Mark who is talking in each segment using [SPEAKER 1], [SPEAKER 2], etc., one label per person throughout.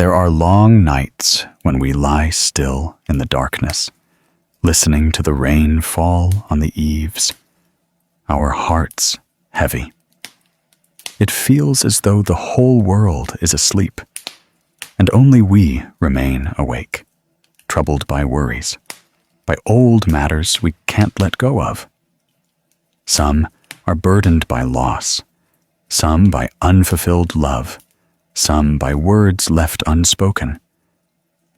[SPEAKER 1] There are long nights when we lie still in the darkness, listening to the rain fall on the eaves, our hearts heavy. It feels as though the whole world is asleep, and only we remain awake, troubled by worries, by old matters we can't let go of. Some are burdened by loss, some by unfulfilled love, some by words left unspoken,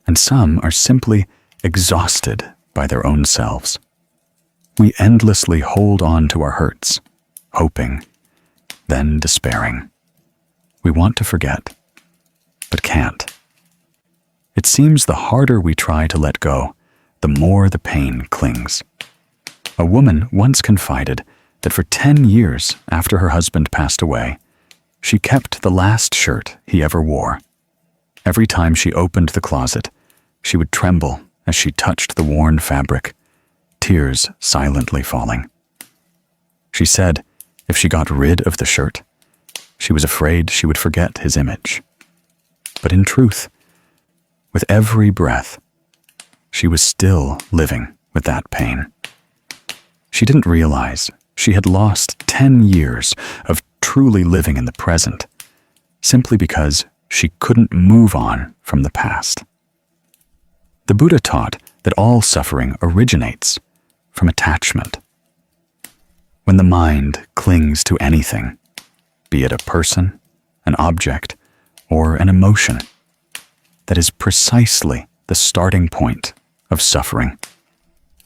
[SPEAKER 1] and some are simply exhausted by their own selves. We endlessly hold on to our hurts, hoping, then despairing. We want to forget, but can't. It seems the harder we try to let go, the more the pain clings. A woman once confided that for 10 years after her husband passed away, she kept the last shirt he ever wore. Every time she opened the closet, she would tremble as she touched the worn fabric, tears silently falling. She said if she got rid of the shirt, she was afraid she would forget his image. But in truth, with every breath, she was still living with that pain. She didn't realize she had lost 10 years of truly living in the present, simply because she couldn't move on from the past. The Buddha taught that all suffering originates from attachment. When the mind clings to anything, be it a person, an object, or an emotion, that is precisely the starting point of suffering.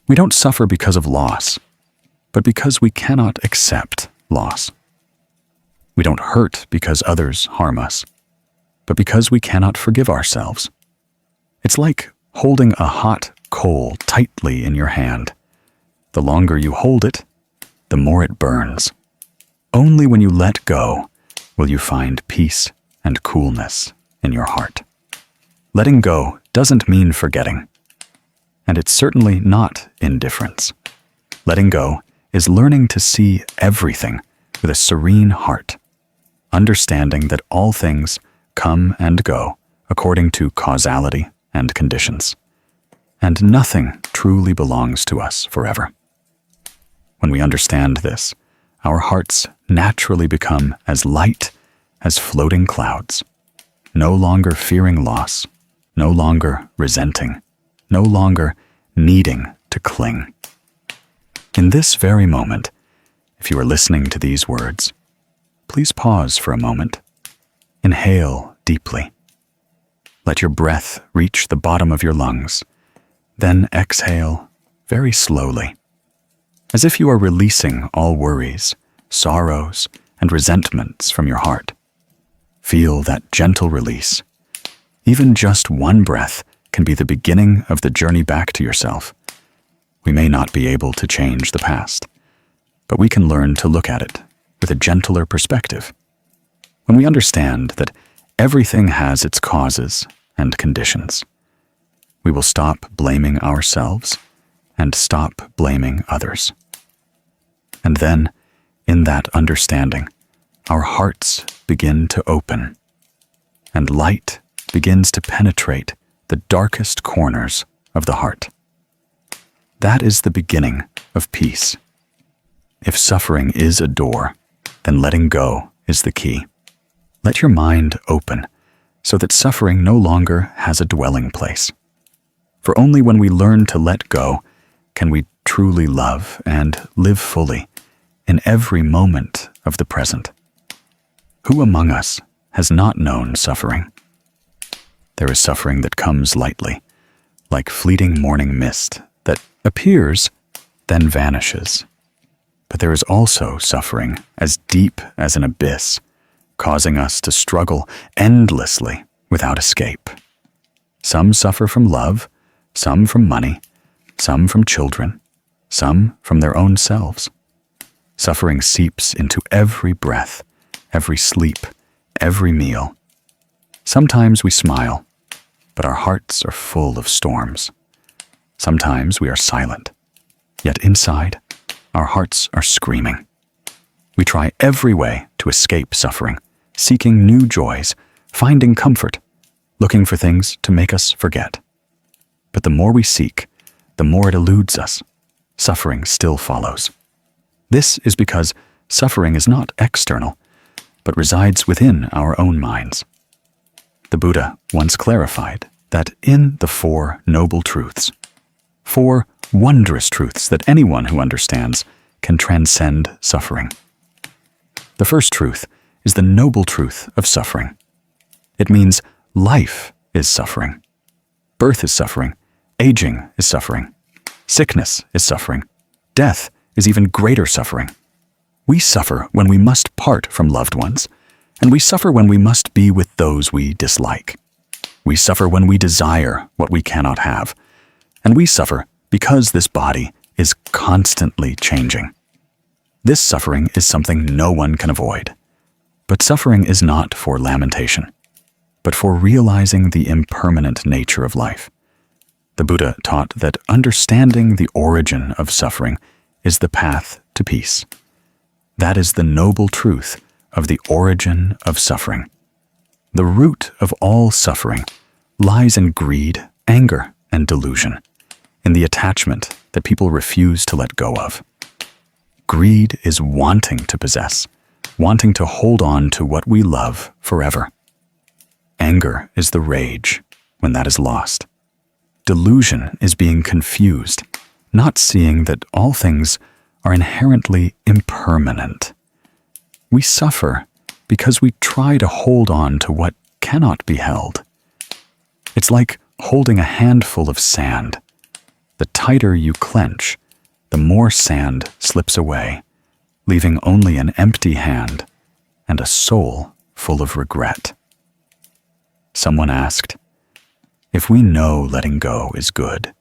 [SPEAKER 1] We don't suffer because of loss, but because we cannot accept loss. We don't hurt because others harm us, but because we cannot forgive ourselves. It's like holding a hot coal tightly in your hand. The longer you hold it, the more it burns. Only when you let go will you find peace and coolness in your heart. Letting go doesn't mean forgetting, and it's certainly not indifference. Letting go is learning to see everything with a serene heart, understanding that all things come and go according to causality and conditions, and nothing truly belongs to us forever. When we understand this, our hearts naturally become as light as floating clouds, no longer fearing loss, no longer resenting, no longer needing to cling. In this very moment, if you are listening to these words, please pause for a moment. Inhale deeply. Let your breath reach the bottom of your lungs. Then exhale very slowly, as if you are releasing all worries, sorrows, and resentments from your heart. Feel that gentle release. Even just one breath can be the beginning of the journey back to yourself. We may not be able to change the past, but we can learn to look at it with a gentler perspective. When we understand that everything has its causes and conditions, we will stop blaming ourselves and stop blaming others. And then, in that understanding, our hearts begin to open, and light begins to penetrate the darkest corners of the heart. That is the beginning of peace. If suffering is a door, then letting go is the key. Let your mind open so that suffering no longer has a dwelling place. For only when we learn to let go can we truly love and live fully in every moment of the present. Who among us has not known suffering? There is suffering that comes lightly, like fleeting morning mist that appears, then vanishes. But there is also suffering as deep as an abyss, causing us to struggle endlessly without escape. Some suffer from love, some from money, some from children, some from their own selves. Suffering seeps into every breath, every sleep, every meal. Sometimes we smile, but our hearts are full of storms. Sometimes we are silent, yet inside, our hearts are screaming. We try every way to escape suffering, seeking new joys, finding comfort, looking for things to make us forget. But the more we seek, the more it eludes us. Suffering still follows. This is because suffering is not external, but resides within our own minds. The Buddha once clarified that in the Four Noble Truths, four wondrous truths that anyone who understands can transcend suffering. The first truth is the noble truth of suffering. It means life is suffering. Birth is suffering. Aging is suffering. Sickness is suffering. Death is even greater suffering. We suffer when we must part from loved ones, and we suffer when we must be with those we dislike. We suffer when we desire what we cannot have, and we suffer because this body is constantly changing. This suffering is something no one can avoid. But suffering is not for lamentation, but for realizing the impermanent nature of life. The Buddha taught that understanding the origin of suffering is the path to peace. That is the noble truth of the origin of suffering. The root of all suffering lies in greed, anger, and delusion, in the attachment that people refuse to let go of. Greed is wanting to possess, wanting to hold on to what we love forever. Anger is the rage when that is lost. Delusion is being confused, not seeing that all things are inherently impermanent. We suffer because we try to hold on to what cannot be held. It's like holding a handful of sand. The tighter you clench, the more sand slips away, leaving only an empty hand and a soul full of regret. Someone asked, "If we know letting go is good,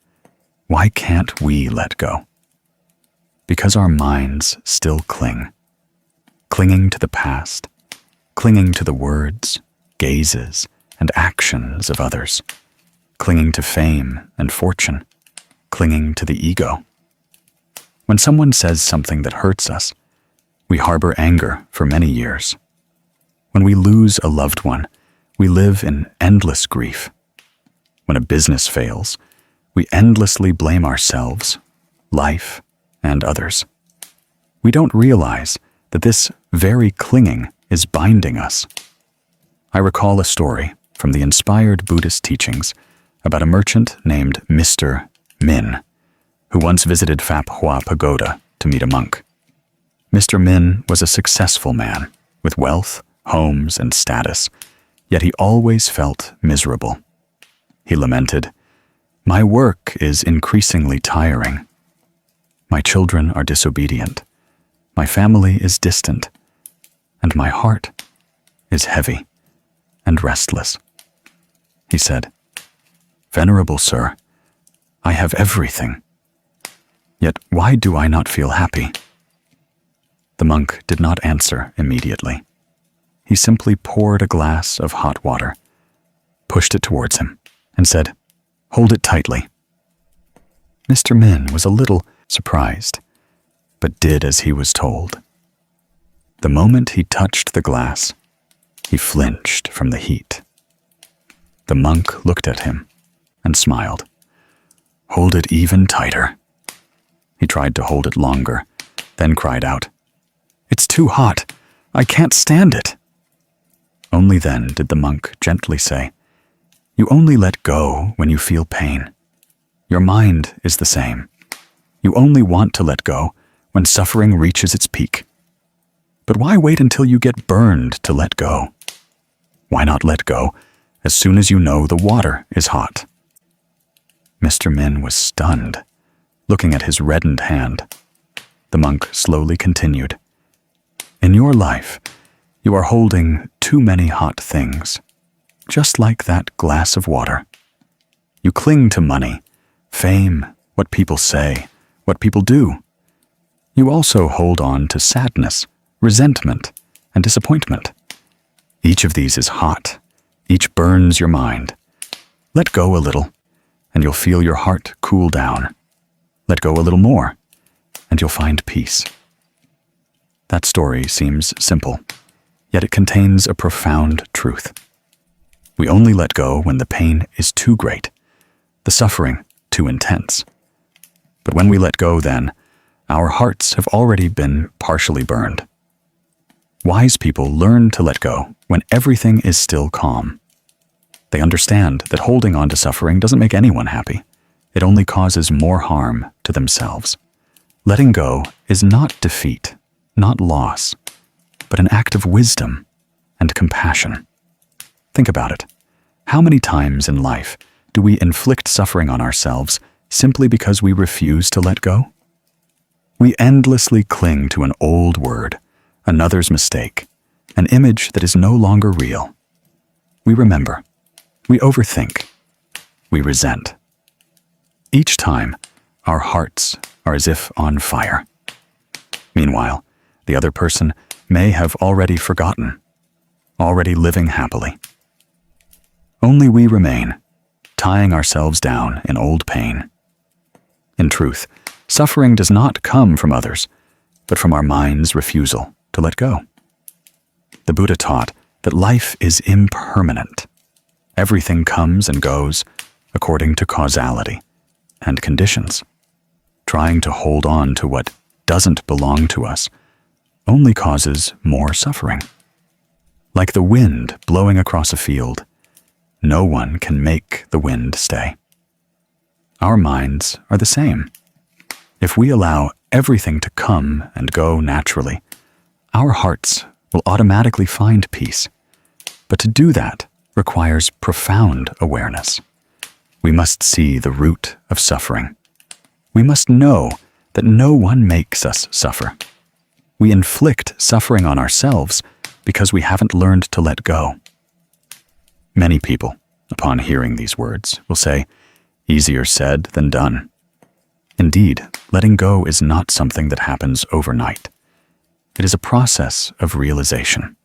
[SPEAKER 1] why can't we let go?" Because our minds still cling. Clinging to the past, clinging to the words, gazes, and actions of others, clinging to fame and fortune, clinging to the ego. When someone says something that hurts us, we harbor anger for many years. When we lose a loved one, we live in endless grief. When a business fails, we endlessly blame ourselves, life, and others. We don't realize that this very clinging is binding us. I recall a story from the inspired Buddhist teachings about a merchant named Mr. Min, who once visited Phap Hua Pagoda to meet a monk. Mr. Min was a successful man with wealth, homes, and status, yet he always felt miserable. He lamented, "My work is increasingly tiring. My children are disobedient. My family is distant, and my heart is heavy and restless." He said, "Venerable Sir, I have everything. Yet why do I not feel happy?" The monk did not answer immediately. He simply poured a glass of hot water, pushed it towards him, and said, "Hold it tightly." Mr. Min was a little surprised, but did as he was told. The moment he touched the glass, he flinched from the heat. The monk looked at him and smiled. "Hold it even tighter." He tried to hold it longer, then cried out, "It's too hot. I can't stand it." Only then did the monk gently say, "You only let go when you feel pain. Your mind is the same. You only want to let go when suffering reaches its peak. But why wait until you get burned to let go? Why not let go as soon as you know the water is hot?" Mr. Min was stunned, looking at his reddened hand. The monk slowly continued, "In your life, you are holding too many hot things, just like that glass of water. You cling to money, fame, what people say, what people do. You also hold on to sadness, resentment, and disappointment. Each of these is hot. Each burns your mind. Let go a little, and you'll feel your heart cool down. Let go a little more, and you'll find peace." That story seems simple, yet it contains a profound truth. We only let go when the pain is too great, the suffering too intense. But when we let go then, our hearts have already been partially burned. Wise people learn to let go when everything is still calm. They understand that holding on to suffering doesn't make anyone happy. It only causes more harm to themselves. Letting go is not defeat, not loss, but an act of wisdom and compassion. Think about it. How many times in life do we inflict suffering on ourselves simply because we refuse to let go? We endlessly cling to an old word, another's mistake, an image that is no longer real. We remember. We overthink. We resent. Each time, our hearts are as if on fire. Meanwhile, the other person may have already forgotten, already living happily. Only we remain, tying ourselves down in old pain. In truth, suffering does not come from others, but from our mind's refusal to let go. The Buddha taught that life is impermanent. Everything comes and goes according to causality and conditions. Trying to hold on to what doesn't belong to us only causes more suffering. Like the wind blowing across a field, no one can make the wind stay. Our minds are the same. If we allow everything to come and go naturally, our hearts will automatically find peace. But to do that requires profound awareness. We must see the root of suffering. We must know that no one makes us suffer. We inflict suffering on ourselves because we haven't learned to let go. Many people, upon hearing these words, will say, "Easier said than done." Indeed, letting go is not something that happens overnight. It is a process of realization.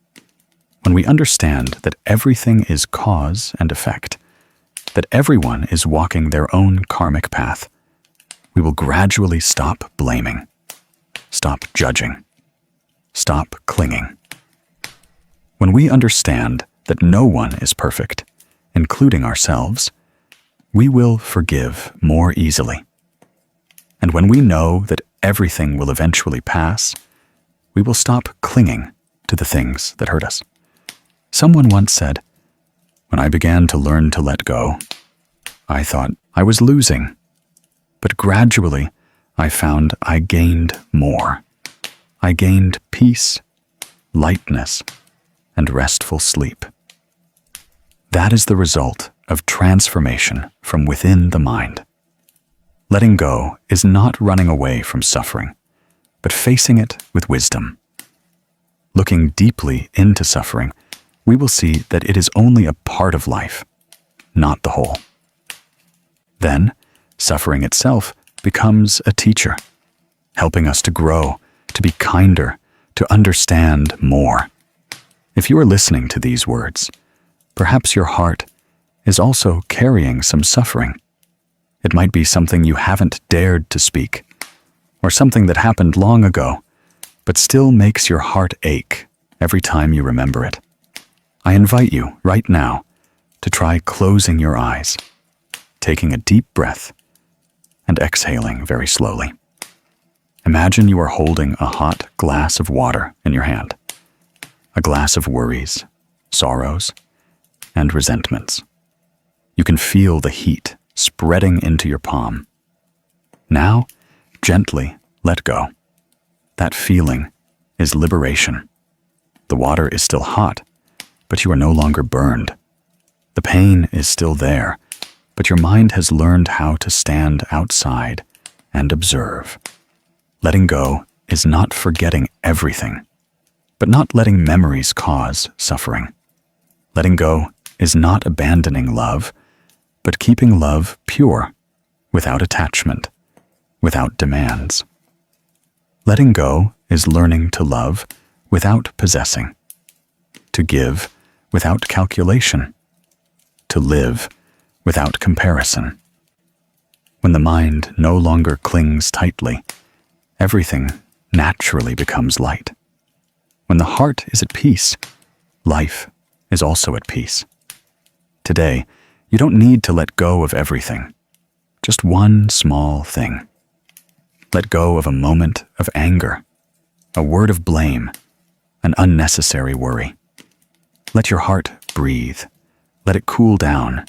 [SPEAKER 1] When we understand that everything is cause and effect, that everyone is walking their own karmic path, we will gradually stop blaming, stop judging, stop clinging. When we understand that no one is perfect, including ourselves, we will forgive more easily. And when we know that everything will eventually pass, we will stop clinging to the things that hurt us. Someone once said, "When I began to learn to let go, I thought I was losing. But gradually, I found I gained more. I gained peace, lightness, and restful sleep." That is the result of transformation from within the mind. Letting go is not running away from suffering, but facing it with wisdom. Looking deeply into suffering, we will see that it is only a part of life, not the whole. Then, suffering itself becomes a teacher, helping us to grow, to be kinder, to understand more. If you are listening to these words, perhaps your heart is also carrying some suffering. It might be something you haven't dared to speak, or something that happened long ago, but still makes your heart ache every time you remember it. I invite you right now to try closing your eyes, taking a deep breath, and exhaling very slowly. Imagine you are holding a hot glass of water in your hand, a glass of worries, sorrows, and resentments. You can feel the heat spreading into your palm. Now, gently let go. That feeling is liberation. The water is still hot, but you are no longer burned. The pain is still there, but your mind has learned how to stand outside and observe. Letting go is not forgetting everything, but not letting memories cause suffering. Letting go is not abandoning love, but keeping love pure, without attachment, without demands. Letting go is learning to love without possessing, to give without calculation, to live without comparison. When the mind no longer clings tightly, everything naturally becomes light. When the heart is at peace, life is also at peace. Today, you don't need to let go of everything. Just one small thing. Let go of a moment of anger, a word of blame, an unnecessary worry. Let your heart breathe. Let it cool down.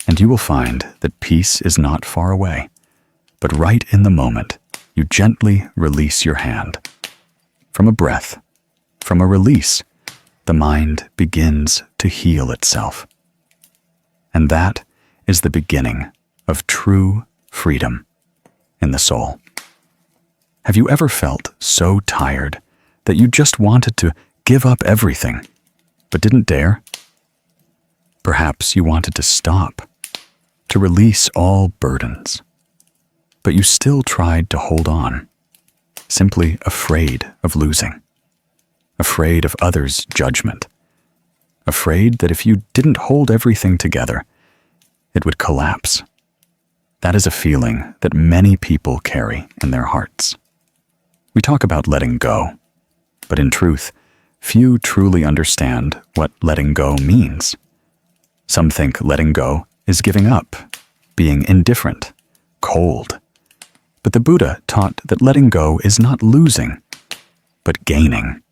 [SPEAKER 1] And you will find that peace is not far away, but right in the moment, you gently release your hand. From a breath, from a release, the mind begins to heal itself. And that is the beginning of true freedom in the soul. Have you ever felt so tired that you just wanted to give up everything, but didn't dare? Perhaps you wanted to stop, to release all burdens, but you still tried to hold on, simply afraid of losing, afraid of others' judgment, afraid that if you didn't hold everything together, it would collapse. That is a feeling that many people carry in their hearts. We talk about letting go, but in truth, few truly understand what letting go means. Some think letting go is giving up, being indifferent, cold. But the Buddha taught that letting go is not losing, but gaining.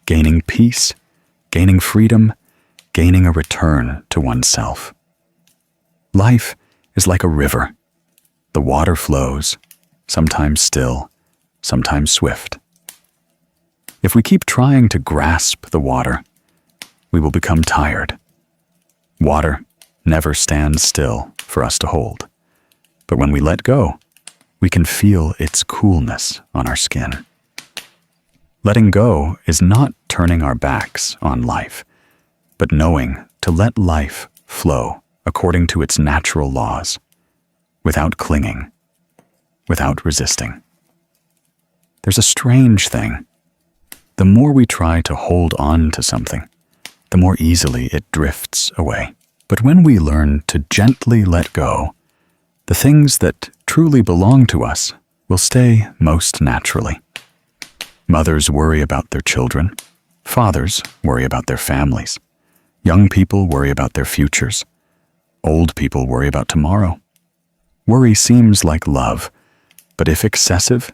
[SPEAKER 1] Gaining peace, gaining freedom, gaining a return to oneself. Life is like a river. The water flows, sometimes still, sometimes swift. If we keep trying to grasp the water, we will become tired. Water never stands still for us to hold. But when we let go, we can feel its coolness on our skin. Letting go is not turning our backs on life, but knowing to let life flow according to its natural laws, without clinging, without resisting. There's a strange thing. The more we try to hold on to something, the more easily it drifts away. But when we learn to gently let go, the things that truly belong to us will stay most naturally. Mothers worry about their children. Fathers worry about their families. Young people worry about their futures. Old people worry about tomorrow. Worry seems like love, but if excessive,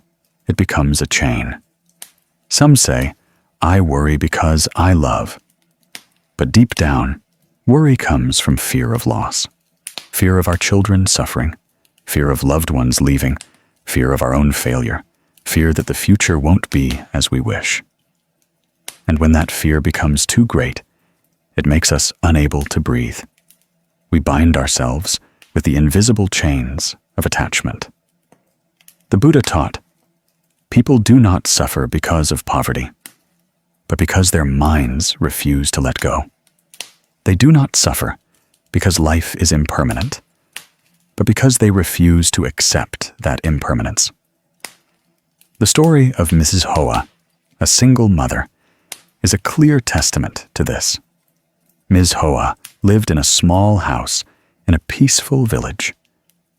[SPEAKER 1] it becomes a chain. Some say, I worry because I love. But deep down, worry comes from fear of loss. Fear of our children suffering, fear of loved ones leaving, fear of our own failure, fear that the future won't be as we wish. And when that fear becomes too great, it makes us unable to breathe. We bind ourselves with the invisible chains of attachment. The Buddha taught, people do not suffer because of poverty, but because their minds refuse to let go. They do not suffer because life is impermanent, but because they refuse to accept that impermanence. The story of Mrs. Hoa, a single mother, is a clear testament to this. Ms. Hoa lived in a small house in a peaceful village,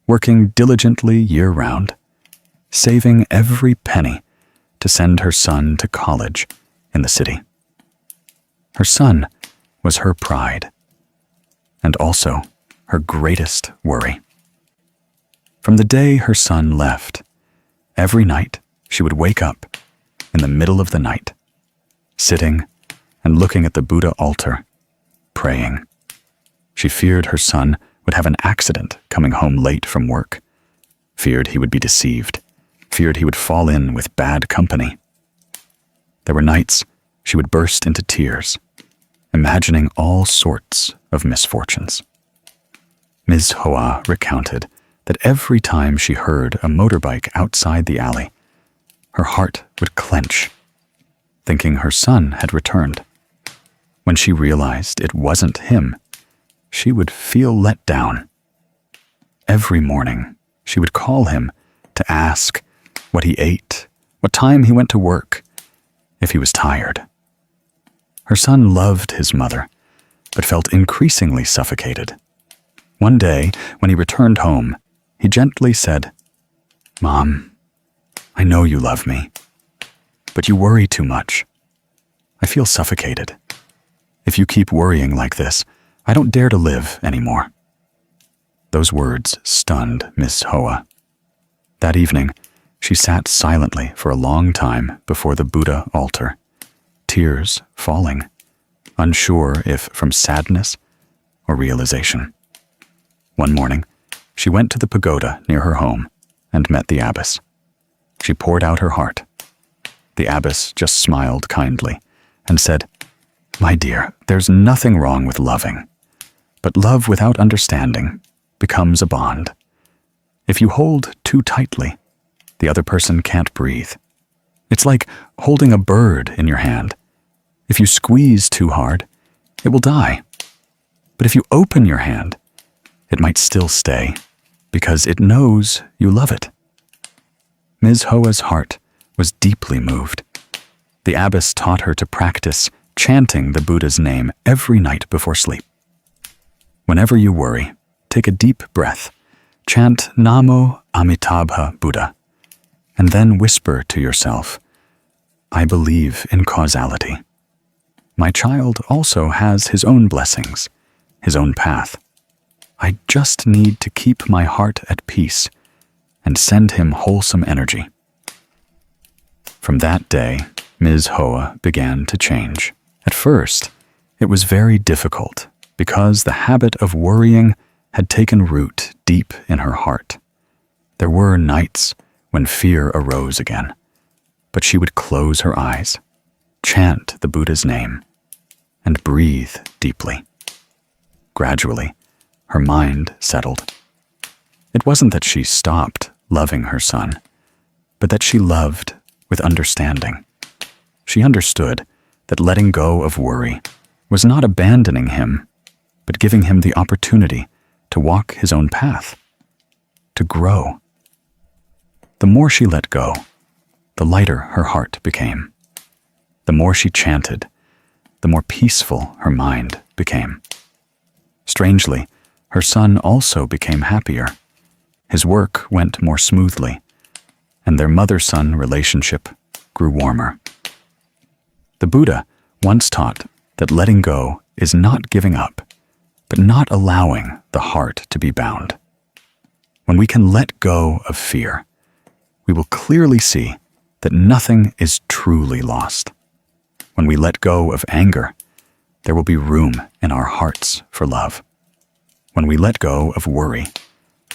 [SPEAKER 1] working diligently year-round, saving every penny to send her son to college in the city. Her son was her pride, and also her greatest worry. From the day her son left, every night she would wake up in the middle of the night, sitting and looking at the Buddha altar, praying. She feared her son would have an accident coming home late from work, feared he would be deceived, feared he would fall in with bad company. There were nights she would burst into tears, imagining all sorts of misfortunes. Ms. Hoa recounted that every time she heard a motorbike outside the alley, her heart would clench, thinking her son had returned. When she realized it wasn't him, she would feel let down. Every morning, she would call him to ask what he ate, what time he went to work, if he was tired. Her son loved his mother, but felt increasingly suffocated. One day, when he returned home, he gently said, "Mom, I know you love me, but you worry too much. I feel suffocated. If you keep worrying like this, I don't dare to live anymore." Those words stunned Miss Hoa. That evening, she sat silently for a long time before the Buddha altar, tears falling, unsure if from sadness or realization. One morning, she went to the pagoda near her home and met the abbess. She poured out her heart. The abbess just smiled kindly and said, "My dear, there's nothing wrong with loving, but love without understanding becomes a bond. If you hold too tightly, the other person can't breathe. It's like holding a bird in your hand. If you squeeze too hard, it will die. But if you open your hand, it might still stay because it knows you love it." Ms. Hoa's heart was deeply moved. The abbess taught her to practice chanting the Buddha's name every night before sleep. Whenever you worry, take a deep breath, chant Namo Amitabha Buddha, and then whisper to yourself, "I believe in causality. My child also has his own blessings, his own path. I just need to keep my heart at peace and send him wholesome energy." From that day, Ms. Hoa began to change. At first, it was very difficult because the habit of worrying had taken root deep in her heart. There were nights when fear arose again, but she would close her eyes, chant the Buddha's name, and breathe deeply. Gradually, her mind settled. It wasn't that she stopped loving her son, but that she loved with understanding. She understood that letting go of worry was not abandoning him, but giving him the opportunity to walk his own path, to grow. The more she let go, the lighter her heart became. The more she chanted, the more peaceful her mind became. Strangely, her son also became happier. His work went more smoothly, and their mother-son relationship grew warmer. The Buddha once taught that letting go is not giving up, but not allowing the heart to be bound. When we can let go of fear, we will clearly see that nothing is truly lost. When we let go of anger, there will be room in our hearts for love. When we let go of worry,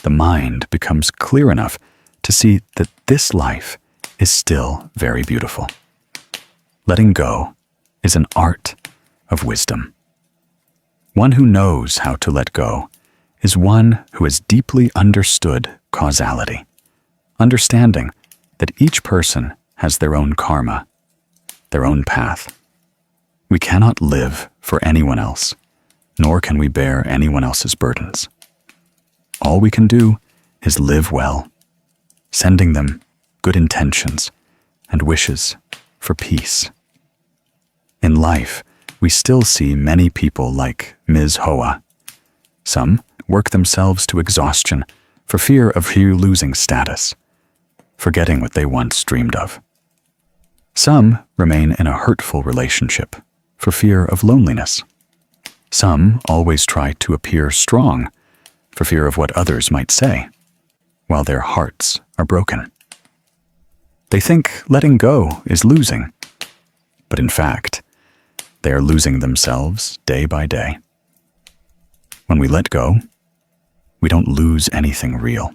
[SPEAKER 1] the mind becomes clear enough to see that this life is still very beautiful. Letting go is an art of wisdom. One who knows how to let go is one who has deeply understood causality, understanding that each person has their own karma, their own path. We cannot live for anyone else, nor can we bear anyone else's burdens. All we can do is live well, sending them good intentions and wishes for peace. In life, we still see many people like Ms. Hoa. Some work themselves to exhaustion for fear of losing status, forgetting what they once dreamed of. Some remain in a hurtful relationship for fear of loneliness. Some always try to appear strong for fear of what others might say, while their hearts are broken. They think letting go is losing, but in fact, they are losing themselves day by day. When we let go, we don't lose anything real.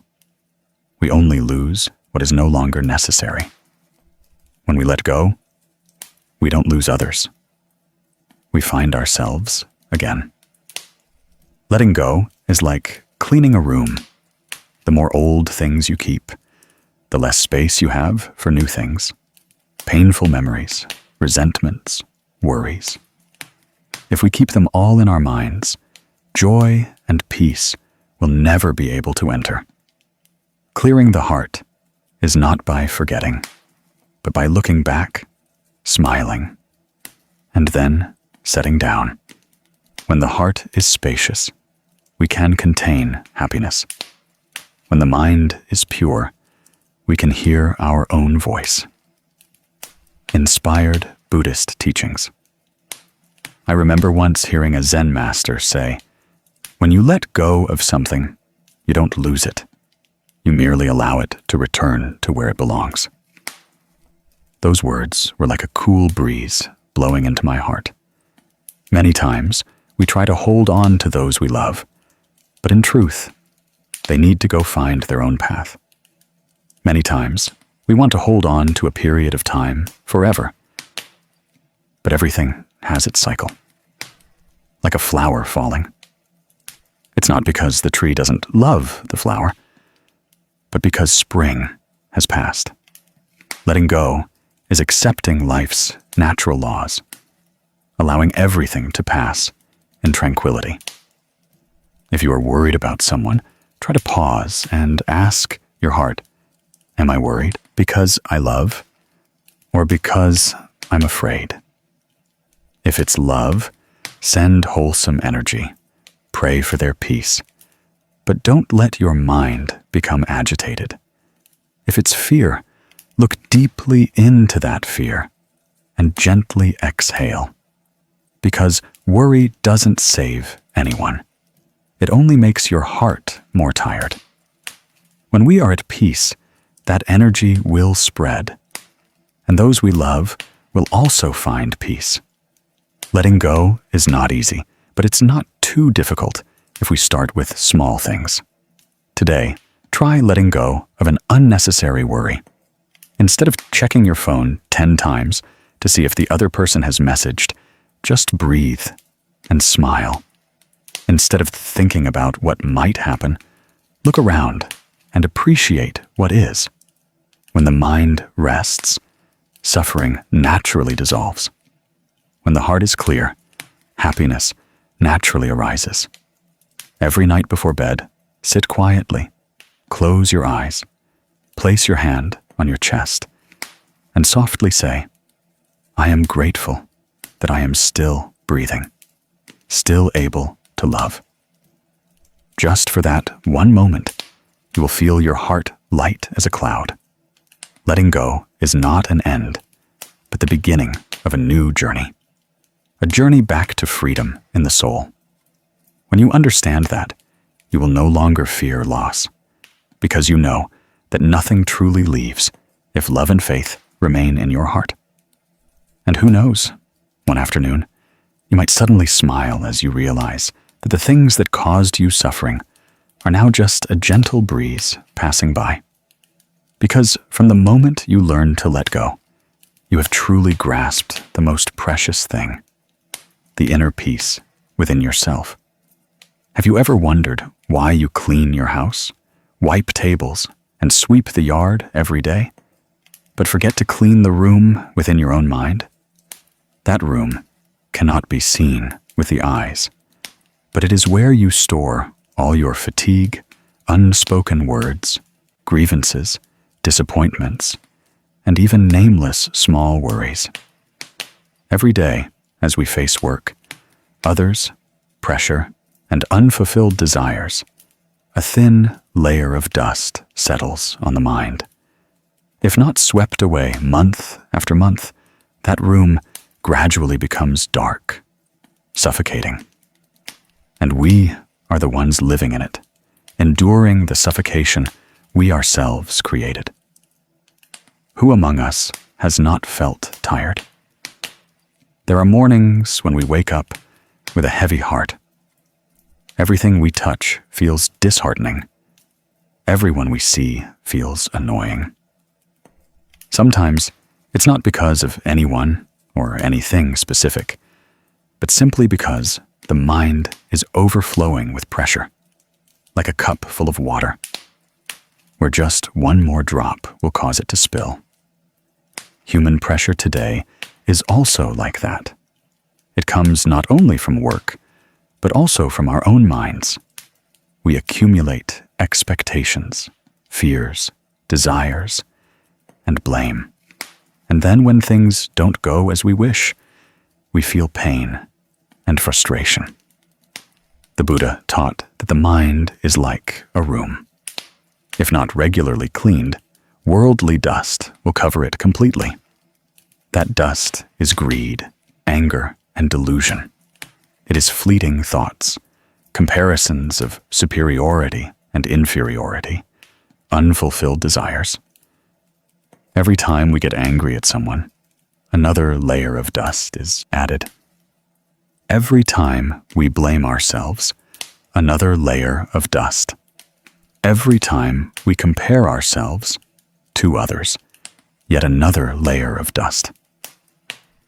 [SPEAKER 1] We only lose what is no longer necessary. When we let go, we don't lose others. We find ourselves again. Letting go is like cleaning a room. The more old things you keep, the less space you have for new things, painful memories, resentments, worries. If we keep them all in our minds, joy and peace will never be able to enter. Clearing the heart is not by forgetting, but by looking back, smiling, and then setting down. When the heart is spacious, we can contain happiness. When the mind is pure, we can hear our own voice. Inspired Buddhist teachings. I remember once hearing a Zen master say, "When you let go of something, you don't lose it. You merely allow it to return to where it belongs." Those words were like a cool breeze blowing into my heart. Many times, we try to hold on to those we love, but in truth, they need to go find their own path. Many times, we want to hold on to a period of time forever. But everything has its cycle. Like a flower falling. It's not because the tree doesn't love the flower, but because spring has passed. Letting go is accepting life's natural laws, allowing everything to pass in tranquility. If you are worried about someone, try to pause and ask your heart, am I worried because I love or because I'm afraid? If it's love, send wholesome energy, pray for their peace, but don't let your mind become agitated. If it's fear, look deeply into that fear and gently exhale, because worry doesn't save anyone. It only makes your heart more tired. When we are at peace, that energy will spread, and those we love will also find peace. Letting go is not easy, but it's not too difficult if we start with small things. Today, try letting go of an unnecessary worry. Instead of checking your phone 10 times to see if the other person has messaged, just breathe and smile. Instead of thinking about what might happen, look around and appreciate what is. When the mind rests, suffering naturally dissolves. When the heart is clear, happiness naturally arises. Every night before bed, sit quietly, close your eyes, place your hand on your chest, and softly say, "I am grateful that I am still breathing, still able to love." Just for that one moment, you will feel your heart light as a cloud. Letting go is not an end, but the beginning of a new journey. A journey back to freedom in the soul. When you understand that, you will no longer fear loss, because you know that nothing truly leaves if love and faith remain in your heart. And who knows, one afternoon, you might suddenly smile as you realize that the things that caused you suffering are now just a gentle breeze passing by. Because from the moment you learn to let go, you have truly grasped the most precious thing, the inner peace within yourself. Have you ever wondered why you clean your house, wipe tables, and sweep the yard every day, but forget to clean the room within your own mind? That room cannot be seen with the eyes, but it is where you store all your fatigue, unspoken words, grievances, disappointments, and even nameless small worries. Every day, as we face work, others, pressure, and unfulfilled desires, a thin layer of dust settles on the mind. If not swept away month after month, that room gradually becomes dark, suffocating. And we are the ones living in it, enduring the suffocation we ourselves created. Who among us has not felt tired? There are mornings when we wake up with a heavy heart. Everything we touch feels disheartening. Everyone we see feels annoying. Sometimes it's not because of anyone or anything specific, but simply because the mind is overflowing with pressure, like a cup full of water, where just one more drop will cause it to spill. Human pressure today is also like that. It comes not only from work, but also from our own minds. We accumulate expectations, fears, desires, and blame. And then when things don't go as we wish, we feel pain and frustration. The Buddha taught that the mind is like a room. If not regularly cleaned, worldly dust will cover it completely. That dust is greed, anger, and delusion. It is fleeting thoughts, comparisons of superiority and inferiority, unfulfilled desires. Every time we get angry at someone, another layer of dust is added. Every time we blame ourselves, another layer of dust. Every time we compare ourselves to others, yet another layer of dust.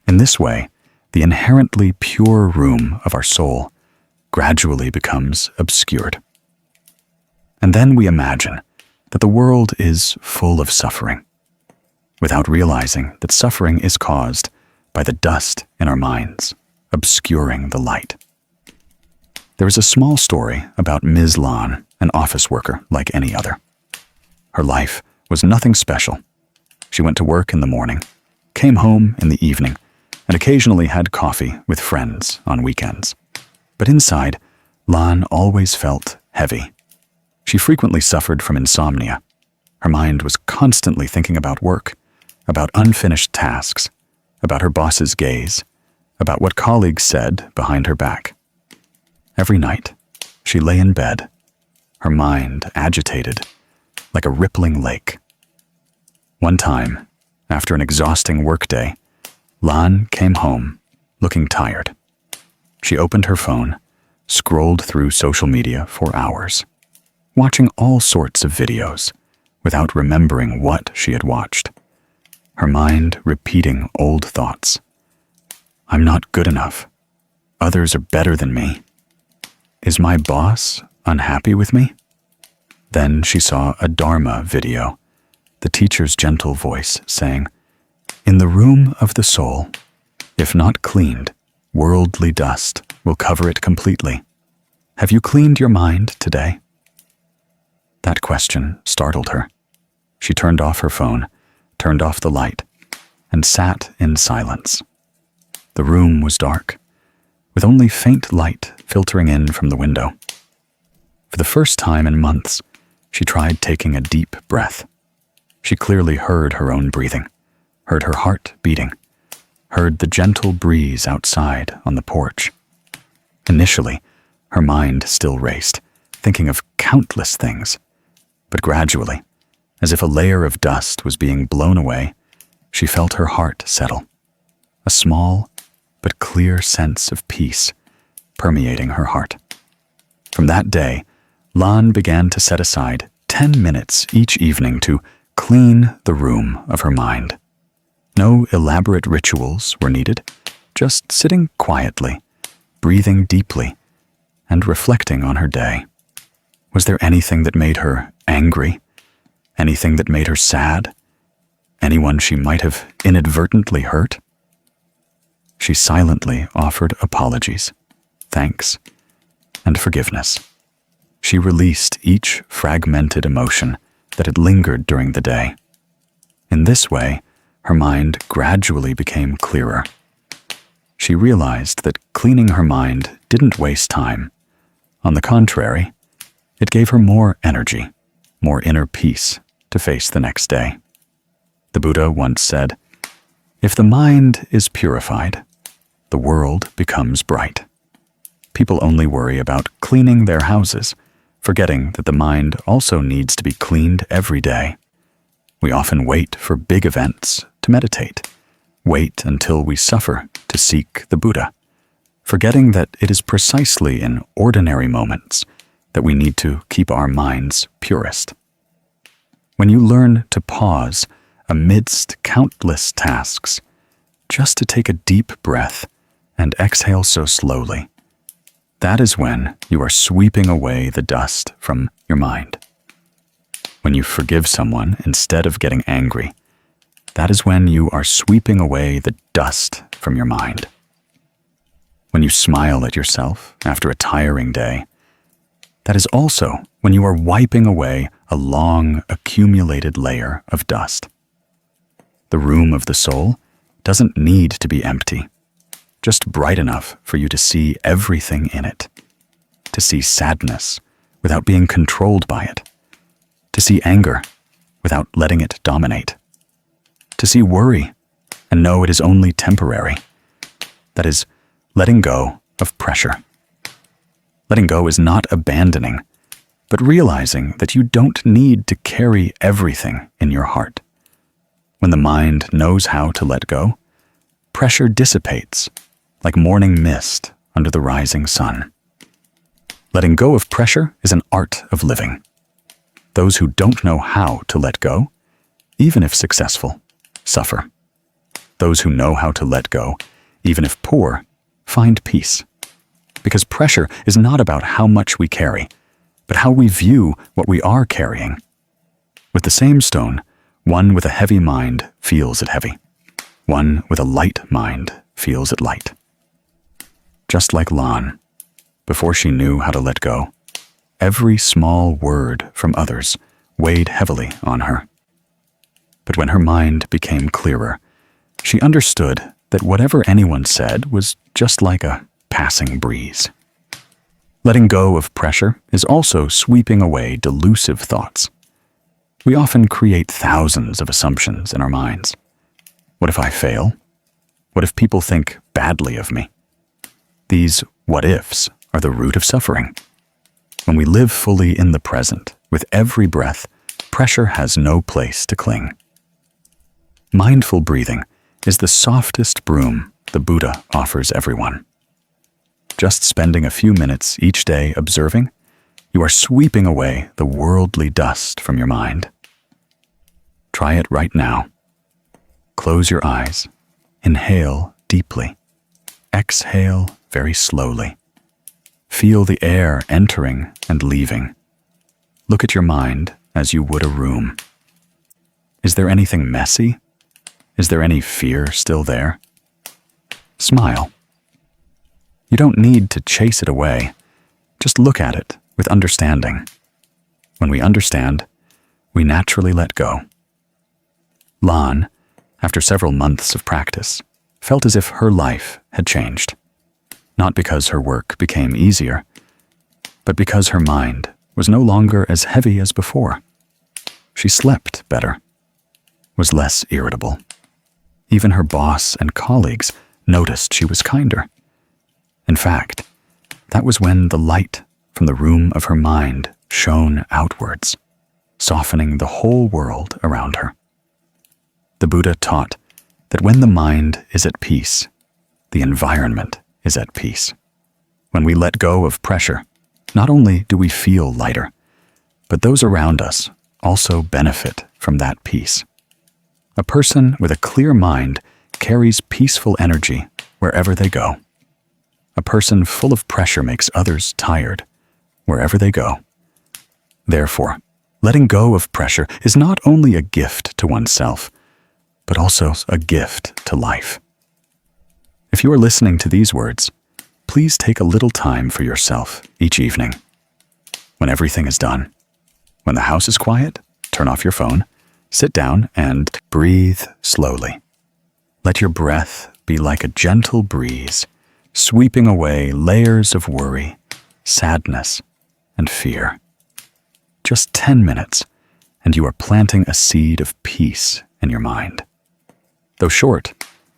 [SPEAKER 1] In this way, the inherently pure room of our soul gradually becomes obscured. And then we imagine that the world is full of suffering, without realizing that suffering is caused by the dust in our minds, obscuring the light. There is a small story about Ms. Lan, an office worker like any other. Her life was nothing special. She went to work in the morning, came home in the evening, and occasionally had coffee with friends on weekends. But inside, Lan always felt heavy. She frequently suffered from insomnia. Her mind was constantly thinking about work, about unfinished tasks, about her boss's gaze, about what colleagues said behind her back. Every night, she lay in bed, her mind agitated, like a rippling lake. One time, after an exhausting workday, Lan came home, looking tired. She opened her phone, scrolled through social media for hours, watching all sorts of videos without remembering what she had watched. Her mind repeating old thoughts. I'm not good enough. Others are better than me. Is my boss unhappy with me? Then she saw a Dharma video, the teacher's gentle voice saying, "In the room of the soul, if not cleaned, worldly dust will cover it completely. Have you cleaned your mind today?" That question startled her. She turned off her phone, turned off the light, and sat in silence. The room was dark, with only faint light filtering in from the window. For the first time in months, she tried taking a deep breath. She clearly heard her own breathing, heard her heart beating, heard the gentle breeze outside on the porch. Initially, her mind still raced, thinking of countless things. But gradually, as if a layer of dust was being blown away, she felt her heart settle. A small but clear sense of peace permeating her heart. From that day, Lan began to set aside 10 minutes each evening to clean the room of her mind. No elaborate rituals were needed, just sitting quietly, breathing deeply, and reflecting on her day. Was there anything that made her angry? Anything that made her sad? Anyone she might have inadvertently hurt? She silently offered apologies, thanks, and forgiveness. She released each fragmented emotion that had lingered during the day. In this way, her mind gradually became clearer. She realized that cleaning her mind didn't waste time. On the contrary, it gave her more energy, more inner peace to face the next day. The Buddha once said, "If the mind is purified, the world becomes bright." People only worry about cleaning their houses, forgetting that the mind also needs to be cleaned every day. We often wait for big events to meditate, wait until we suffer to seek the Buddha, forgetting that it is precisely in ordinary moments that we need to keep our minds purest. When you learn to pause amidst countless tasks, just to take a deep breath and exhale so slowly, that is when you are sweeping away the dust from your mind. When you forgive someone instead of getting angry, that is when you are sweeping away the dust from your mind. When you smile at yourself after a tiring day, that is also when you are wiping away a long accumulated layer of dust. The room of the soul doesn't need to be empty, just bright enough for you to see everything in it, to see sadness without being controlled by it, to see anger without letting it dominate, to see worry and know it is only temporary. That is, letting go of pressure. Letting go is not abandoning, but realizing that you don't need to carry everything in your heart. When the mind knows how to let go, pressure dissipates like morning mist under the rising sun. Letting go of pressure is an art of living. Those who don't know how to let go, even if successful, suffer. Those who know how to let go, even if poor, find peace. Because pressure is not about how much we carry, but how we view what we are carrying. With the same stone, one with a heavy mind feels it heavy. One with a light mind feels it light. Just like Lan, before she knew how to let go, every small word from others weighed heavily on her. But when her mind became clearer, she understood that whatever anyone said was just like a passing breeze. Letting go of pressure is also sweeping away delusive thoughts. We often create thousands of assumptions in our minds. What if I fail? What if people think badly of me? These what-ifs are the root of suffering. When we live fully in the present, with every breath, pressure has no place to cling. Mindful breathing is the softest broom the Buddha offers everyone. Just spending a few minutes each day observing, you are sweeping away the worldly dust from your mind. Try it right now. Close your eyes. Inhale deeply. Exhale very slowly. Feel the air entering and leaving. Look at your mind as you would a room. Is there anything messy? Is there any fear still there? Smile. You don't need to chase it away. Just look at it with understanding. When we understand, we naturally let go. Lan, after several months of practice, felt as if her life had changed. Not because her work became easier, but because her mind was no longer as heavy as before. She slept better, was less irritable. Even her boss and colleagues noticed she was kinder. In fact, that was when the light from the room of her mind shone outwards, softening the whole world around her. The Buddha taught that when the mind is at peace, the environment is at peace. When we let go of pressure, not only do we feel lighter, but those around us also benefit from that peace. A person with a clear mind carries peaceful energy wherever they go. A person full of pressure makes others tired wherever they go. Therefore, letting go of pressure is not only a gift to oneself, but also a gift to life. If you are listening to these words, please take a little time for yourself each evening. When everything is done, when the house is quiet, turn off your phone, sit down and breathe slowly. Let your breath be like a gentle breeze, sweeping away layers of worry, sadness, and fear. Just 10 minutes, and you are planting a seed of peace in your mind. Though short,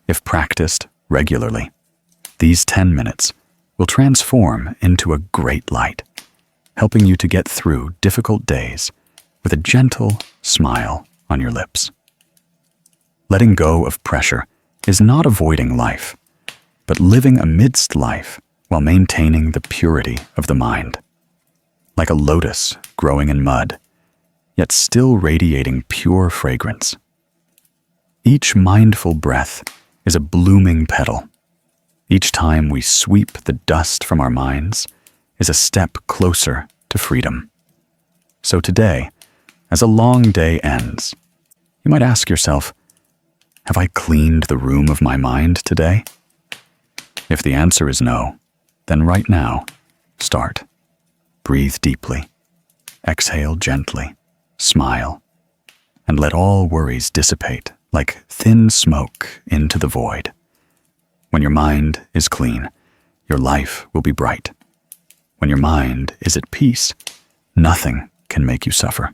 [SPEAKER 1] if practiced regularly, these 10 minutes will transform into a great light, helping you to get through difficult days with a gentle smile on your lips. Letting go of pressure is not avoiding life, but living amidst life while maintaining the purity of the mind. Like a lotus growing in mud, yet still radiating pure fragrance. Each mindful breath is a blooming petal. Each time we sweep the dust from our minds is a step closer to freedom. So today, as a long day ends, you might ask yourself, have I cleaned the room of my mind today? If the answer is no, then right now, start. Breathe deeply. Exhale gently. Smile. And let all worries dissipate like thin smoke into the void. When your mind is clean, your life will be bright. When your mind is at peace, nothing can make you suffer.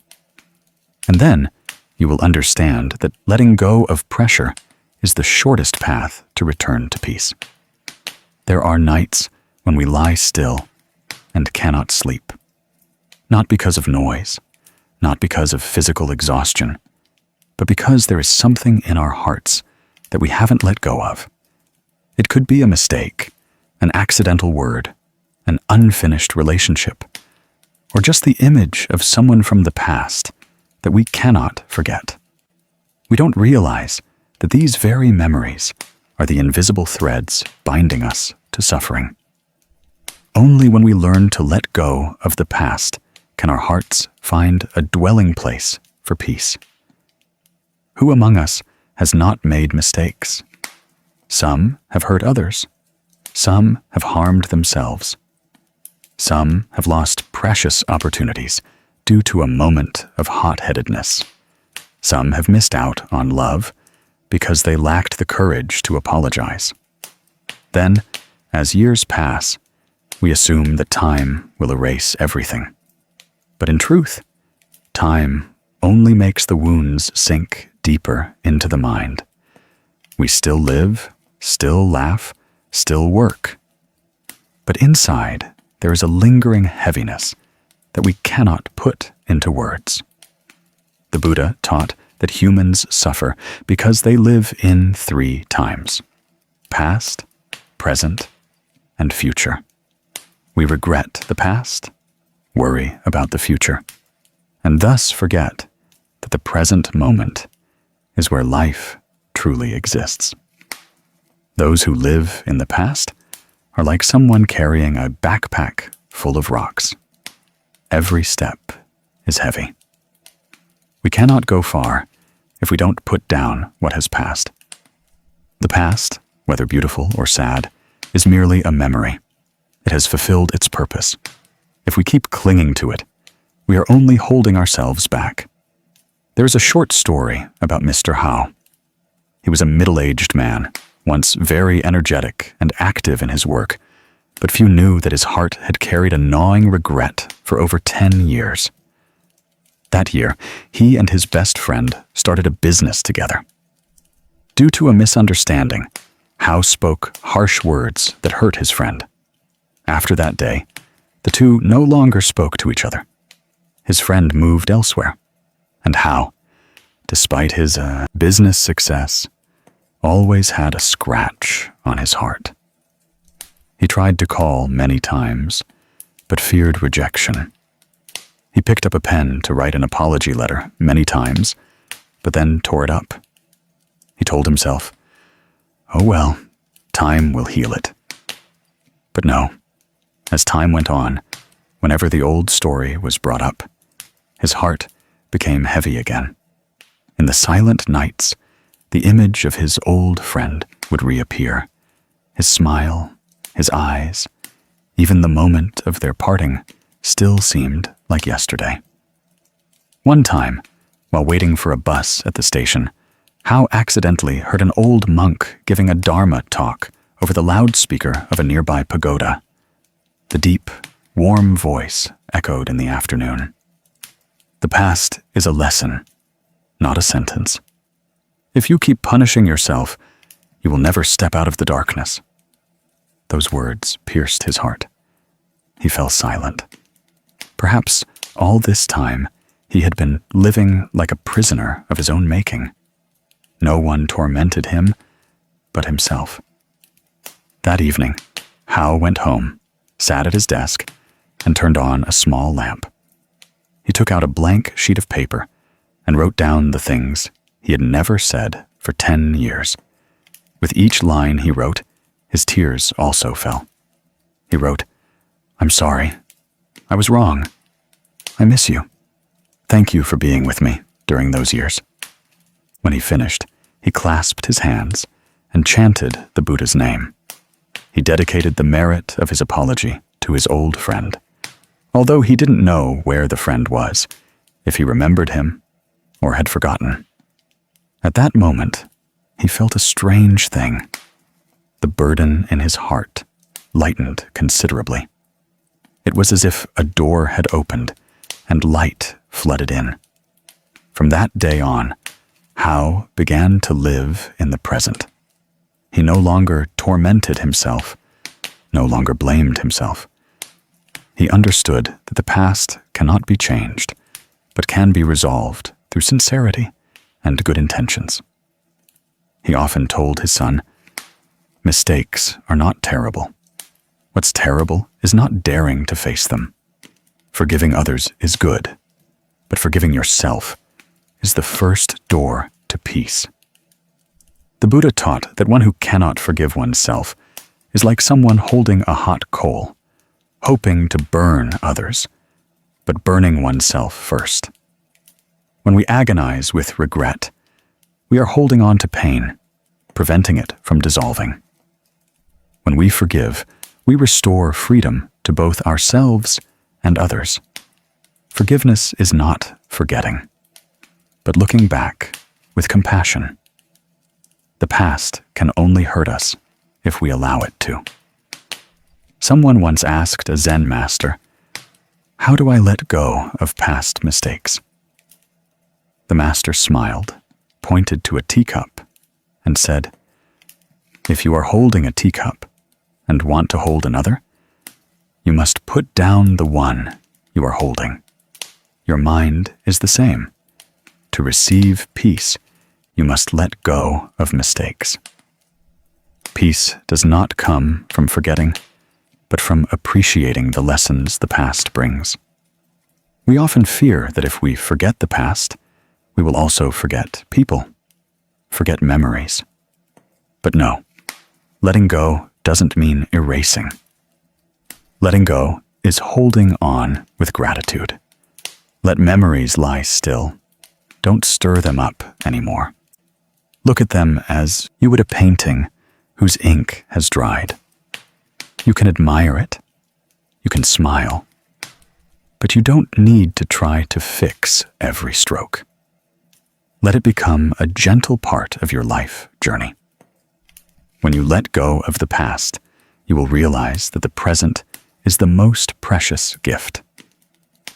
[SPEAKER 1] And then you will understand that letting go of pressure is the shortest path to return to peace. There are nights when we lie still and cannot sleep. Not because of noise, not because of physical exhaustion, but because there is something in our hearts that we haven't let go of. It could be a mistake, an accidental word, an unfinished relationship, or just the image of someone from the past that we cannot forget. We don't realize that these very memories are the invisible threads binding us to suffering. Only when we learn to let go of the past can our hearts find a dwelling place for peace. Who among us has not made mistakes? Some have hurt others. Some have harmed themselves. Some have lost precious opportunities due to a moment of hot-headedness. Some have missed out on love because they lacked the courage to apologize. Then, as years pass, we assume that time will erase everything. But in truth, time only makes the wounds sink deeper into the mind. We still live, still laugh, still work. But inside, there is a lingering heaviness that we cannot put into words. The Buddha taught that humans suffer because they live in 3 times: past, present, and future. We regret the past, worry about the future, and thus forget that the present moment is where life truly exists. Those who live in the past are like someone carrying a backpack full of rocks. Every step is heavy. We cannot go far if we don't put down what has passed. The past, whether beautiful or sad, is merely a memory. It has fulfilled its purpose. If we keep clinging to it, we are only holding ourselves back. There is a short story about Mr. Hao. He was a middle-aged man, once very energetic and active in his work, but few knew that his heart had carried a gnawing regret for over 10 years. That year, he and his best friend started a business together. Due to a misunderstanding, Hao spoke harsh words that hurt his friend. After that day, the two no longer spoke to each other. His friend moved elsewhere, and Hao, despite his business success, always had a scratch on his heart. He tried to call many times, but feared rejection. He picked up a pen to write an apology letter many times, but then tore it up. He told himself, "Oh well, time will heal it." But no, as time went on, whenever the old story was brought up, his heart became heavy again. In the silent nights, the image of his old friend would reappear. His smile, his eyes, even the moment of their parting still seemed like yesterday. One time, while waiting for a bus at the station, Hao accidentally heard an old monk giving a Dharma talk over the loudspeaker of a nearby pagoda. The deep, warm voice echoed in the afternoon. The past is a lesson, not a sentence. If you keep punishing yourself, you will never step out of the darkness. Those words pierced his heart. He fell silent. Perhaps all this time he had been living like a prisoner of his own making. No one tormented him but himself. That evening, Hao went home, sat at his desk, and turned on a small lamp. He took out a blank sheet of paper and wrote down the things he had never said for 10 years. With each line he wrote, his tears also fell. He wrote, "I'm sorry. I was wrong. I miss you. Thank you for being with me during those years." When he finished, he clasped his hands and chanted the Buddha's name. He dedicated the merit of his apology to his old friend, although he didn't know where the friend was, if he remembered him or had forgotten. At that moment, he felt a strange thing. The burden in his heart lightened considerably. It was as if a door had opened and light flooded in. From that day on, Hao began to live in the present. He no longer tormented himself, no longer blamed himself. He understood that the past cannot be changed, but can be resolved through sincerity and good intentions. He often told his son, "Mistakes are not terrible. What's terrible is not daring to face them. Forgiving others is good, but forgiving yourself is the first door to peace." The Buddha taught that one who cannot forgive oneself is like someone holding a hot coal, hoping to burn others, but burning oneself first. When we agonize with regret, we are holding on to pain, preventing it from dissolving. When we forgive, we restore freedom to both ourselves and others. Forgiveness is not forgetting, but looking back with compassion. The past can only hurt us if we allow it to. Someone once asked a Zen master, "How do I let go of past mistakes?" The master smiled, pointed to a teacup, and said, "If you are holding a teacup and want to hold another, you must put down the one you are holding. Your mind is the same. To receive peace, you must let go of mistakes." Peace does not come from forgetting, but from appreciating the lessons the past brings. We often fear that if we forget the past, we will also forget people, forget memories. But no, letting go doesn't mean erasing. Letting go is holding on with gratitude. Let memories lie still. Don't stir them up anymore. Look at them as you would a painting whose ink has dried. You can admire it. You can smile. But you don't need to try to fix every stroke. Let it become a gentle part of your life journey. When you let go of the past, you will realize that the present is the most precious gift.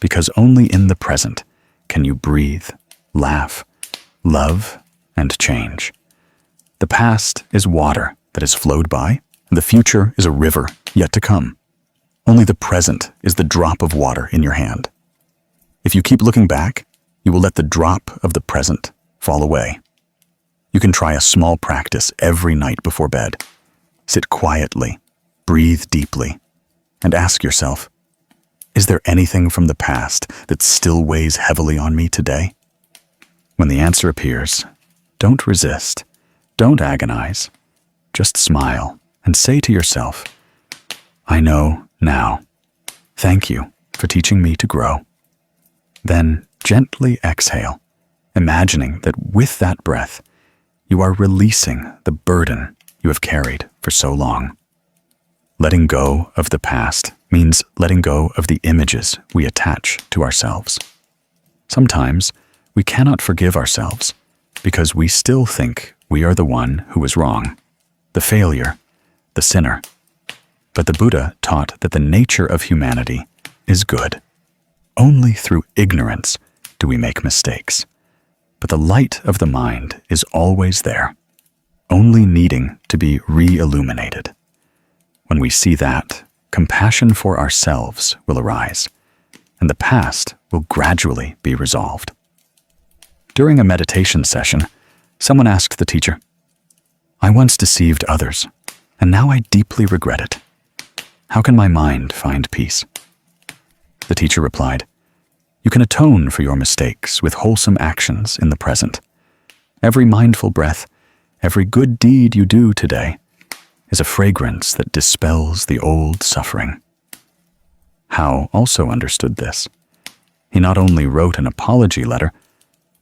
[SPEAKER 1] Because only in the present can you breathe, laugh, love, and change. The past is water that has flowed by, and the future is a river yet to come. Only the present is the drop of water in your hand. If you keep looking back, you will let the drop of the present fall away. You can try a small practice every night before bed. Sit quietly, breathe deeply, and ask yourself, is there anything from the past that still weighs heavily on me today? When the answer appears, don't resist, don't agonize, just smile and say to yourself, "I know now. Thank you for teaching me to grow." Then gently exhale, imagining that with that breath, you are releasing the burden you have carried for so long. Letting go of the past means letting go of the images we attach to ourselves. Sometimes we cannot forgive ourselves because we still think we are the one who was wrong, the failure, the sinner. But the Buddha taught that the nature of humanity is good. Only through ignorance do we make mistakes. But the light of the mind is always there, only needing to be re-illuminated. When we see that, compassion for ourselves will arise, and the past will gradually be resolved. During a meditation session, someone asked the teacher, "I once deceived others, and now I deeply regret it. How can my mind find peace?" The teacher replied, "You can atone for your mistakes with wholesome actions in the present. Every mindful breath, every good deed you do today, is a fragrance that dispels the old suffering." Hao also understood this. He not only wrote an apology letter,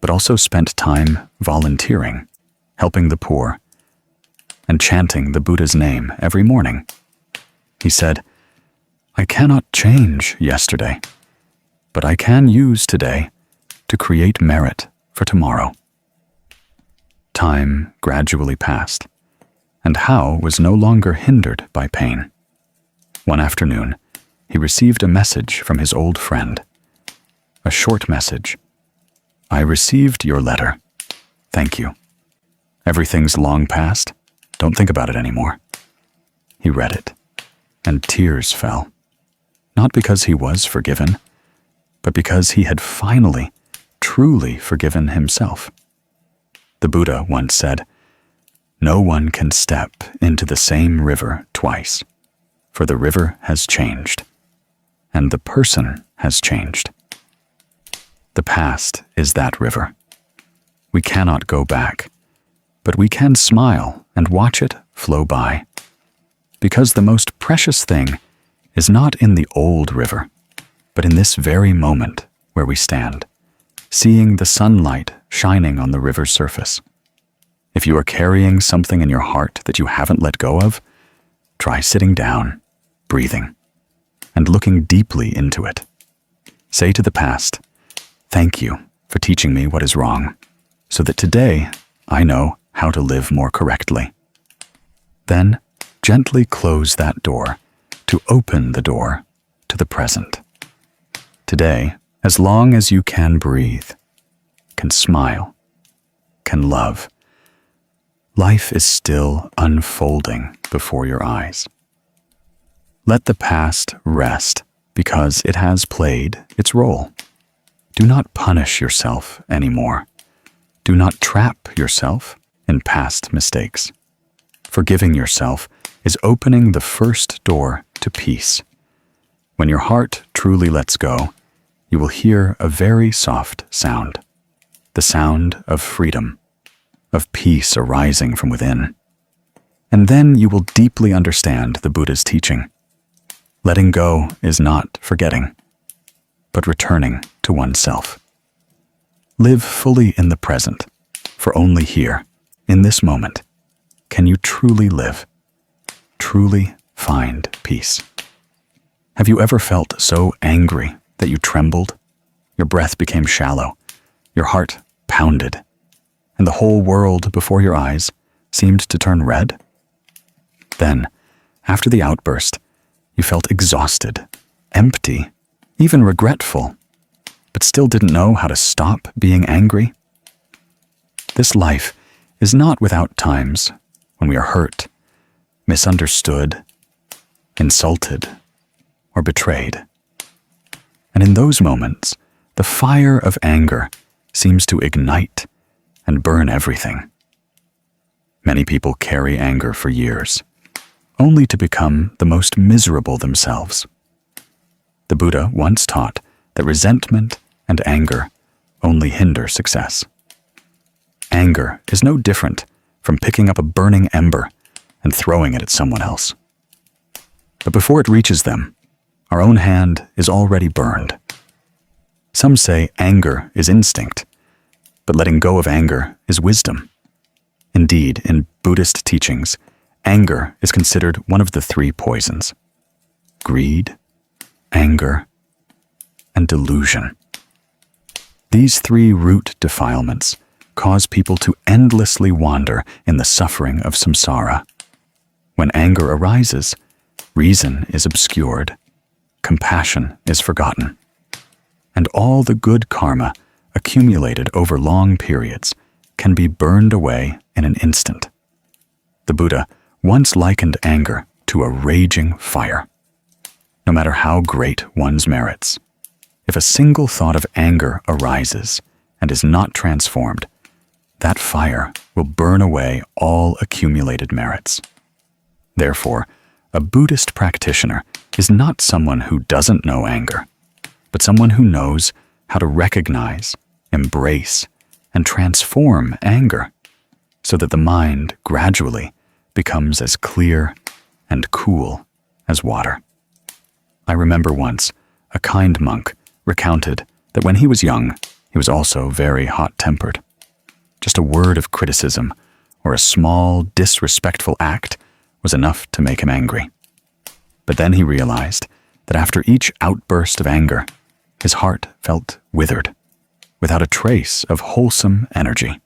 [SPEAKER 1] but also spent time volunteering, helping the poor, and chanting the Buddha's name every morning. He said, "I cannot change yesterday, but I can use today to create merit for tomorrow." Time gradually passed, and Hao was no longer hindered by pain. One afternoon, he received a message from his old friend. A short message. "I received your letter. Thank you. Everything's long past. Don't think about it anymore." He read it. and tears fell, not because he was forgiven, but because he had finally, truly forgiven himself. The Buddha once said, "No one can step into the same river twice, for the river has changed, and the person has changed." The past is that river. We cannot go back, but we can smile and watch it flow by, because the most precious thing is not in the old river, but in this very moment where we stand, seeing the sunlight shining on the river's surface. If you are carrying something in your heart that you haven't let go of, try sitting down, breathing, and looking deeply into it. Say to the past, "Thank you for teaching me what is wrong, so that today I know how to live more correctly." Then gently close that door to open the door to the present. Today, as long as you can breathe, can smile, can love, life is still unfolding before your eyes. Let the past rest because it has played its role. Do not punish yourself anymore. Do not trap yourself in past mistakes. Forgiving yourself is opening the first door to peace. When your heart truly lets go, you will hear a very soft sound, the sound of freedom, of peace arising from within. And then you will deeply understand the Buddha's teaching. Letting go is not forgetting, but returning to oneself. Live fully in the present, for only here, in this moment, can you truly live, truly find peace. Have you ever felt so angry that you trembled, your breath became shallow, your heart pounded, and the whole world before your eyes seemed to turn red? Then, after the outburst, you felt exhausted, empty, even regretful, but still didn't know how to stop being angry? This life is not without times when we are hurt, misunderstood, insulted, or betrayed. And in those moments, the fire of anger seems to ignite and burn everything. Many people carry anger for years, only to become the most miserable themselves. The Buddha once taught that resentment and anger only hinder success. Anger is no different from picking up a burning ember and throwing it at someone else. But before it reaches them, our own hand is already burned. Some say anger is instinct, but letting go of anger is wisdom. Indeed, in Buddhist teachings, anger is considered one of the three poisons: greed, anger, and delusion. These three root defilements cause people to endlessly wander in the suffering of samsara. When anger arises, reason is obscured, compassion is forgotten, and all the good karma accumulated over long periods can be burned away in an instant. The Buddha once likened anger to a raging fire. No matter how great one's merits, if a single thought of anger arises and is not transformed, that fire will burn away all accumulated merits. Therefore, a Buddhist practitioner is not someone who doesn't know anger, but someone who knows how to recognize, embrace, and transform anger so that the mind gradually becomes as clear and cool as water. I remember once a kind monk recounted that when he was young, he was also very hot-tempered. Just a word of criticism or a small, disrespectful act was enough to make him angry. But then he realized that after each outburst of anger, his heart felt withered, without a trace of wholesome energy.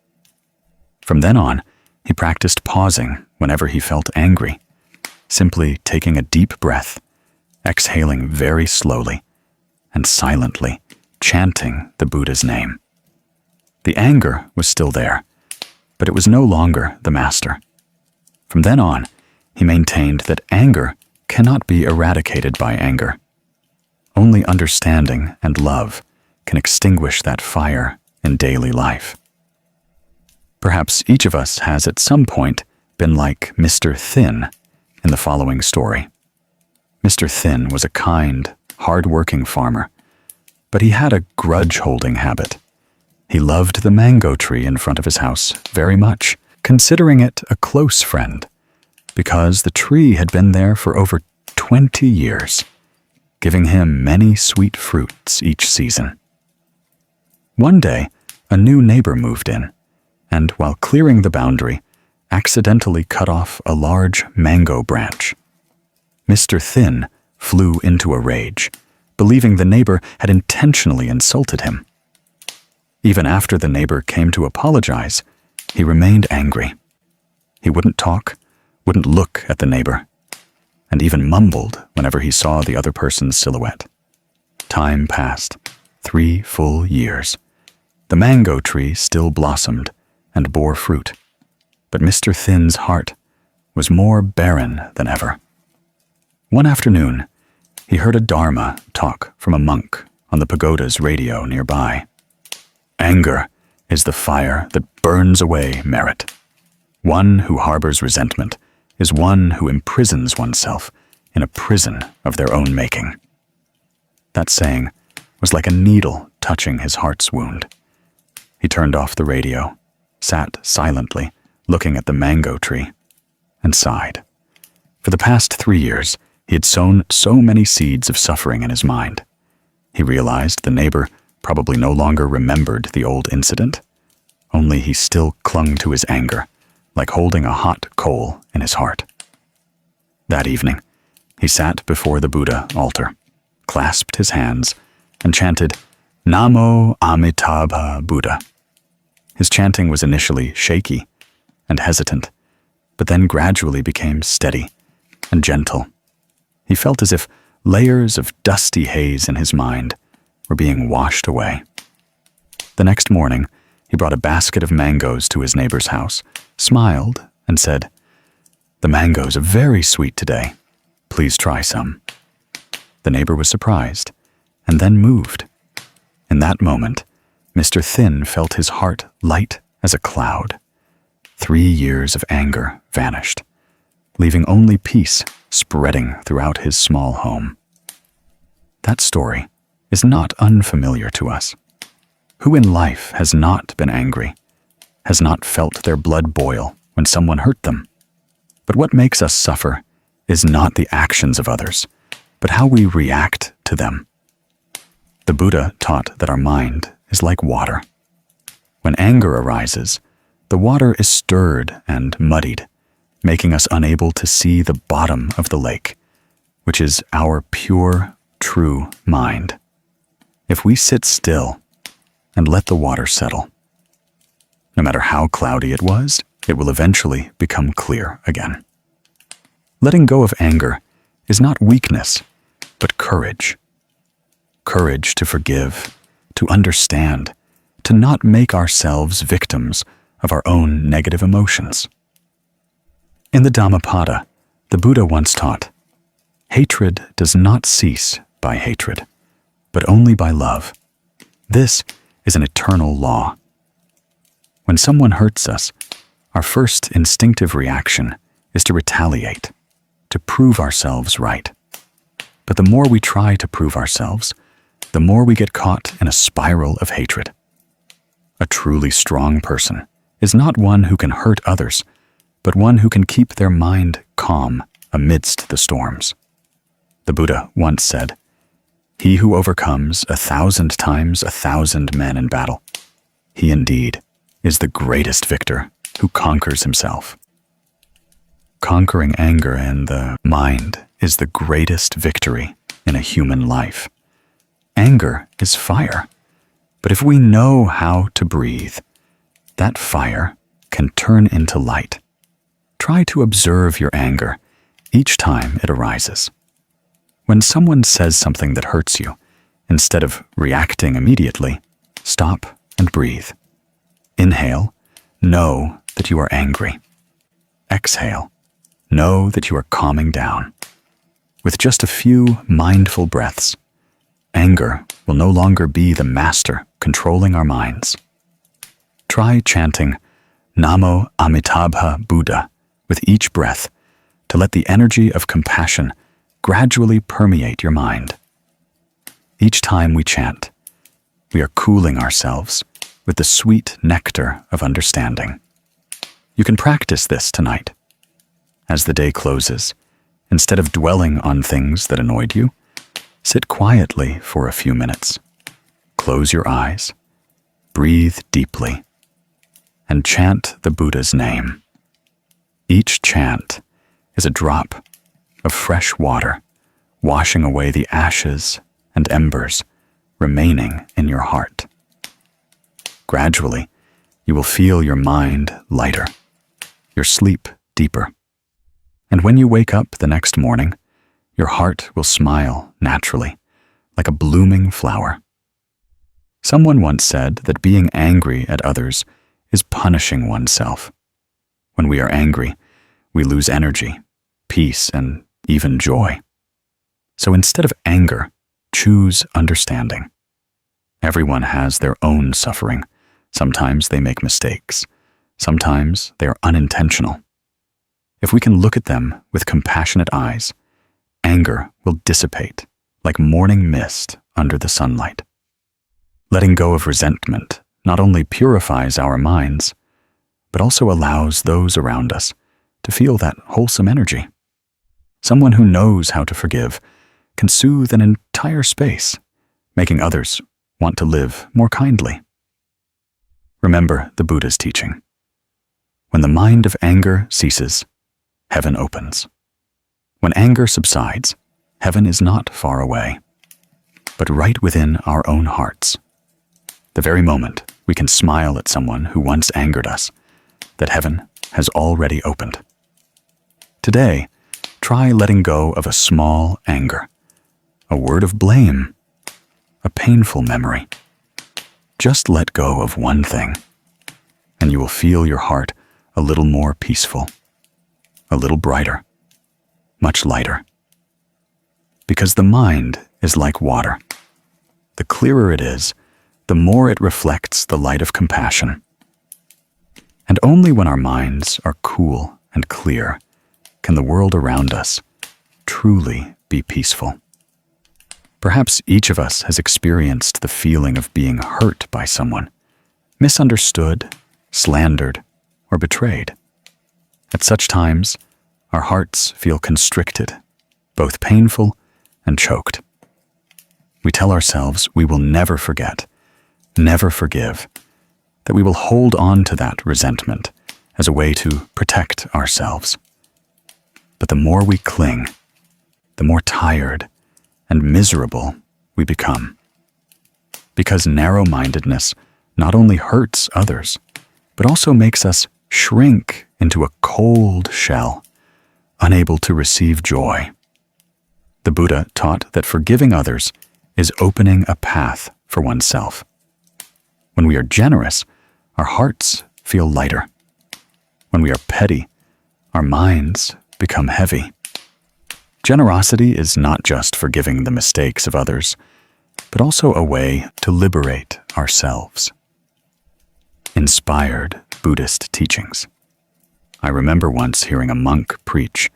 [SPEAKER 1] From then on, he practiced pausing whenever he felt angry, simply taking a deep breath, exhaling very slowly, and silently chanting the Buddha's name. The anger was still there, but it was no longer the master. From then on, he maintained that anger cannot be eradicated by anger. Only understanding and love can extinguish that fire in daily life. Perhaps each of us has at some point been like Mr. Thin in the following story. Mr. Thin was a kind, hard-working farmer, but he had a grudge-holding habit. He loved the mango tree in front of his house very much, considering it a close friend, because the tree had been there for over 20 years, giving him many sweet fruits each season. One day, a new neighbor moved in, and while clearing the boundary, accidentally cut off a large mango branch. Mr. Thin flew into a rage, believing the neighbor had intentionally insulted him. Even after the neighbor came to apologize, he remained angry. He wouldn't talk, wouldn't look at the neighbor, and even mumbled whenever he saw the other person's silhouette. Time passed, 3 full years. The mango tree still blossomed and bore fruit, but Mr. Thin's heart was more barren than ever. One afternoon, he heard a dharma talk from a monk on the pagoda's radio nearby. Anger is the fire that burns away merit. One who harbors resentment is one who imprisons oneself in a prison of their own making. That saying was like a needle touching his heart's wound. He turned off the radio, sat silently, looking at the mango tree, and sighed. For the past 3 years, he had sown so many seeds of suffering in his mind. He realized the neighbor probably no longer remembered the old incident, only he still clung to his anger, like holding a hot coal in his heart. That evening, he sat before the Buddha altar, clasped his hands, and chanted, "Namo Amitabha Buddha." His chanting was initially shaky and hesitant, but then gradually became steady and gentle. He felt as if layers of dusty haze in his mind were being washed away. The next morning, he brought a basket of mangoes to his neighbor's house, smiled, and said, "The mangoes are very sweet today. Please try some." The neighbor was surprised, and then moved. In that moment, Mr. Thin felt his heart light as a cloud. 3 years of anger vanished, leaving only peace spreading throughout his small home. That story is not unfamiliar to us. Who in life has not been angry, has not felt their blood boil when someone hurt them? But what makes us suffer is not the actions of others, but how we react to them. The Buddha taught that our mind is like water. When anger arises, the water is stirred and muddied, making us unable to see the bottom of the lake, which is our pure, true mind. If we sit still and let the water settle, no matter how cloudy it was, it will eventually become clear again. Letting go of anger is not weakness, but courage. Courage to forgive, to understand, to not make ourselves victims of our own negative emotions. In the Dhammapada, the Buddha once taught, "Hatred does not cease by hatred, but only by love. This is an eternal law." When someone hurts us, our first instinctive reaction is to retaliate, to prove ourselves right. But the more we try to prove ourselves, the more we get caught in a spiral of hatred. A truly strong person is not one who can hurt others, but one who can keep their mind calm amidst the storms. The Buddha once said, "He who overcomes 1,000 times 1,000 men in battle, he indeed is the greatest victor who conquers himself." Conquering anger in the mind is the greatest victory in a human life. Anger is fire, but if we know how to breathe, that fire can turn into light. Try to observe your anger each time it arises. When someone says something that hurts you, instead of reacting immediately, stop and breathe. Inhale, know that you are angry. Exhale, know that you are calming down. With just a few mindful breaths, anger will no longer be the master controlling our minds. Try chanting Namo Amitabha Buddha with each breath to let the energy of compassion gradually permeate your mind. Each time we chant, we are cooling ourselves with the sweet nectar of understanding. You can practice this tonight. As the day closes, instead of dwelling on things that annoyed you, sit quietly for a few minutes. Close your eyes, breathe deeply, and chant the Buddha's name. Each chant is a drop of fresh water, washing away the ashes and embers remaining in your heart. Gradually, you will feel your mind lighter, your sleep deeper. And when you wake up the next morning, your heart will smile naturally, like a blooming flower. Someone once said that being angry at others is punishing oneself. When we are angry, we lose energy, peace, and even joy. So instead of anger, choose understanding. Everyone has their own suffering. Sometimes they make mistakes. Sometimes they are unintentional. If we can look at them with compassionate eyes, anger will dissipate like morning mist under the sunlight. Letting go of resentment not only purifies our minds, but also allows those around us to feel that wholesome energy. Someone who knows how to forgive can soothe an entire space, making others want to live more kindly. Remember the Buddha's teaching. When the mind of anger ceases, heaven opens. When anger subsides, heaven is not far away, but right within our own hearts. The very moment we can smile at someone who once angered us, that heaven has already opened. Today, try letting go of a small anger, a word of blame, a painful memory. Just let go of one thing, and you will feel your heart a little more peaceful, a little brighter, much lighter. Because the mind is like water. The clearer it is, the more it reflects the light of compassion. And only when our minds are cool and clear can the world around us truly be peaceful. Perhaps each of us has experienced the feeling of being hurt by someone, misunderstood, slandered, or betrayed. At such times, our hearts feel constricted, both painful and choked. We tell ourselves we will never forget, never forgive, that we will hold on to that resentment as a way to protect ourselves. But the more we cling, the more tired and miserable we become. Because narrow-mindedness not only hurts others, but also makes us shrink into a cold shell, unable to receive joy. The Buddha taught that forgiving others is opening a path for oneself. When we are generous, our hearts feel lighter. When we are petty, our minds become heavy. Generosity is not just forgiving the mistakes of others, but also a way to liberate ourselves. Inspired Buddhist teachings. I remember once hearing a monk preach,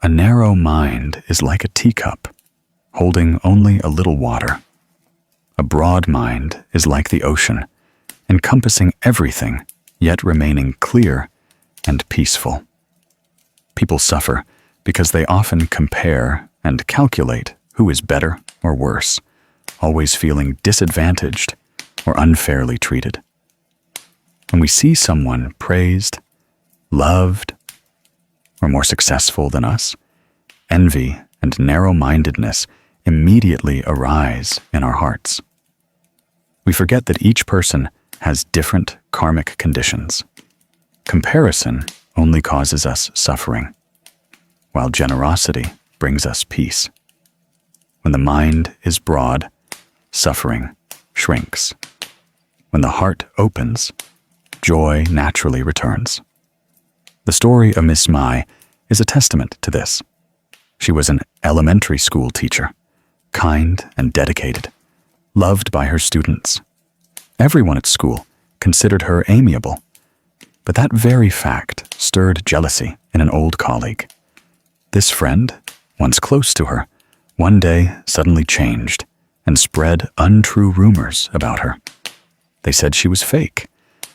[SPEAKER 1] "A narrow mind is like a teacup, holding only a little water. A broad mind is like the ocean, encompassing everything, yet remaining clear and peaceful." People suffer because they often compare and calculate who is better or worse, always feeling disadvantaged or unfairly treated. When we see someone praised, loved, or more successful than us, envy and narrow-mindedness immediately arise in our hearts. We forget that each person has different karmic conditions. Comparison only causes us suffering, while generosity brings us peace. When the mind is broad, suffering shrinks. When the heart opens, joy naturally returns. The story of Miss Mai is a testament to this. She was an elementary school teacher, kind and dedicated, loved by her students. Everyone at school considered her amiable, but that very fact stirred jealousy in an old colleague. This friend, once close to her, one day suddenly changed and spread untrue rumors about her. They said she was fake,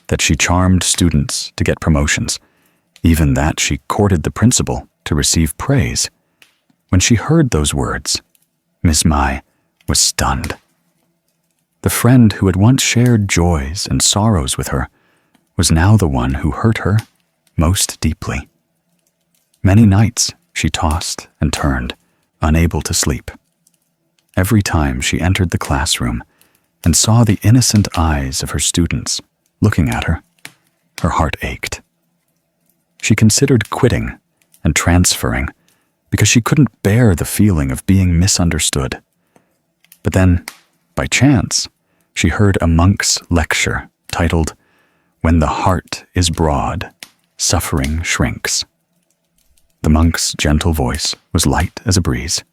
[SPEAKER 1] that she charmed students to get promotions, even that she courted the principal to receive praise. When she heard those words, Ms. Mai was stunned. The friend who had once shared joys and sorrows with her was now the one who hurt her most deeply. Many nights she tossed and turned, unable to sleep. Every time she entered the classroom and saw the innocent eyes of her students looking at her, her heart ached. She considered quitting and transferring because she couldn't bear the feeling of being misunderstood. But then, by chance, she heard a monk's lecture titled, "When the Heart is Broad, Suffering Shrinks." The monk's gentle voice was light as a breeze.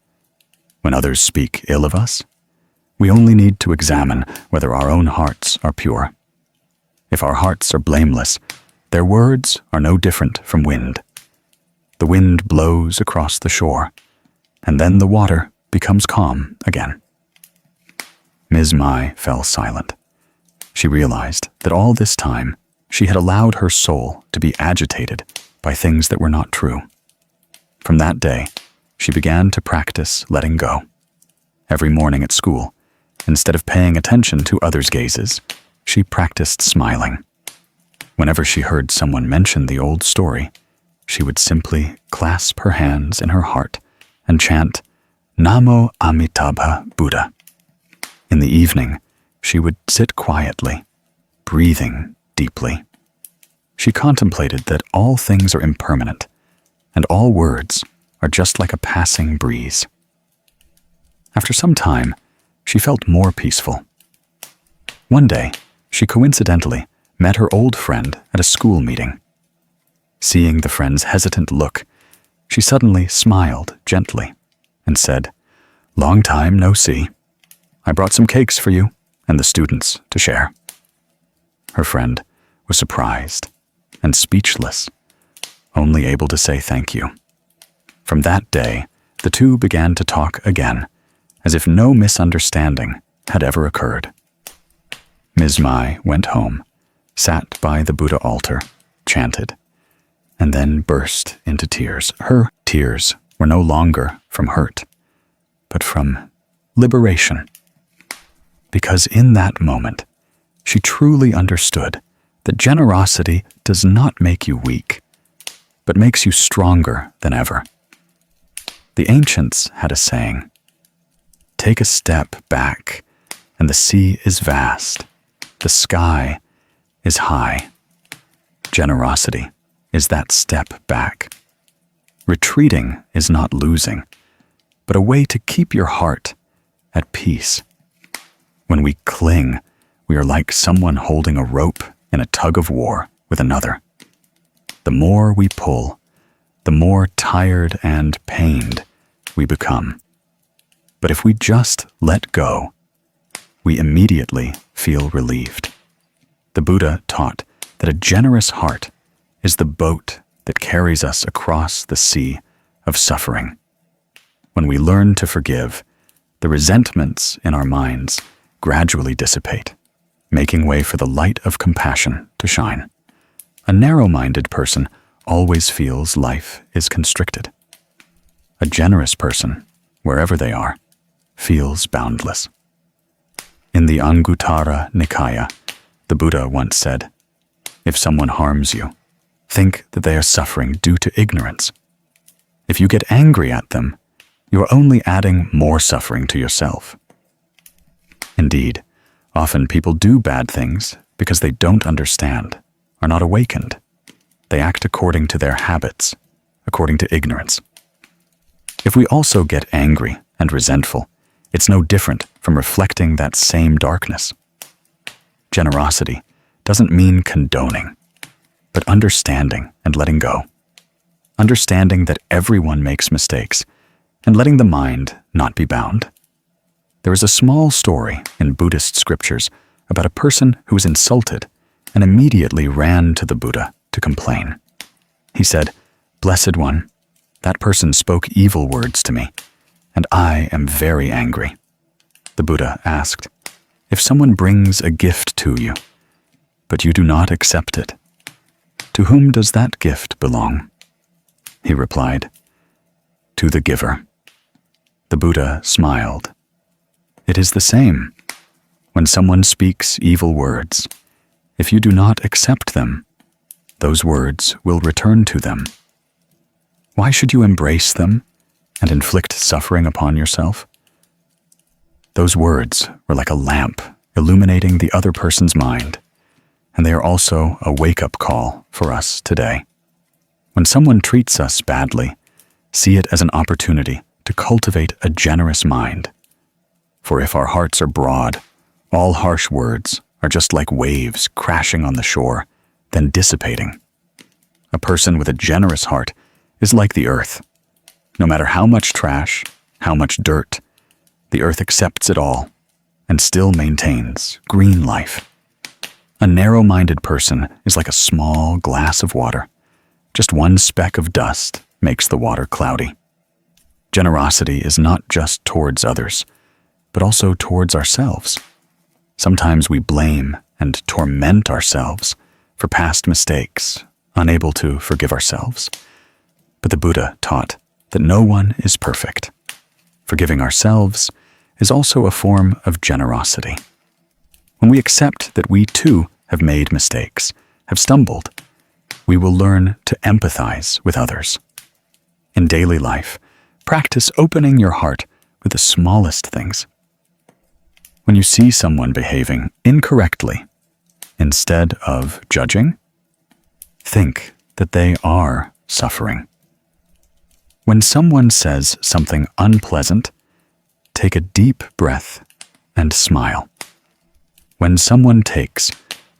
[SPEAKER 1] When others speak ill of us, we only need to examine whether our own hearts are pure. If our hearts are blameless, their words are no different from wind. The wind blows across the shore, and then the water becomes calm again. Ms. Mai fell silent. She realized that all this time she had allowed her soul to be agitated by things that were not true. From that day, she began to practice letting go. Every morning at school, instead of paying attention to others' gazes, she practiced smiling. Whenever she heard someone mention the old story, she would simply clasp her hands in her heart and chant, "Namo Amitabha Buddha." In the evening, she would sit quietly, breathing deeply. She contemplated that all things are impermanent, and all words are just like a passing breeze. After some time, she felt more peaceful. One day, she coincidentally met her old friend at a school meeting. Seeing the friend's hesitant look, she suddenly smiled gently and said, "Long time no see. I brought some cakes for you and the students to share." Her friend was surprised and speechless, only able to say thank you. From that day, the two began to talk again, as if no misunderstanding had ever occurred. Ms. Mai went home, sat by the Buddha altar, chanted, and then burst into tears. Her tears were no longer from hurt, but from liberation. Because in that moment, she truly understood that generosity does not make you weak, but makes you stronger than ever. The ancients had a saying, "Take a step back, and the sea is vast, the sky is high." Generosity is that step back. Retreating is not losing, but a way to keep your heart at peace. When we cling, we are like someone holding a rope in a tug of war with another. The more we pull, the more tired and pained we become. But if we just let go, we immediately feel relieved. The Buddha taught that a generous heart is the boat that carries us across the sea of suffering. When we learn to forgive, the resentments in our minds gradually dissipate, making way for the light of compassion to shine. A narrow-minded person always feels life is constricted. A generous person, wherever they are, feels boundless. In the Anguttara Nikaya, the Buddha once said, "If someone harms you, think that they are suffering due to ignorance. If you get angry at them, you are only adding more suffering to yourself." Indeed, often people do bad things because they don't understand, are not awakened. They act according to their habits, according to ignorance. If we also get angry and resentful, it's no different from reflecting that same darkness. Generosity doesn't mean condoning, but understanding and letting go. Understanding that everyone makes mistakes and letting the mind not be bound. There is a small story in Buddhist scriptures about a person who was insulted and immediately ran to the Buddha to complain. He said, "Blessed One, that person spoke evil words to me, and I am very angry." The Buddha asked, "If someone brings a gift to you, but you do not accept it, to whom does that gift belong?" He replied, "To the giver." The Buddha smiled. It is the same. When someone speaks evil words, if you do not accept them, those words will return to them. Why should you embrace them and inflict suffering upon yourself? Those words were like a lamp illuminating the other person's mind, and they are also a wake-up call for us today. When someone treats us badly, see it as an opportunity to cultivate a generous mind. For if our hearts are broad, all harsh words are just like waves crashing on the shore, then dissipating. A person with a generous heart is like the earth. No matter how much trash, how much dirt, the earth accepts it all and still maintains green life. A narrow-minded person is like a small glass of water. Just one speck of dust makes the water cloudy. Generosity is not just towards others, but also towards ourselves. Sometimes we blame and torment ourselves for past mistakes, unable to forgive ourselves. But the Buddha taught that no one is perfect. Forgiving ourselves is also a form of generosity. When we accept that we too have made mistakes, have stumbled, we will learn to empathize with others. In daily life, practice opening your heart with the smallest things. When you see someone behaving incorrectly, instead of judging, think that they are suffering. When someone says something unpleasant, take a deep breath and smile. When someone takes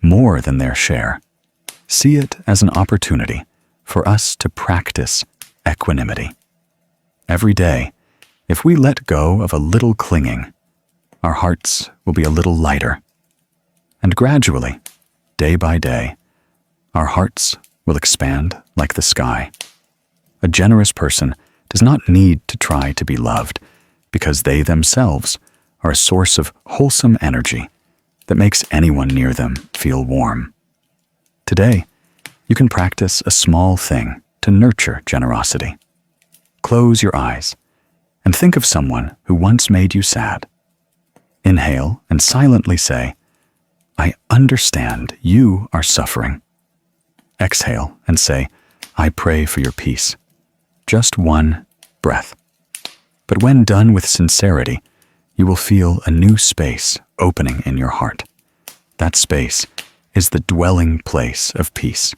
[SPEAKER 1] more than their share, see it as an opportunity for us to practice equanimity. Every day, if we let go of a little clinging, our hearts will be a little lighter. And gradually, day by day, our hearts will expand like the sky. A generous person does not need to try to be loved because they themselves are a source of wholesome energy that makes anyone near them feel warm. Today, you can practice a small thing to nurture generosity. Close your eyes and think of someone who once made you sad. Inhale and silently say, "I understand you are suffering." Exhale and say, "I pray for your peace." Just one breath. But when done with sincerity, you will feel a new space opening in your heart. That space is the dwelling place of peace.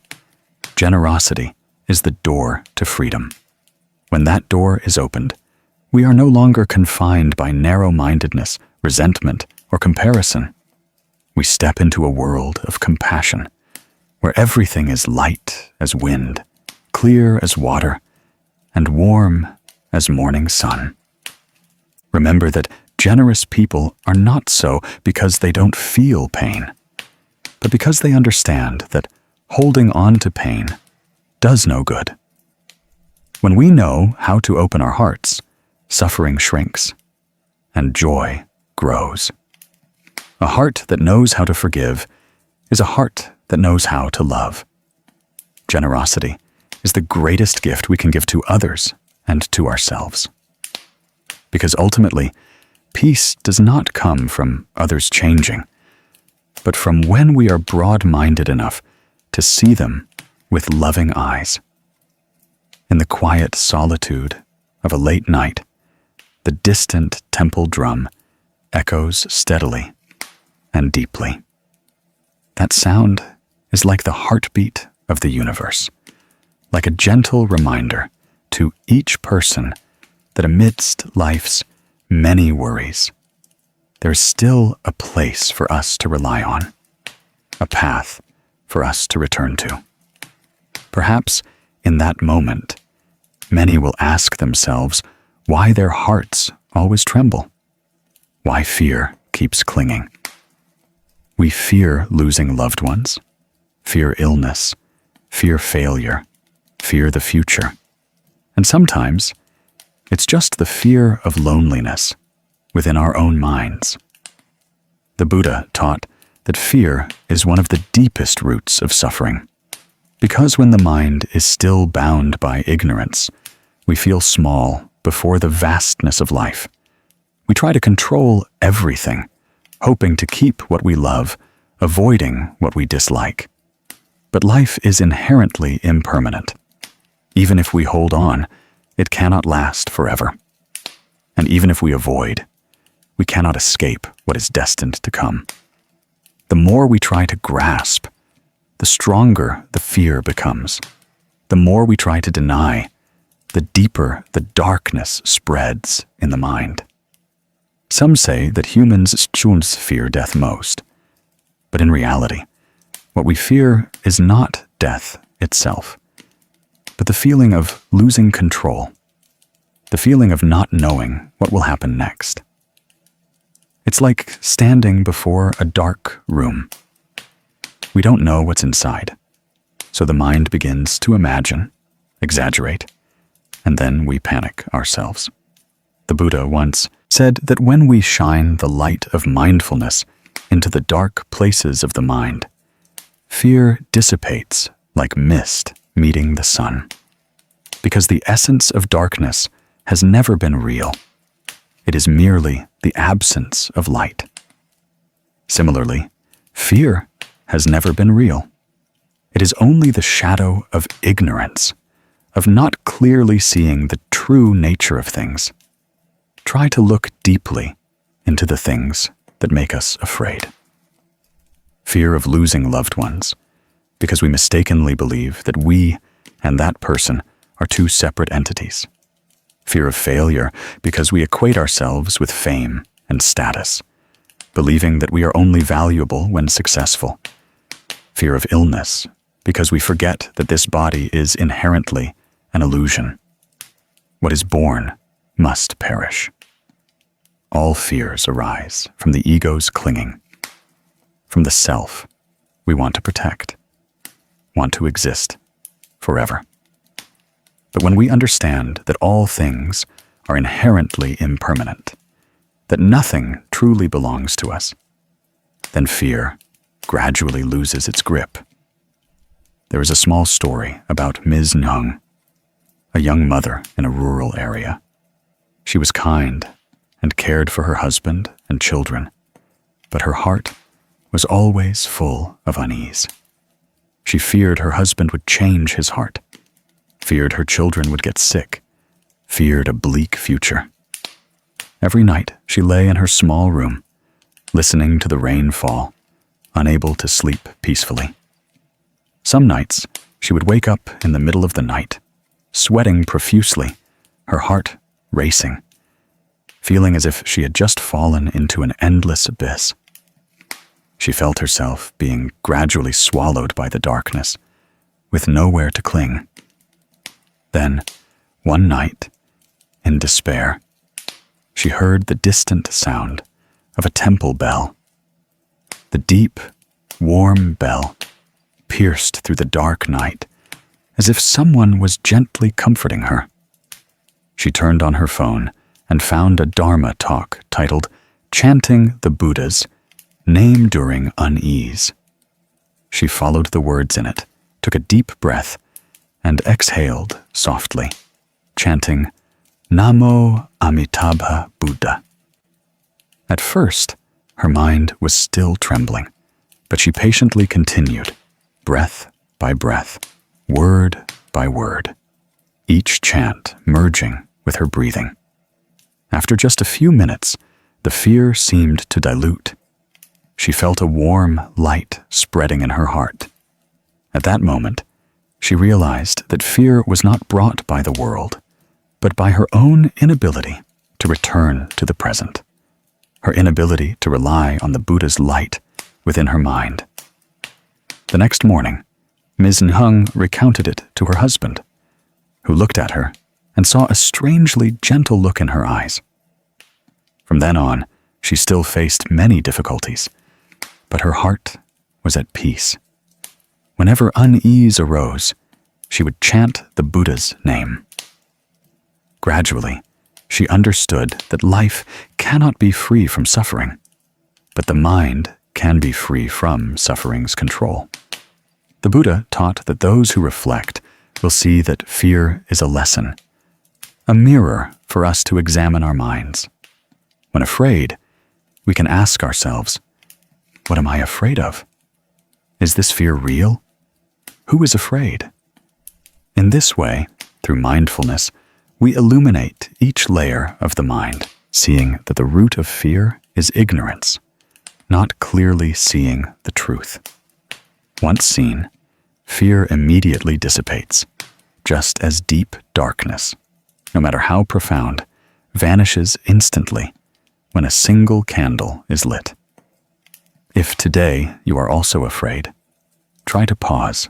[SPEAKER 1] Generosity is the door to freedom. When that door is opened, we are no longer confined by narrow-mindedness, resentment, or comparison. We step into a world of compassion, where everything is light as wind, clear as water, and warm as morning sun. Remember that generous people are not so because they don't feel pain, but because they understand that holding on to pain does no good. When we know how to open our hearts, suffering shrinks and joy grows. A heart that knows how to forgive is a heart that knows how to love. Generosity is the greatest gift we can give to others and to ourselves. Because ultimately, peace does not come from others changing, but from when we are broad-minded enough to see them with loving eyes. In the quiet solitude of a late night, the distant temple drum echoes steadily and deeply. That sound is like the heartbeat of the universe, like a gentle reminder to each person that amidst life's many worries, there is still a place for us to rely on, a path for us to return to. Perhaps in that moment, many will ask themselves why their hearts always tremble, why fear keeps clinging. We fear losing loved ones, fear illness, fear failure, fear the future. And sometimes it's just the fear of loneliness within our own minds. The Buddha taught that fear is one of the deepest roots of suffering, because when the mind is still bound by ignorance, we feel small before the vastness of life. We try to control everything, hoping to keep what we love, avoiding what we dislike. But life is inherently impermanent. Even if we hold on, it cannot last forever. And even if we avoid, we cannot escape what is destined to come. The more we try to grasp, the stronger the fear becomes. The more we try to deny, the deeper the darkness spreads in the mind. Some say that humans fear death most. But in reality, what we fear is not death itself, but the feeling of losing control, the feeling of not knowing what will happen next. It's like standing before a dark room. We don't know what's inside, so the mind begins to imagine, exaggerate, and then we panic ourselves. The Buddha once said that when we shine the light of mindfulness into the dark places of the mind, fear dissipates like mist meeting the sun, because the essence of darkness has never been real. It is merely the absence of light. Similarly, fear has never been real. It is only the shadow of ignorance, of not clearly seeing the true nature of things. Try to look deeply into the things that make us afraid. Fear of losing loved ones, because we mistakenly believe that we and that person are two separate entities. Fear of failure, because we equate ourselves with fame and status, believing that we are only valuable when successful. Fear of illness, because we forget that this body is inherently an illusion. What is born must perish. All fears arise from the ego's clinging, from the self we want to protect, want to exist forever. But when we understand that all things are inherently impermanent, that nothing truly belongs to us, then fear gradually loses its grip. There is a small story about Ms. Nung, a young mother in a rural area. She was kind and cared for her husband and children, but her heart was always full of unease. She feared her husband would change his heart, feared her children would get sick, feared a bleak future. Every night she lay in her small room, listening to the rain fall, unable to sleep peacefully. Some nights she would wake up in the middle of the night, sweating profusely, her heart racing, feeling as if she had just fallen into an endless abyss. She felt herself being gradually swallowed by the darkness, with nowhere to cling. Then, one night, in despair, she heard the distant sound of a temple bell. The deep, warm bell pierced through the dark night, as if someone was gently comforting her. She turned on her phone and found a Dharma talk titled "Chanting the Buddha's Name During Unease." She followed the words in it, took a deep breath, and exhaled softly, chanting, "Namo Amitabha Buddha." At first, her mind was still trembling, but she patiently continued, breath by breath, word by word, each chant merging with her breathing. After just a few minutes, the fear seemed to dilute. She felt a warm light spreading in her heart. At that moment, she realized that fear was not brought by the world, but by her own inability to return to the present, her inability to rely on the Buddha's light within her mind. The next morning, Ms. Nhung recounted it to her husband, who looked at her and saw a strangely gentle look in her eyes. From then on, she still faced many difficulties, but her heart was at peace. Whenever unease arose, she would chant the Buddha's name. Gradually, she understood that life cannot be free from suffering, but the mind can be free from suffering's control. The Buddha taught that those who reflect will see that fear is a lesson, a mirror for us to examine our minds. When afraid, we can ask ourselves, what am I afraid of? Is this fear real? Who is afraid? In this way, through mindfulness, we illuminate each layer of the mind, seeing that the root of fear is ignorance, not clearly seeing the truth. Once seen, fear immediately dissipates, just as deep darkness, no matter how profound, vanishes instantly when a single candle is lit. If today you are also afraid, try to pause.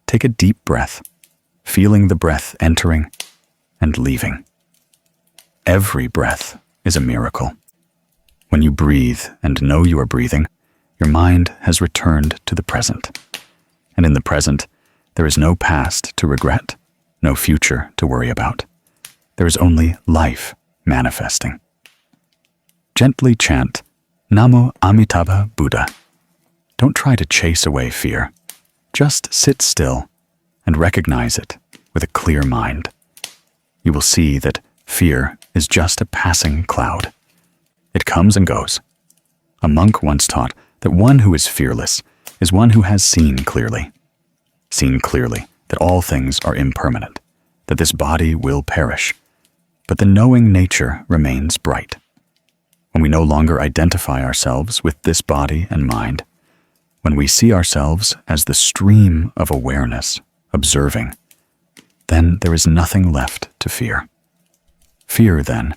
[SPEAKER 1] Take a deep breath, feeling the breath entering and leaving. Every breath is a miracle. When you breathe and know you are breathing, your mind has returned to the present. And in the present, there is no past to regret, no future to worry about. There is only life manifesting. Gently chant, Namo Amitabha Buddha. Don't try to chase away fear. Just sit still and recognize it with a clear mind. You will see that fear is just a passing cloud. It comes and goes. A monk once taught that one who is fearless is one who has seen clearly that all things are impermanent, that this body will perish, but the knowing nature remains bright. When we no longer identify ourselves with this body and mind, when we see ourselves as the stream of awareness, observing, then there is nothing left to fear. Fear, then,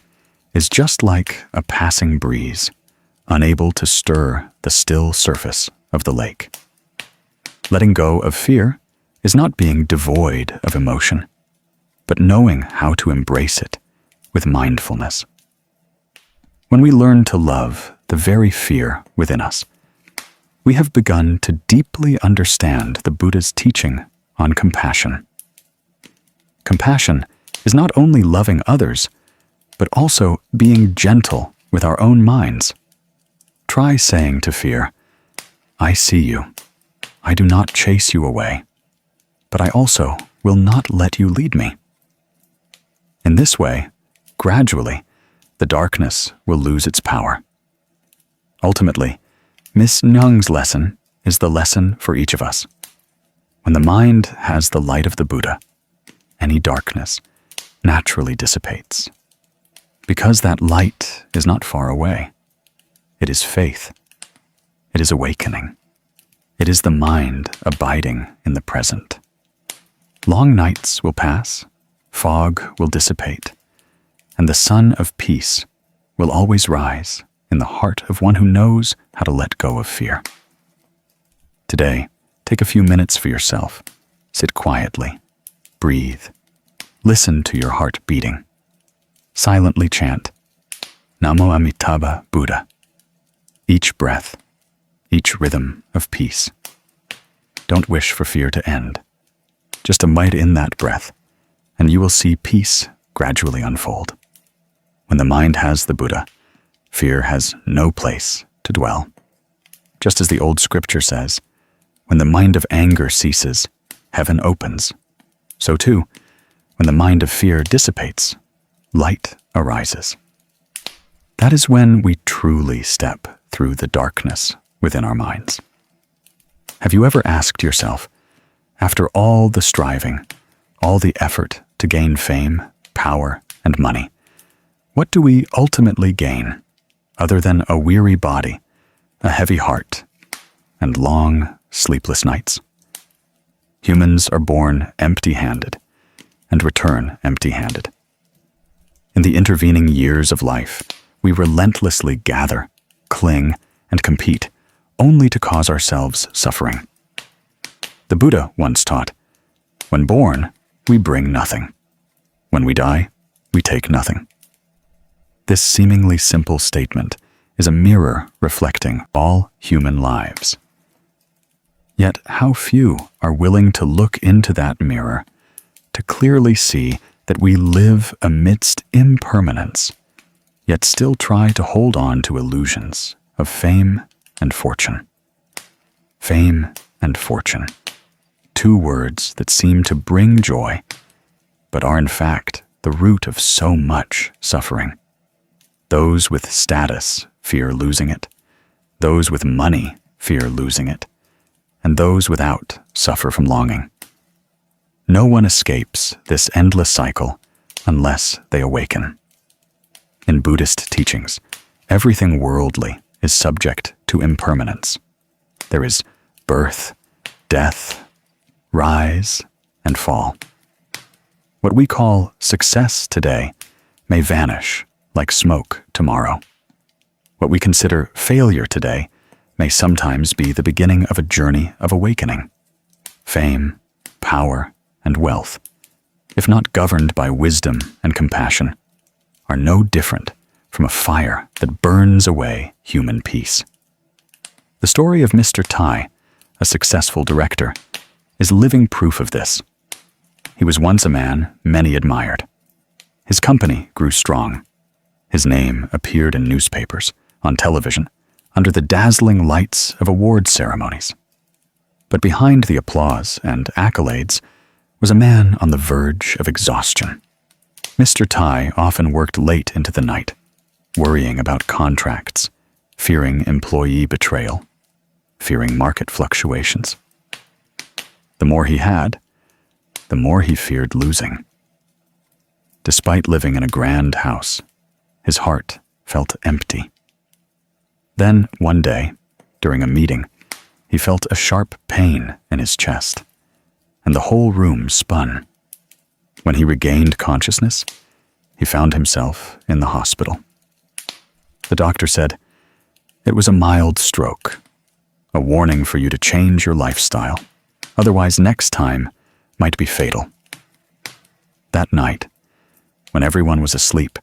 [SPEAKER 1] is just like a passing breeze, unable to stir the still surface of the lake. Letting go of fear is not being devoid of emotion, but knowing how to embrace it with mindfulness. When we learn to love the very fear within us, we have begun to deeply understand the Buddha's teaching on compassion. Compassion is not only loving others, but also being gentle with our own minds. Try saying to fear, I see you. I do not chase you away, but I also will not let you lead me. In this way, gradually, the darkness will lose its power. Ultimately, Miss Nying's lesson is the lesson for each of us. When the mind has the light of the Buddha, any darkness naturally dissipates. Because that light is not far away. It is faith. It is awakening. It is the mind abiding in the present. Long nights will pass, fog will dissipate, and the sun of peace will always rise in the heart of one who knows how to let go of fear. Today, take a few minutes for yourself. Sit quietly. Breathe. Listen to your heart beating. Silently chant, Namo Amitabha Buddha. Each breath, each rhythm of peace. Don't wish for fear to end. Just invite in that breath, and you will see peace gradually unfold. When the mind has the Buddha, fear has no place to dwell. Just as the old scripture says, when the mind of anger ceases, heaven opens. So too, when the mind of fear dissipates, light arises. That is when we truly step through the darkness within our minds. Have you ever asked yourself, after all the striving, all the effort to gain fame, power, and money, what do we ultimately gain other than a weary body, a heavy heart, and long, sleepless nights? Humans are born empty-handed and return empty-handed. In the intervening years of life, we relentlessly gather, cling, and compete only to cause ourselves suffering. The Buddha once taught, when born, we bring nothing. When When we die, we take nothing. This seemingly simple statement is a mirror reflecting all human lives. Yet how few are willing to look into that mirror to clearly see that we live amidst impermanence, yet still try to hold on to illusions of fame and fortune. Fame and fortune, two words that seem to bring joy, but are in fact the root of so much suffering. Those with status fear losing it, those with money fear losing it, and those without suffer from longing. No one escapes this endless cycle unless they awaken. In Buddhist teachings, everything worldly is subject to impermanence. There is birth, death, rise, and fall. What we call success today may vanish like smoke tomorrow. What we consider failure today may sometimes be the beginning of a journey of awakening. Fame, power, and wealth, if not governed by wisdom and compassion, are no different from a fire that burns away human peace. The story of Mr. Tai, a successful director, is living proof of this. He was once a man many admired. His company grew strong. His name appeared in newspapers, on television, under the dazzling lights of award ceremonies. But behind the applause and accolades was a man on the verge of exhaustion. Mr. Tai often worked late into the night, worrying about contracts, fearing employee betrayal, fearing market fluctuations. The more he had, the more he feared losing. Despite living in a grand house, his heart felt empty. Then, one day, during a meeting, he felt a sharp pain in his chest, and the whole room spun. When he regained consciousness, he found himself in the hospital. The doctor said, "It was a mild stroke, a warning for you to change your lifestyle, otherwise next time might be fatal." That night, when everyone was asleep,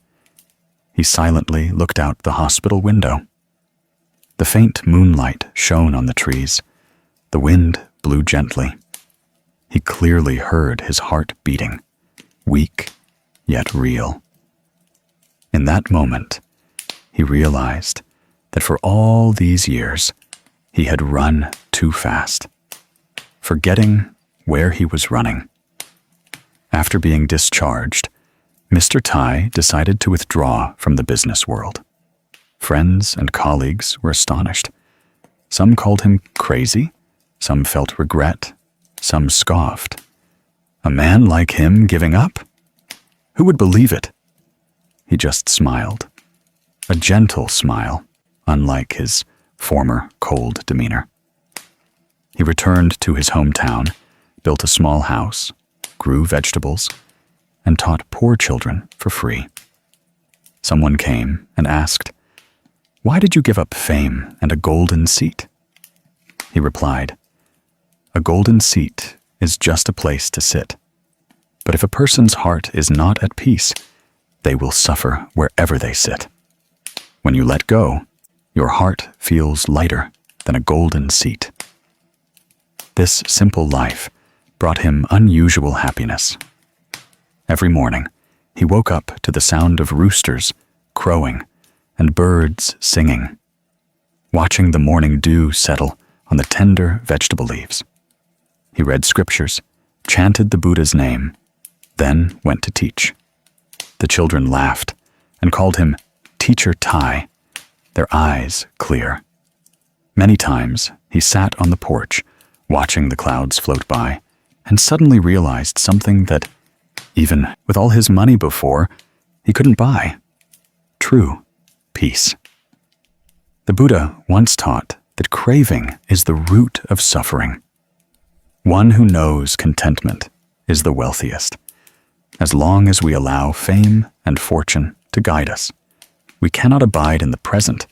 [SPEAKER 1] he silently looked out the hospital window. The faint moonlight shone on the trees. The wind blew gently. He clearly heard his heart beating, weak yet real. In that moment, he realized that for all these years, he had run too fast, forgetting where he was running. After being discharged, Mr. Tai decided to withdraw from the business world. Friends and colleagues were astonished. Some called him crazy, some felt regret, some scoffed. A man like him giving up? Who would believe it? He just smiled. A gentle smile, unlike his former cold demeanor. He returned to his hometown, built a small house, grew vegetables, and taught poor children for free. Someone came and asked, "Why did you give up fame and a golden seat?" He replied, "A golden seat is just a place to sit. But if a person's heart is not at peace, they will suffer wherever they sit. When you let go, your heart feels lighter than a golden seat." This simple life brought him unusual happiness. Every morning, he woke up to the sound of roosters crowing and birds singing, watching the morning dew settle on the tender vegetable leaves. He read scriptures, chanted the Buddha's name, then went to teach. The children laughed and called him Teacher Tai, their eyes clear. Many times he sat on the porch, watching the clouds float by, and suddenly realized something that, even with all his money before, he couldn't buy: true peace. The Buddha once taught that craving is the root of suffering. One who knows contentment is the wealthiest. As long as we allow fame and fortune to guide us, we cannot abide in the present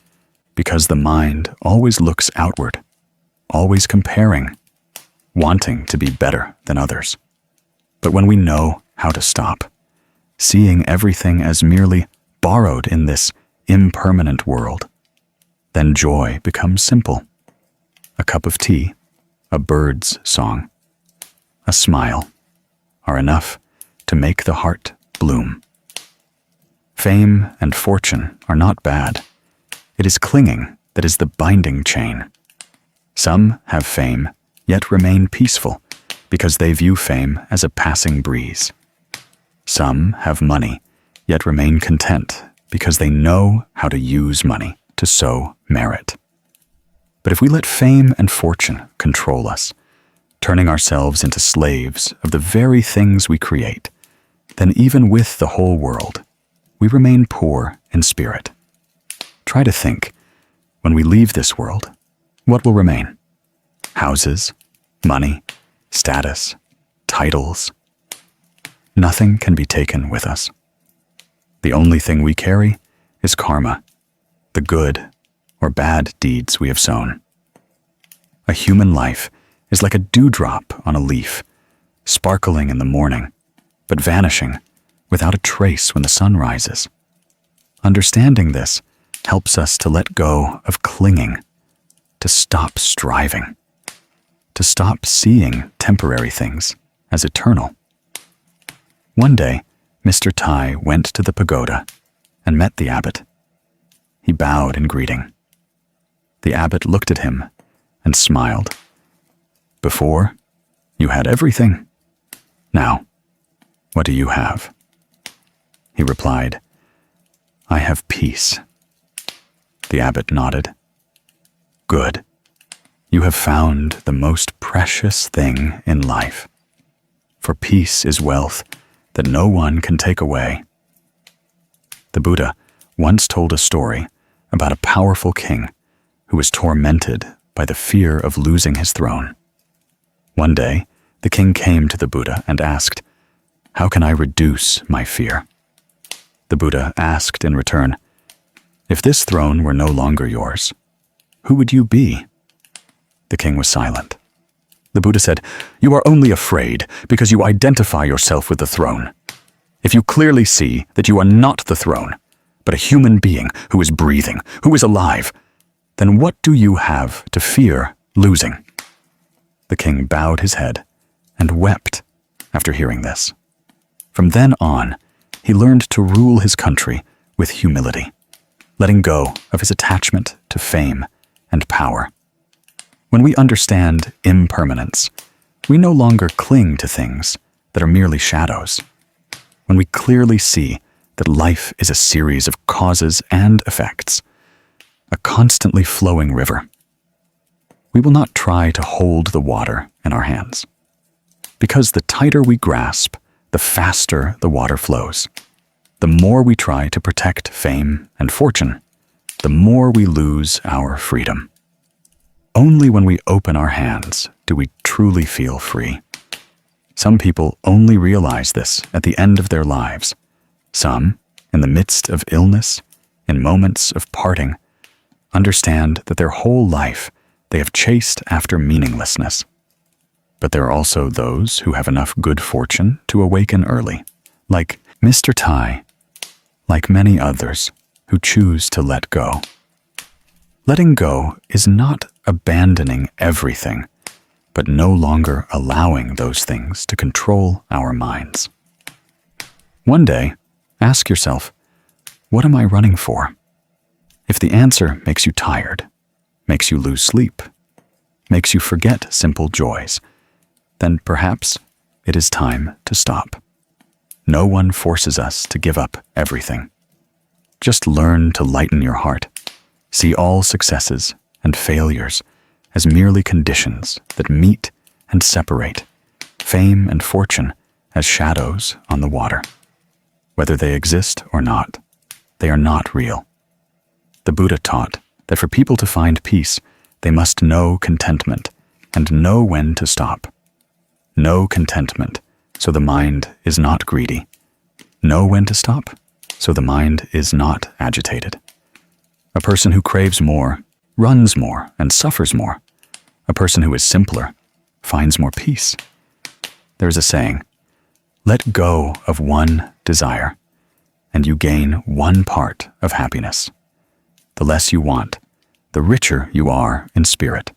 [SPEAKER 1] because the mind always looks outward, always comparing, wanting to be better than others. But when we know how to stop, seeing everything as merely borrowed in this impermanent world, then joy becomes simple. A cup of tea, a bird's song, a smile are enough to make the heart bloom. Fame and fortune are not bad. It is clinging that is the binding chain. Some have fame, yet remain peaceful, because they view fame as a passing breeze. Some have money, yet remain content, because they know how to use money to sow merit. But if we let fame and fortune control us, turning ourselves into slaves of the very things we create, then even with the whole world, we remain poor in spirit. Try to think, when we leave this world, what will remain? Houses, money, status, titles. Nothing can be taken with us. The only thing we carry is karma, the good or bad deeds we have sown. A human life is like a dewdrop on a leaf, sparkling in the morning, but vanishing without a trace when the sun rises. Understanding this helps us to let go of clinging, to stop striving, to stop seeing temporary things as eternal. One day, Mr. Tai went to the pagoda and met the abbot. He bowed in greeting. The abbot looked at him and smiled. Before, you had everything. Now, what do you have? He replied, I have peace. The abbot nodded. Good. You have found the most precious thing in life. For peace is wealth that no one can take away. The Buddha once told a story about a powerful king who was tormented by the fear of losing his throne. One day, the king came to the Buddha and asked, How can I reduce my fear? The Buddha asked in return, If this throne were no longer yours, who would you be? The king was silent. The Buddha said, You are only afraid because you identify yourself with the throne. If you clearly see that you are not the throne, but a human being who is breathing, who is alive, then what do you have to fear losing? The king bowed his head and wept after hearing this. From then on, he learned to rule his country with humility, letting go of his attachment to fame and power. When we understand impermanence, we no longer cling to things that are merely shadows. When we clearly see that life is a series of causes and effects, a constantly flowing river, we will not try to hold the water in our hands. Because the tighter we grasp, the faster the water flows. The more we try to protect fame and fortune, the more we lose our freedom. Only when we open our hands do we truly feel free. Some people only realize this at the end of their lives. Some, in the midst of illness, in moments of parting, understand that their whole life they have chased after meaninglessness. But there are also those who have enough good fortune to awaken early, like Mr. Tai, like many others who choose to let go. Letting go is not abandoning everything, but no longer allowing those things to control our minds. One day, ask yourself, what am I running for? If the answer makes you tired, makes you lose sleep, makes you forget simple joys, then perhaps it is time to stop. No one forces us to give up everything. Just learn to lighten your heart. See all successes and failures as merely conditions that meet and separate, fame and fortune as shadows on the water. Whether they exist or not, they are not real. The Buddha taught that for people to find peace, they must know contentment and know when to stop. Know contentment, so the mind is not greedy. Know when to stop, so the mind is not agitated. A person who craves more, runs more, and suffers more. A person who is simpler finds more peace. There is a saying, let go of one desire, and you gain 1 part of happiness. The less you want, the richer you are in spirit.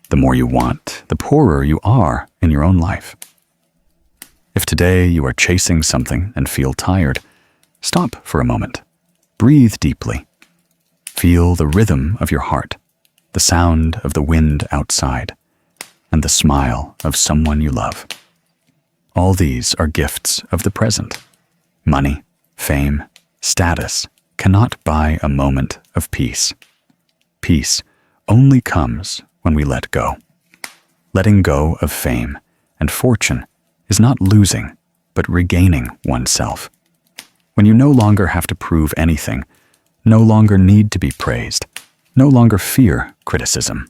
[SPEAKER 1] The more you want, the poorer you are in your own life. If today you are chasing something and feel tired, stop for a moment. Breathe deeply. Feel the rhythm of your heart, the sound of the wind outside, and the smile of someone you love. All these are gifts of the present. Money, fame, status cannot buy a moment of peace. Peace only comes when we let go. Letting go of fame and fortune is not losing, but regaining oneself. When you no longer have to prove anything, no longer need to be praised, no longer fear criticism,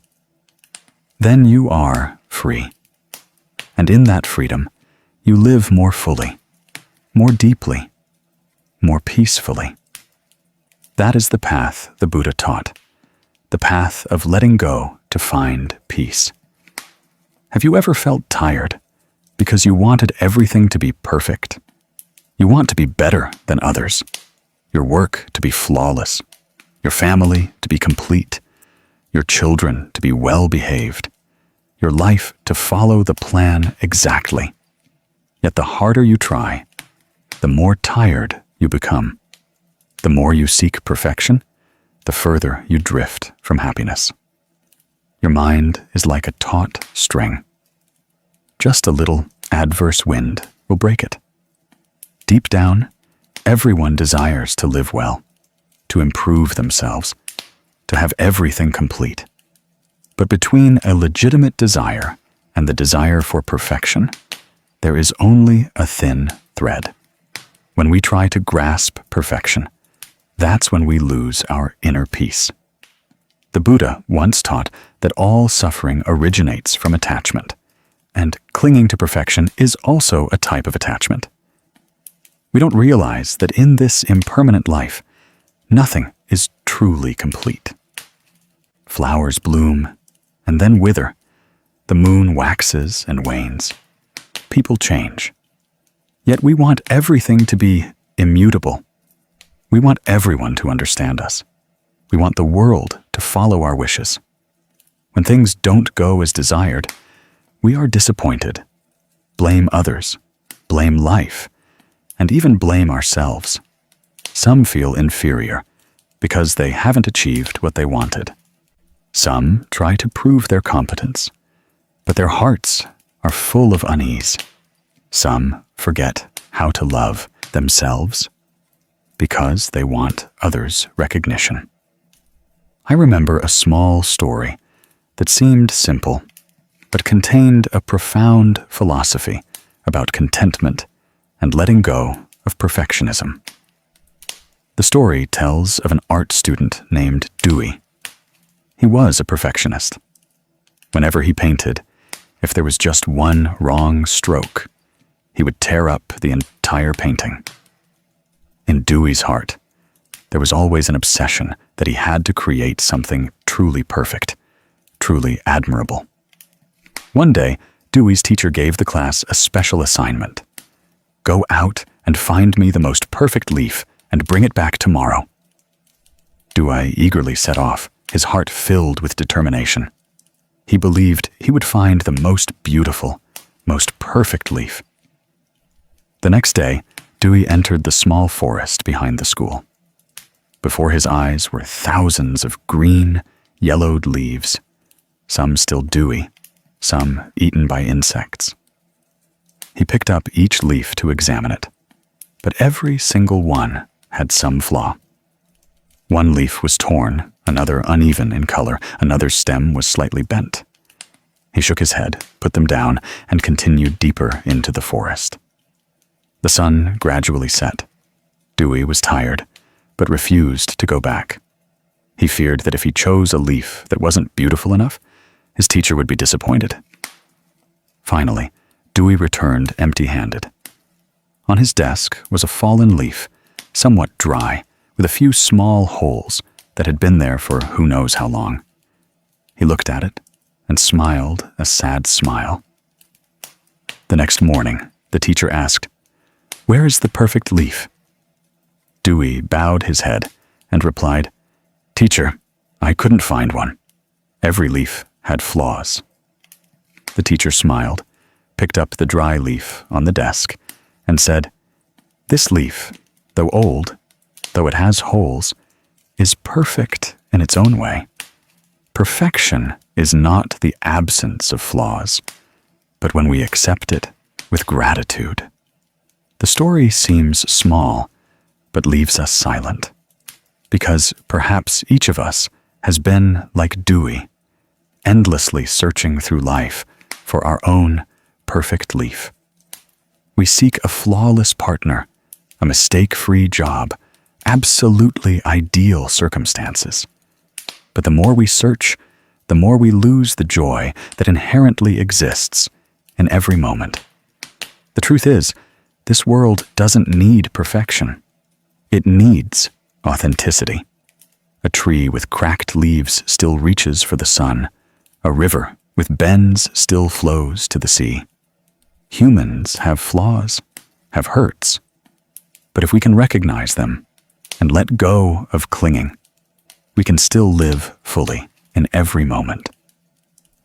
[SPEAKER 1] then you are free. And in that freedom, you live more fully, more deeply, more peacefully. That is the path the Buddha taught, the path of letting go to find peace. Have you ever felt tired because you wanted everything to be perfect? You want to be better than others, your work to be flawless, your family to be complete, your children to be well-behaved, your life to follow the plan exactly. Yet the harder you try, the more tired you become. The more you seek perfection, the further you drift from happiness. Your mind is like a taut string. Just a little adverse wind will break it. Deep down, everyone desires to live well, to improve themselves, to have everything complete. But between a legitimate desire and the desire for perfection, there is only a thin thread. When we try to grasp perfection, that's when we lose our inner peace. The Buddha once taught that all suffering originates from attachment, and clinging to perfection is also a type of attachment. We don't realize that in this impermanent life, nothing is truly complete. Flowers bloom and then wither. The moon waxes and wanes. People change. Yet we want everything to be immutable. We want everyone to understand us. We want the world to follow our wishes. When things don't go as desired, we are disappointed, blame others, blame life, and even blame ourselves. Some feel inferior because they haven't achieved what they wanted. Some try to prove their competence, but their hearts are full of unease. Some forget how to love themselves because they want others' recognition. I remember a small story that seemed simple, but contained a profound philosophy about contentment and letting go of perfectionism. The story tells of an art student named Dewey. He was a perfectionist. Whenever he painted, if there was just one wrong stroke, he would tear up the entire painting. In Dewey's heart, there was always an obsession that he had to create something truly perfect, truly admirable. One day, Dewey's teacher gave the class a special assignment. Go out and find me the most perfect leaf and bring it back tomorrow. Dewey eagerly set off, his heart filled with determination. He believed he would find the most beautiful, most perfect leaf. The next day, Dewey entered the small forest behind the school. Before his eyes were thousands of green, yellowed leaves, some still dewy, some eaten by insects. He picked up each leaf to examine it, but every single one had some flaw. One leaf was torn, another uneven in color, another stem was slightly bent. He shook his head, put them down, and continued deeper into the forest. The sun gradually set. Dewey was tired, but refused to go back. He feared that if he chose a leaf that wasn't beautiful enough, his teacher would be disappointed. Finally, Dewey returned empty-handed. On his desk was a fallen leaf, somewhat dry, with a few small holes that had been there for who knows how long. He looked at it and smiled a sad smile. The next morning, the teacher asked, Where is the perfect leaf?" Dewey bowed his head and replied, "Teacher, I couldn't find one. Every leaf had flaws." The teacher smiled, picked up the dry leaf on the desk, and said, "This leaf, though old, though it has holes, is perfect in its own way. Perfection is not the absence of flaws, but when we accept it with gratitude." The story seems small, but leaves us silent, because perhaps each of us has been like Dewey, endlessly searching through life for our own perfect leaf. We seek a flawless partner, a mistake-free job, absolutely ideal circumstances. But the more we search, the more we lose the joy that inherently exists in every moment. The truth is, this world doesn't need perfection. It needs authenticity. A tree with cracked leaves still reaches for the sun. A river with bends still flows to the sea. Humans have flaws, have hurts. But if we can recognize them and let go of clinging, we can still live fully in every moment.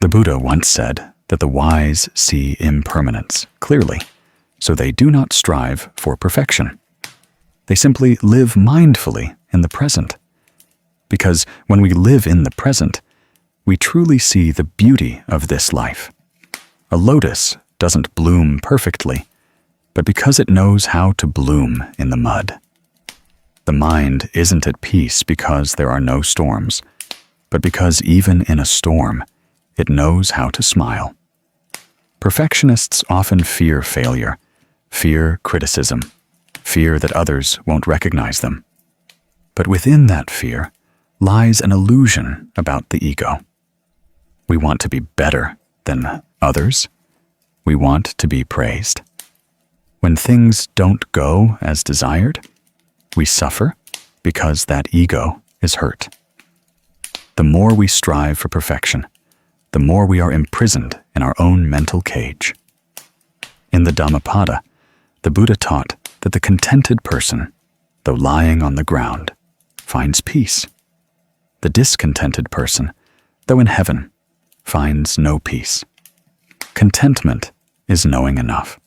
[SPEAKER 1] The Buddha once said that the wise see impermanence clearly, so they do not strive for perfection. They simply live mindfully in the present. Because when we live in the present, we truly see the beauty of this life. A lotus doesn't bloom perfectly, but because it knows how to bloom in the mud. The mind isn't at peace because there are no storms, but because even in a storm, it knows how to smile. Perfectionists often fear failure, fear criticism, fear that others won't recognize them. But within that fear lies an illusion about the ego. We want to be better than others. We want to be praised. When things don't go as desired, we suffer because that ego is hurt. The more we strive for perfection, the more we are imprisoned in our own mental cage. In the Dhammapada, the Buddha taught that the contented person, though lying on the ground, finds peace. The discontented person, though in heaven, finds no peace. Contentment is knowing enough.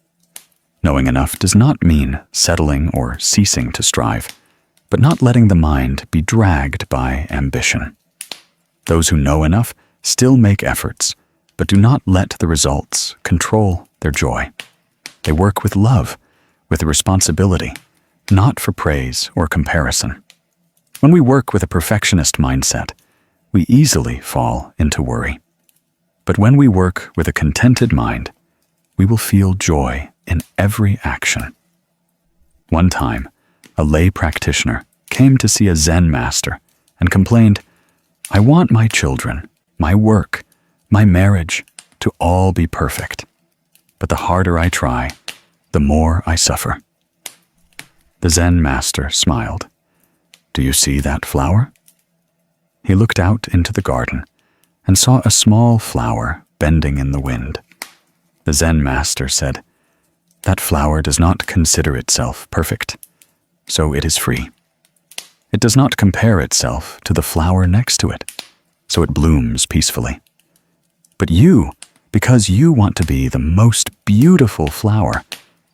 [SPEAKER 1] Knowing enough does not mean settling or ceasing to strive, but not letting the mind be dragged by ambition. Those who know enough still make efforts, but do not let the results control their joy. They work with love, with responsibility, not for praise or comparison. When we work with a perfectionist mindset, we easily fall into worry. But when we work with a contented mind, we will feel joy in every action. One time, a lay practitioner came to see a Zen master and complained, "I want my children, my work, my marriage to all be perfect. But the harder I try, the more I suffer." The Zen master smiled. "Do you see that flower?" He looked out into the garden and saw a small flower bending in the wind. The Zen master said, "That flower does not consider itself perfect, so it is free. It does not compare itself to the flower next to it, so it blooms peacefully. But you, because you want to be the most beautiful flower,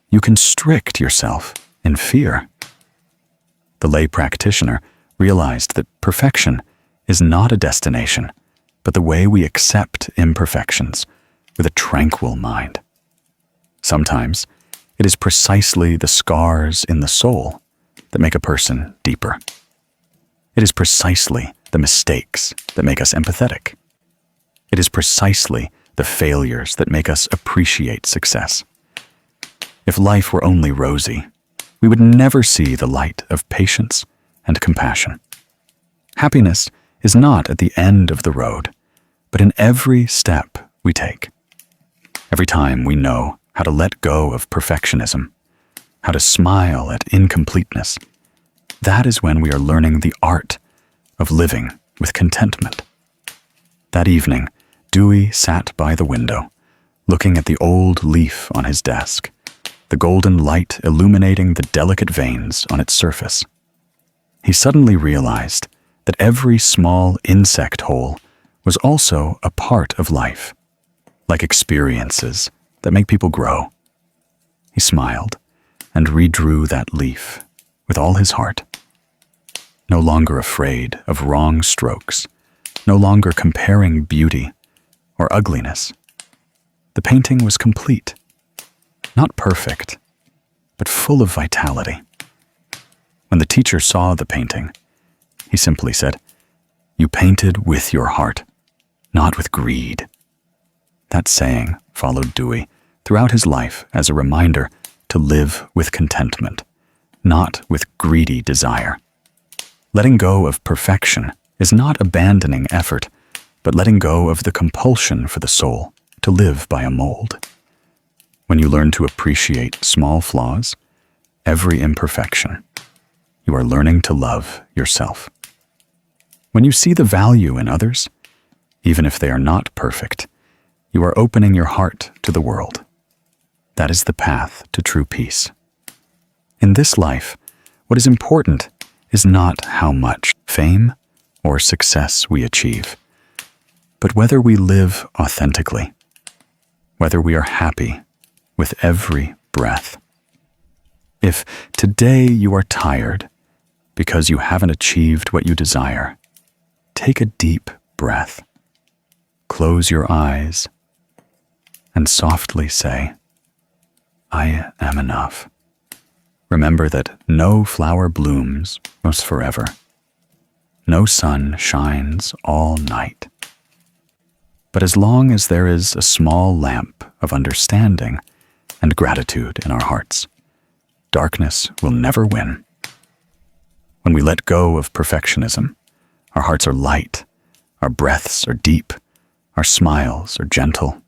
[SPEAKER 1] you constrict yourself in fear." The lay practitioner realized that perfection is not a destination, but the way we accept imperfections with a tranquil mind. Sometimes it is precisely the scars in the soul that make a person deeper. It is precisely the mistakes that make us empathetic. It is precisely the failures that make us appreciate success. If life were only rosy, we would never see the light of patience and compassion. Happiness is not at the end of the road, but in every step we take. Every time we know how to let go of perfectionism, how to smile at incompleteness, that is when we are learning the art of living with contentment. That evening, Dewey sat by the window, looking at the old leaf on his desk, the golden light illuminating the delicate veins on its surface. He suddenly realized that every small insect hole was also a part of life, like experiences that make people grow. He smiled and redrew that leaf with all his heart. No longer afraid of wrong strokes, no longer comparing beauty or ugliness. The painting was complete, not perfect, but full of vitality. When the teacher saw the painting, he simply said, "You painted with your heart, not with greed." That saying followed Dewey throughout his life as a reminder to live with contentment, not with greedy desire. Letting go of perfection is not abandoning effort, but letting go of the compulsion for the soul to live by a mold. When you learn to appreciate small flaws, every imperfection, you are learning to love yourself. When you see the value in others, even if they are not perfect, you are opening your heart to the world. That is the path to true peace. In this life, what is important is not how much fame or success we achieve, but whether we live authentically, whether we are happy with every breath. If today you are tired because you haven't achieved what you desire, take a deep breath, close your eyes, and softly say, "I am enough." Remember that no flower blooms most forever. No sun shines all night. But as long as there is a small lamp of understanding and gratitude in our hearts, darkness will never win. When we let go of perfectionism, our hearts are light, our breaths are deep, our smiles are gentle.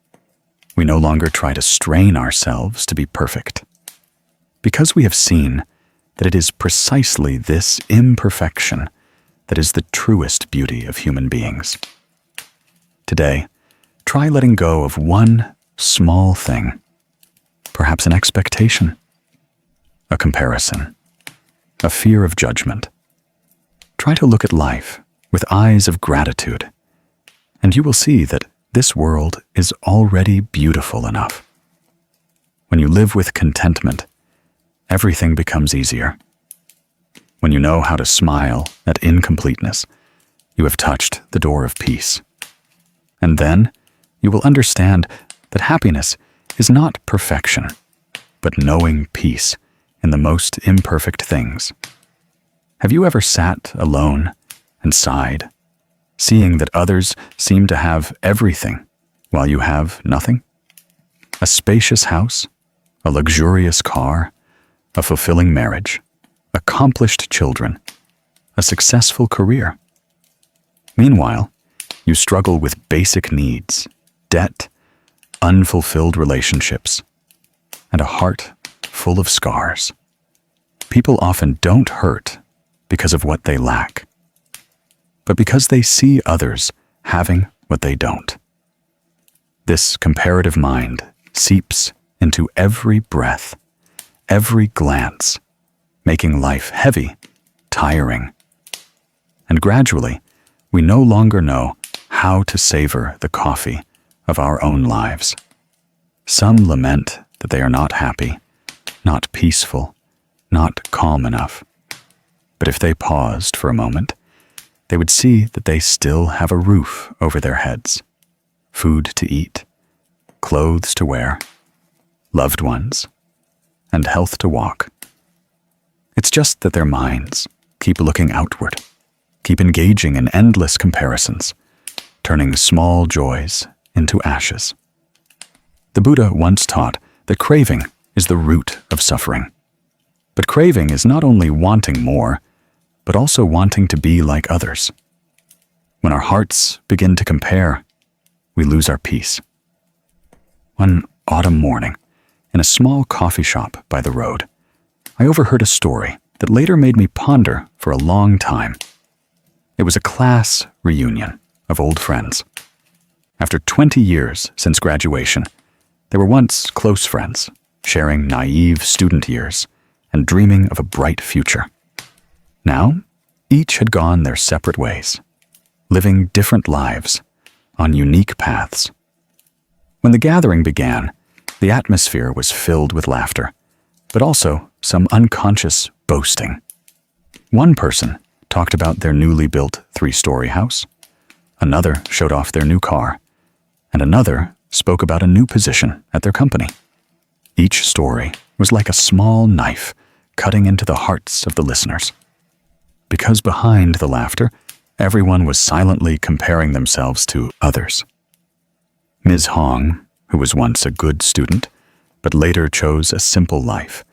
[SPEAKER 1] We no longer try to strain ourselves to be perfect. Because we have seen that it is precisely this imperfection that is the truest beauty of human beings. Today, try letting go of one small thing, perhaps an expectation, a comparison, a fear of judgment. Try to look at life with eyes of gratitude, and you will see that this world is already beautiful enough. When you live with contentment, everything becomes easier. When you know how to smile at incompleteness, you have touched the door of peace. And then you will understand that happiness is not perfection, but knowing peace in the most imperfect things. Have you ever sat alone and sighed, seeing that others seem to have everything while you have nothing? A spacious house, a luxurious car, a fulfilling marriage, accomplished children, a successful career. Meanwhile, you struggle with basic needs, debt, unfulfilled relationships, and a heart full of scars. People often don't hurt because of what they lack, but because they see others having what they don't. This comparative mind seeps into every breath, every glance, making life heavy, tiring. And gradually, we no longer know how to savor the coffee of our own lives. Some lament that they are not happy, not peaceful, not calm enough. But if they paused for a moment, they would see that they still have a roof over their heads, food to eat, clothes to wear, loved ones, and health to walk. It's just that their minds keep looking outward, keep engaging in endless comparisons, turning small joys into ashes. The Buddha once taught that craving is the root of suffering. But craving is not only wanting more, but also wanting to be like others. When our hearts begin to compare, we lose our peace. One autumn morning, in a small coffee shop by the road, I overheard a story that later made me ponder for a long time. It was a class reunion of old friends. After 20 years since graduation, they were once close friends, sharing naive student years and dreaming of a bright future. Now, each had gone their separate ways, living different lives on unique paths. When the gathering began, the atmosphere was filled with laughter, but also some unconscious boasting. One person talked about their newly built 3-story house, another showed off their new car, and another spoke about a new position at their company. Each story was like a small knife cutting into the hearts of the listeners. Because behind the laughter, everyone was silently comparing themselves to others. Ms. Hong, who was once a good student, but later chose a simple life,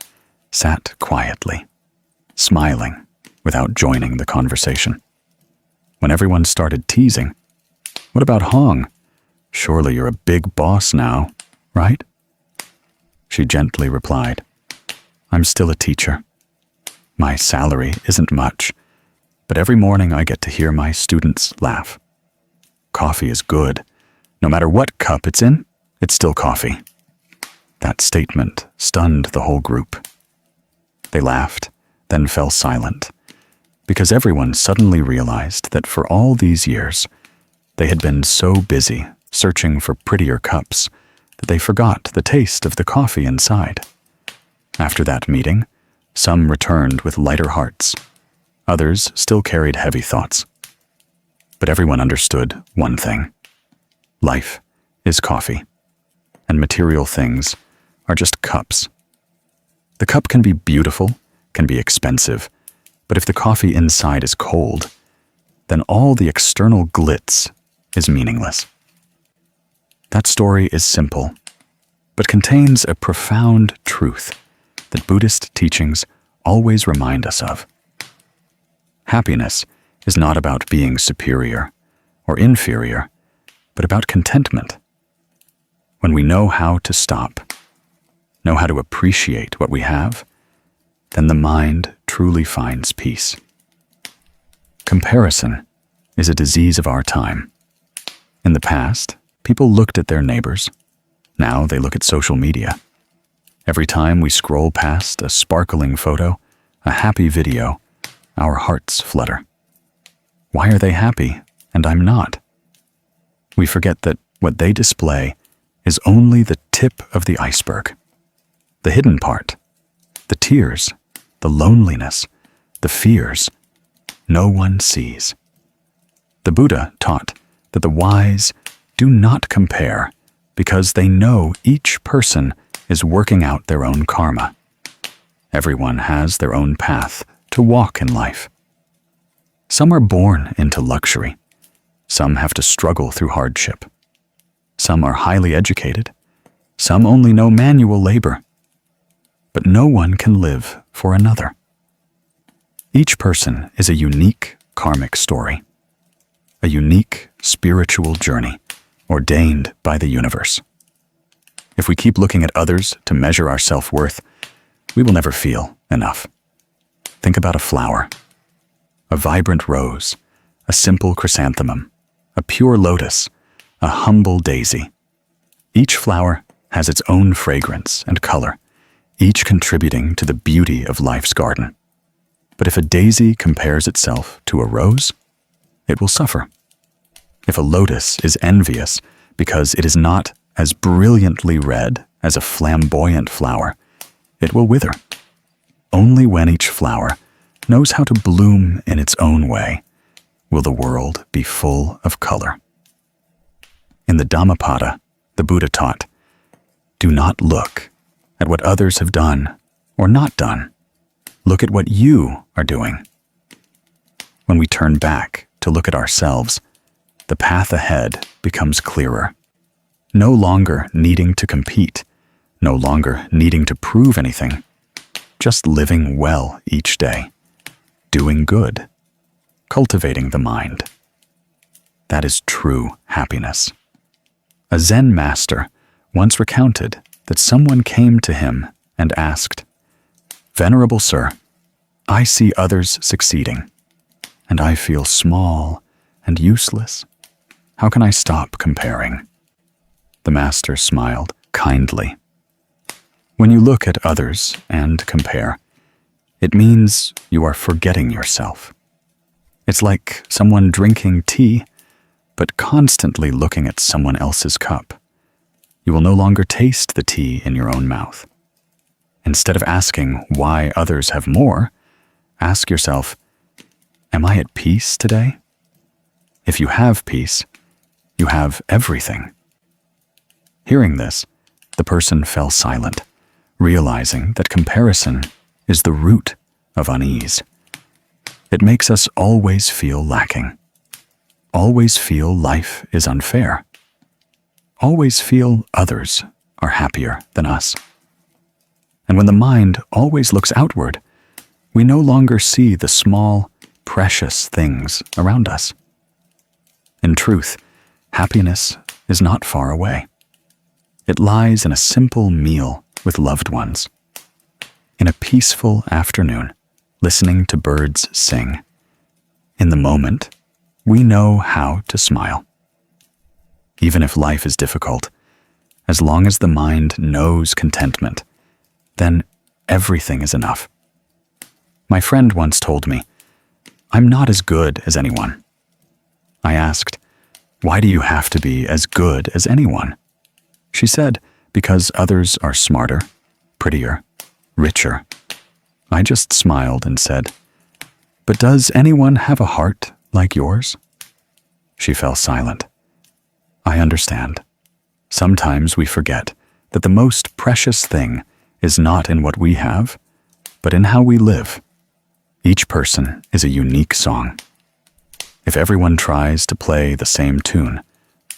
[SPEAKER 1] sat quietly, smiling without joining the conversation. When everyone started teasing, "What about Hong? Surely you're a big boss now, right?" She gently replied, "I'm still a teacher. My salary isn't much, but every morning I get to hear my students laugh. Coffee is good. No matter what cup it's in, it's still coffee." That statement stunned the whole group. They laughed, then fell silent, because everyone suddenly realized that for all these years, they had been so busy searching for prettier cups that they forgot the taste of the coffee inside. After that meeting, some returned with lighter hearts. Others still carried heavy thoughts. But everyone understood one thing. Life is coffee, and material things are just cups. The cup can be beautiful, can be expensive, but if the coffee inside is cold, then all the external glitz is meaningless. That story is simple, but contains a profound truth that Buddhist teachings always remind us of. Happiness is not about being superior or inferior, but about contentment. When we know how to stop, know how to appreciate what we have, then the mind truly finds peace. Comparison is a disease of our time. In the past, people looked at their neighbors. Now they look at social media. Every time we scroll past a sparkling photo, a happy video, our hearts flutter. Why are they happy and I'm not? We forget that what they display is only the tip of the iceberg. The hidden part, the tears, the loneliness, the fears, no one sees. The Buddha taught that the wise do not compare because they know each person is working out their own karma. Everyone has their own path to walk in life. Some are born into luxury. Some have to struggle through hardship. Some are highly educated. Some only know manual labor. But no one can live for another. Each person is a unique karmic story, a unique spiritual journey ordained by the universe. If we keep looking at others to measure our self-worth, we will never feel enough. Think about a flower, a vibrant rose, a simple chrysanthemum, a pure lotus, a humble daisy. Each flower has its own fragrance and color, each contributing to the beauty of life's garden. But if a daisy compares itself to a rose, it will suffer. If a lotus is envious because it is not as brilliantly red as a flamboyant flower, it will wither. Only when each flower knows how to bloom in its own way will the world be full of color. In the Dhammapada, the Buddha taught, "Do not look at what others have done or not done. Look at what you are doing." When we turn back to look at ourselves, the path ahead becomes clearer. No longer needing to compete, no longer needing to prove anything, just living well each day, doing good, cultivating the mind. That is true happiness. A Zen master once recounted that someone came to him and asked, "Venerable Sir, I see others succeeding, and I feel small and useless. How can I stop comparing?" The master smiled kindly. When you look at others and compare, it means you are forgetting yourself. It's like someone drinking tea, but constantly looking at someone else's cup. You will no longer taste the tea in your own mouth. Instead of asking why others have more, ask yourself, am I at peace today? If you have peace, you have everything. Hearing this, the person fell silent, realizing that comparison is the root of unease. It makes us always feel lacking, always feel life is unfair, always feel others are happier than us. And when the mind always looks outward, we no longer see the small, precious things around us. In truth, happiness is not far away. It lies in a simple meal with loved ones, in a peaceful afternoon, listening to birds sing. In the moment, we know how to smile. Even if life is difficult, as long as the mind knows contentment, then everything is enough. My friend once told me, "I'm not as good as anyone." I asked, "Why do you have to be as good as anyone?" She said, "Because others are smarter, prettier, richer." I just smiled and said, "But does anyone have a heart like yours?" She fell silent. I understand. Sometimes we forget that the most precious thing is not in what we have, but in how we live. Each person is a unique song. If everyone tries to play the same tune,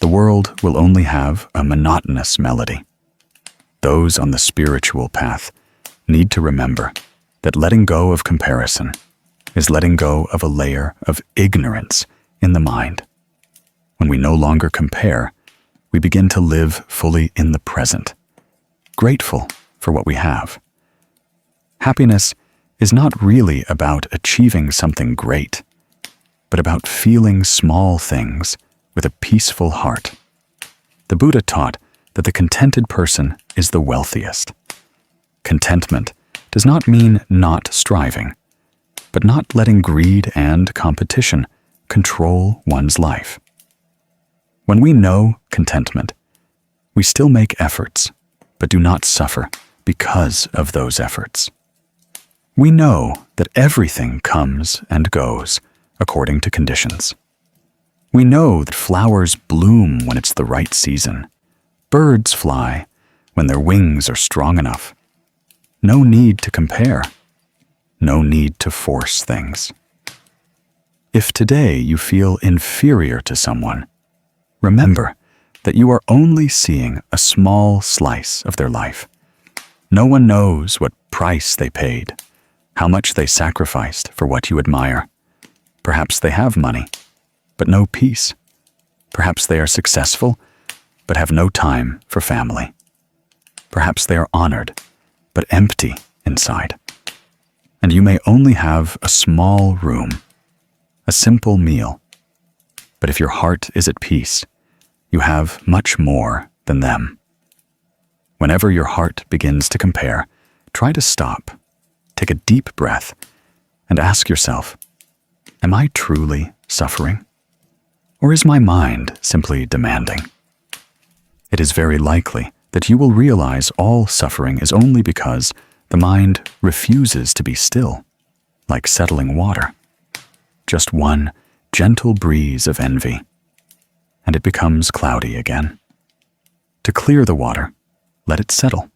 [SPEAKER 1] the world will only have a monotonous melody. Those on the spiritual path need to remember that letting go of comparison is letting go of a layer of ignorance in the mind. When we no longer compare, we begin to live fully in the present, grateful for what we have. Happiness is not really about achieving something great, but about feeling small things with a peaceful heart. The Buddha taught that the contented person is the wealthiest. Contentment does not mean not striving, but not letting greed and competition control one's life. When we know contentment, we still make efforts, but do not suffer because of those efforts. We know that everything comes and goes according to conditions. We know that flowers bloom when it's the right season. Birds fly when their wings are strong enough. No need to compare. No need to force things. If today you feel inferior to someone, remember that you are only seeing a small slice of their life. No one knows what price they paid, how much they sacrificed for what you admire. Perhaps they have money, but no peace. Perhaps they are successful, but have no time for family. Perhaps they are honored, but empty inside. And you may only have a small room, a simple meal. But if your heart is at peace, you have much more than them. Whenever your heart begins to compare, try to stop, take a deep breath, and ask yourself, am I truly suffering? Or is my mind simply demanding? It is very likely that you will realize all suffering is only because the mind refuses to be still, like settling water. Just one gentle breeze of envy, and it becomes cloudy again. To clear the water, let it settle.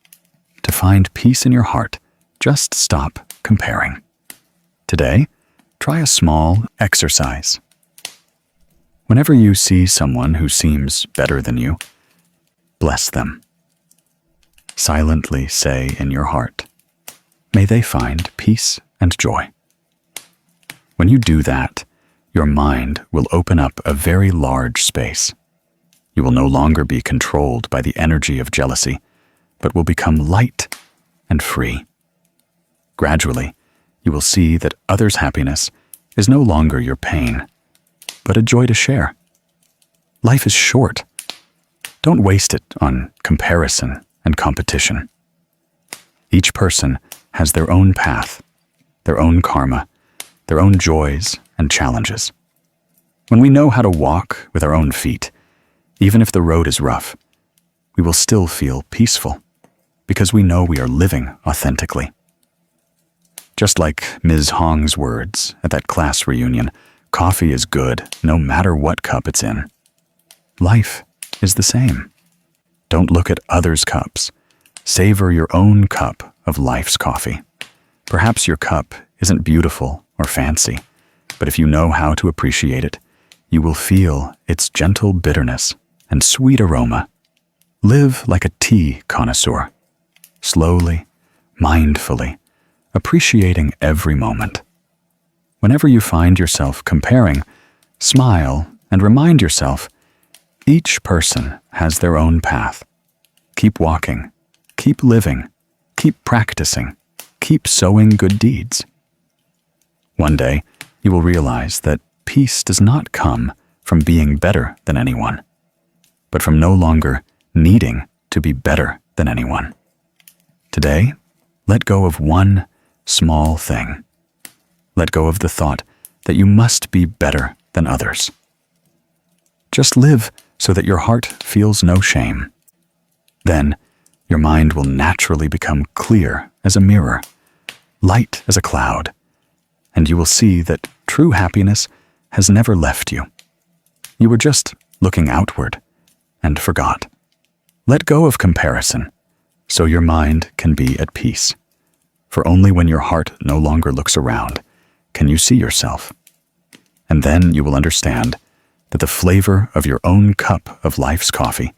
[SPEAKER 1] To find peace in your heart, just stop comparing. Today, try a small exercise. Whenever you see someone who seems better than you, bless them. Silently say in your heart, may they find peace and joy. When you do that, your mind will open up a very large space. You will no longer be controlled by the energy of jealousy, but will become light and free. Gradually, you will see that others' happiness is no longer your pain, but a joy to share. Life is short. Don't waste it on comparison and competition. Each person has their own path, their own karma, their own joys and challenges. When we know how to walk with our own feet, even if the road is rough, we will still feel peaceful because we know we are living authentically. Just like Ms. Hong's words at that class reunion, coffee is good no matter what cup it's in. Life is the same. Don't look at others' cups. Savor your own cup of life's coffee. Perhaps your cup isn't beautiful or fancy, but if you know how to appreciate it, you will feel its gentle bitterness and sweet aroma. Live like a tea connoisseur, slowly, mindfully, appreciating every moment. Whenever you find yourself comparing, smile and remind yourself, each person has their own path. Keep walking, keep living, keep practicing, keep sowing good deeds. One day, you will realize that peace does not come from being better than anyone, but from no longer needing to be better than anyone. Today, let go of one small thing. Let go of the thought that you must be better than others. Just live so that your heart feels no shame. Then, your mind will naturally become clear as a mirror, light as a cloud, and you will see that true happiness has never left you. You were just looking outward and forgot. Let go of comparison so your mind can be at peace. For only when your heart no longer looks around can you see yourself. And then you will understand that the flavor of your own cup of life's coffee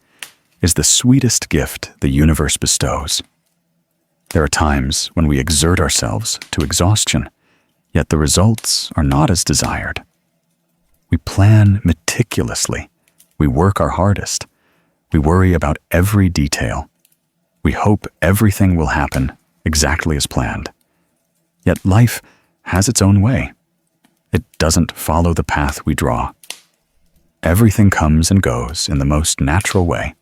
[SPEAKER 1] is the sweetest gift the universe bestows. There are times when we exert ourselves to exhaustion, yet the results are not as desired. We plan meticulously. We work our hardest. We worry about every detail. We hope everything will happen exactly as planned. Yet life has its own way. It doesn't follow the path we draw. Everything comes and goes in the most natural way,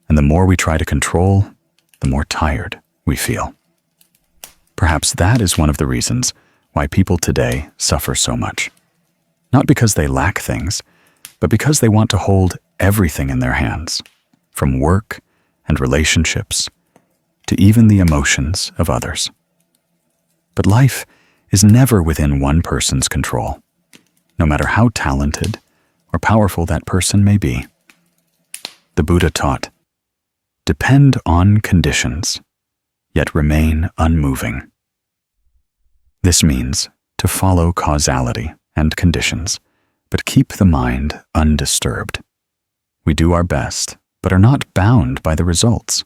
[SPEAKER 1] and the more we try to control, the more tired we feel. Perhaps that is one of the reasons why people today suffer so much. Not because they lack things, but because they want to hold everything in their hands, from work and relationships to even the emotions of others. But life is never within one person's control, no matter how talented or powerful that person may be. The Buddha taught, "Depend on conditions, yet remain unmoving." This means to follow causality and conditions, but keep the mind undisturbed. We do our best, but are not bound by the results.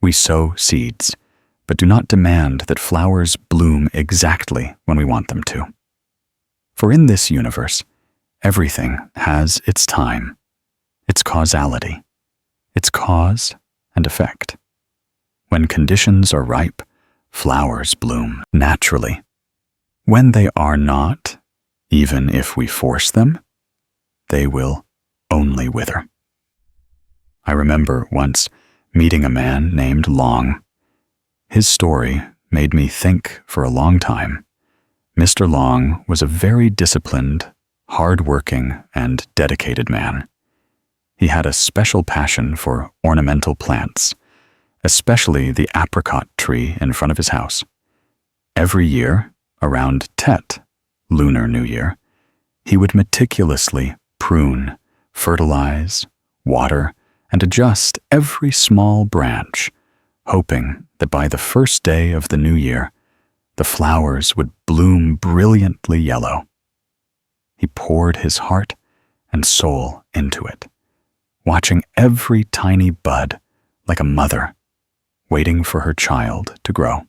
[SPEAKER 1] We sow seeds, but do not demand that flowers bloom exactly when we want them to. For in this universe, everything has its time, its causality, its cause and effect. When conditions are ripe, flowers bloom naturally. When they are not, even if we force them, they will only wither. I remember once meeting a man named Long. His story made me think for a long time. Mr. Long was a very disciplined, hard-working, and dedicated man. He had a special passion for ornamental plants, especially the apricot tree in front of his house. Every year, around Tet, Lunar New Year, he would meticulously prune, fertilize, water, and adjust every small branch, hoping that by the first day of the new year, the flowers would bloom brilliantly yellow. He poured his heart and soul into it, watching every tiny bud like a mother waiting for her child to grow.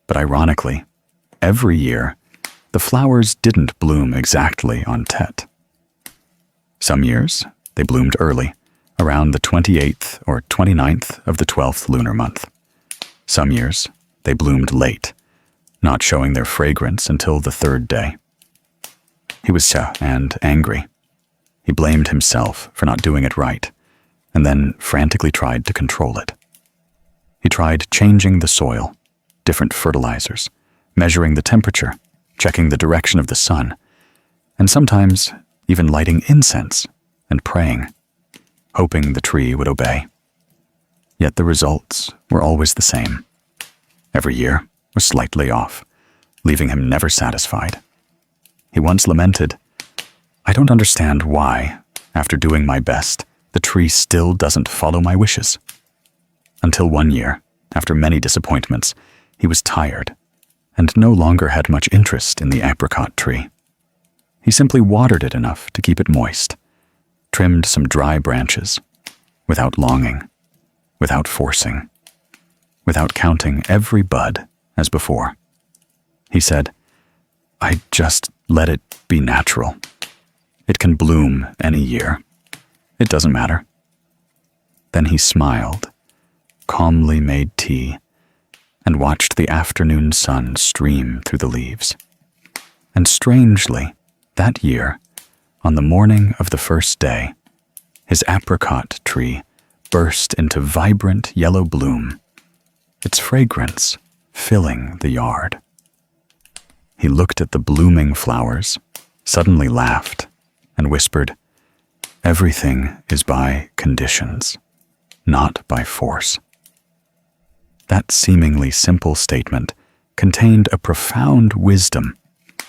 [SPEAKER 1] But ironically, every year, the flowers didn't bloom exactly on Tet. Some years, they bloomed early, around the 28th or 29th of the 12th lunar month. Some years, they bloomed late, not showing their fragrance until the third day. He was sad and angry. He blamed himself for not doing it right, and then frantically tried to control it. He tried changing the soil, different fertilizers, measuring the temperature, checking the direction of the sun, and sometimes even lighting incense and praying, hoping the tree would obey. Yet the results were always the same. Every year was slightly off, leaving him never satisfied. He once lamented, "I don't understand why, after doing my best, the tree still doesn't follow my wishes." Until one year, after many disappointments, he was tired and no longer had much interest in the apricot tree. He simply watered it enough to keep it moist, trimmed some dry branches, without longing, without forcing, without counting every bud as before. He said, "I just let it be natural. It can bloom any year. It doesn't matter." Then he smiled, calmly made tea, and watched the afternoon sun stream through the leaves. And strangely, that year, on the morning of the first day, his apricot tree burst into vibrant yellow bloom, its fragrance filling the yard. He looked at the blooming flowers, suddenly laughed, and whispered, "Everything is by conditions, not by force." That seemingly simple statement contained a profound wisdom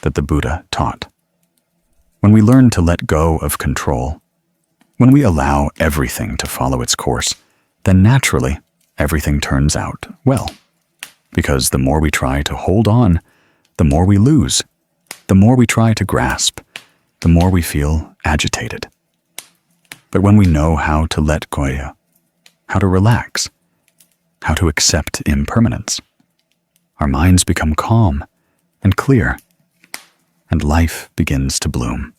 [SPEAKER 1] that the Buddha taught. When we learn to let go of control, when we allow everything to follow its course, then naturally everything turns out well. Because the more we try to hold on, the more we lose. The more we try to grasp, the more we feel agitated. But when we know how to let go, how to relax, how to accept impermanence, our minds become calm and clear, and life begins to bloom.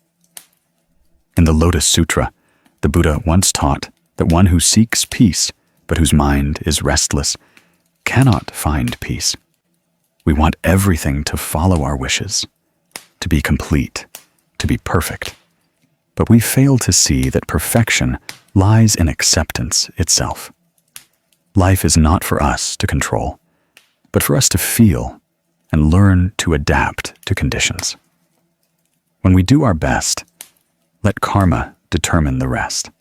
[SPEAKER 1] In the Lotus Sutra, the Buddha once taught that one who seeks peace, but whose mind is restless, cannot find peace. We want everything to follow our wishes, to be complete, to be perfect. But we fail to see that perfection lies in acceptance itself. Life is not for us to control, but for us to feel and learn to adapt to conditions. When we do our best, let karma determine the rest.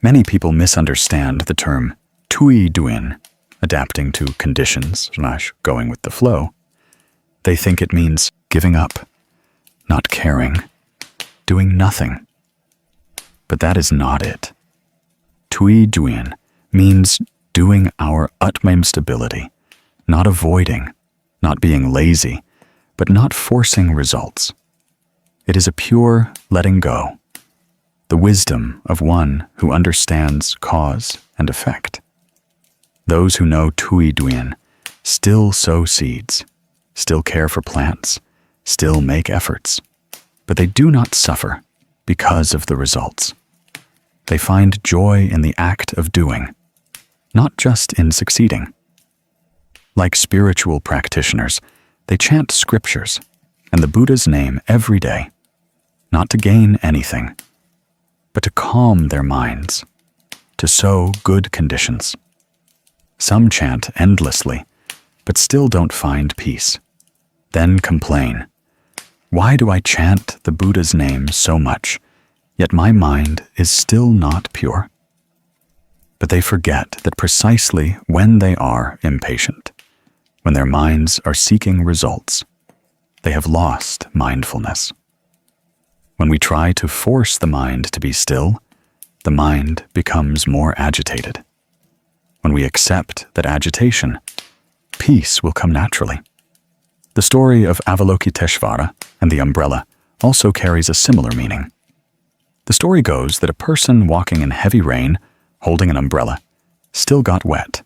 [SPEAKER 1] Many people misunderstand the term tui duin, adapting to conditions / going with the flow. They think it means giving up, not caring, doing nothing. But that is not it. Tui duin means doing our utmost ability, not avoiding, not being lazy, but not forcing results. It is a pure letting go, the wisdom of one who understands cause and effect. Those who know Tui Duin still sow seeds, still care for plants, still make efforts, but they do not suffer because of the results. They find joy in the act of doing, not just in succeeding. Like spiritual practitioners, they chant scriptures and the Buddha's name every day, not to gain anything, but to calm their minds, to sow good conditions. Some chant endlessly, but still don't find peace. Then complain, "Why do I chant the Buddha's name so much, yet my mind is still not pure?" But they forget that precisely when they are impatient, when their minds are seeking results, they have lost mindfulness. When we try to force the mind to be still, the mind becomes more agitated. When we accept that agitation, peace will come naturally. The story of Avalokiteshvara and the umbrella also carries a similar meaning. The story goes that a person walking in heavy rain, holding an umbrella, still got wet.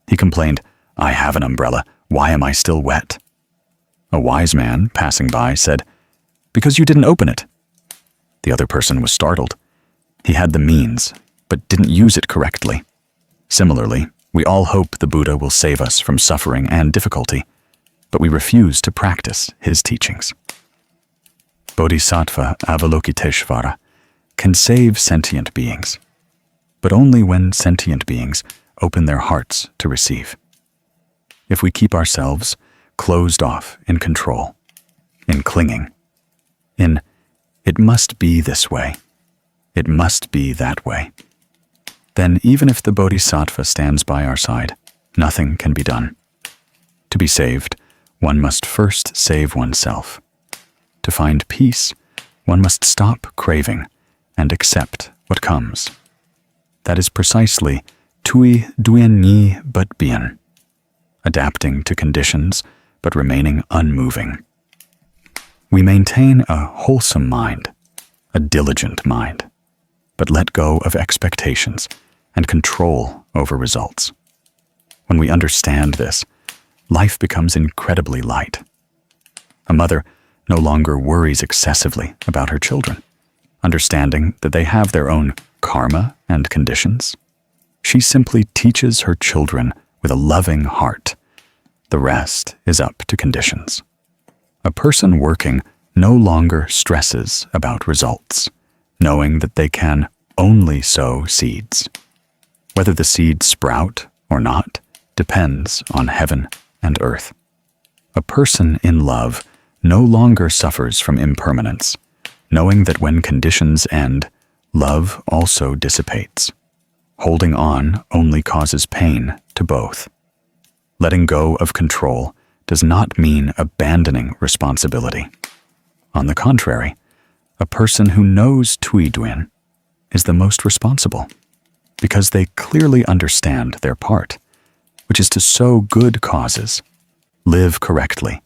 [SPEAKER 1] He complained, "I have an umbrella, why am I still wet?" A wise man passing by said, "Because you didn't open it." The other person was startled. He had the means, but didn't use it correctly. Similarly, we all hope the Buddha will save us from suffering and difficulty, but we refuse to practice his teachings. Bodhisattva Avalokiteshvara can save sentient beings, but only when sentient beings open their hearts to receive. If we keep ourselves closed off in control, in clinging, in "it must be this way, it must be that way," then even if the Bodhisattva stands by our side, nothing can be done. To be saved, one must first save oneself. To find peace, one must stop craving and accept what comes. That is precisely tui duyen ni but bien, adapting to conditions but remaining unmoving. We maintain a wholesome mind, a diligent mind, but let go of expectations and control over results. When we understand this, life becomes incredibly light. A mother no longer worries excessively about her children, understanding that they have their own karma and conditions. She simply teaches her children with a loving heart. The rest is up to conditions. A person working no longer stresses about results, knowing that they can only sow seeds. Whether the seeds sprout or not depends on heaven and earth. A person in love no longer suffers from impermanence, knowing that when conditions end, love also dissipates. Holding on only causes pain to both. Letting go of control does not mean abandoning responsibility. On the contrary, a person who knows Tui Duyen is the most responsible, because they clearly understand their part, which is to sow good causes, live correctly,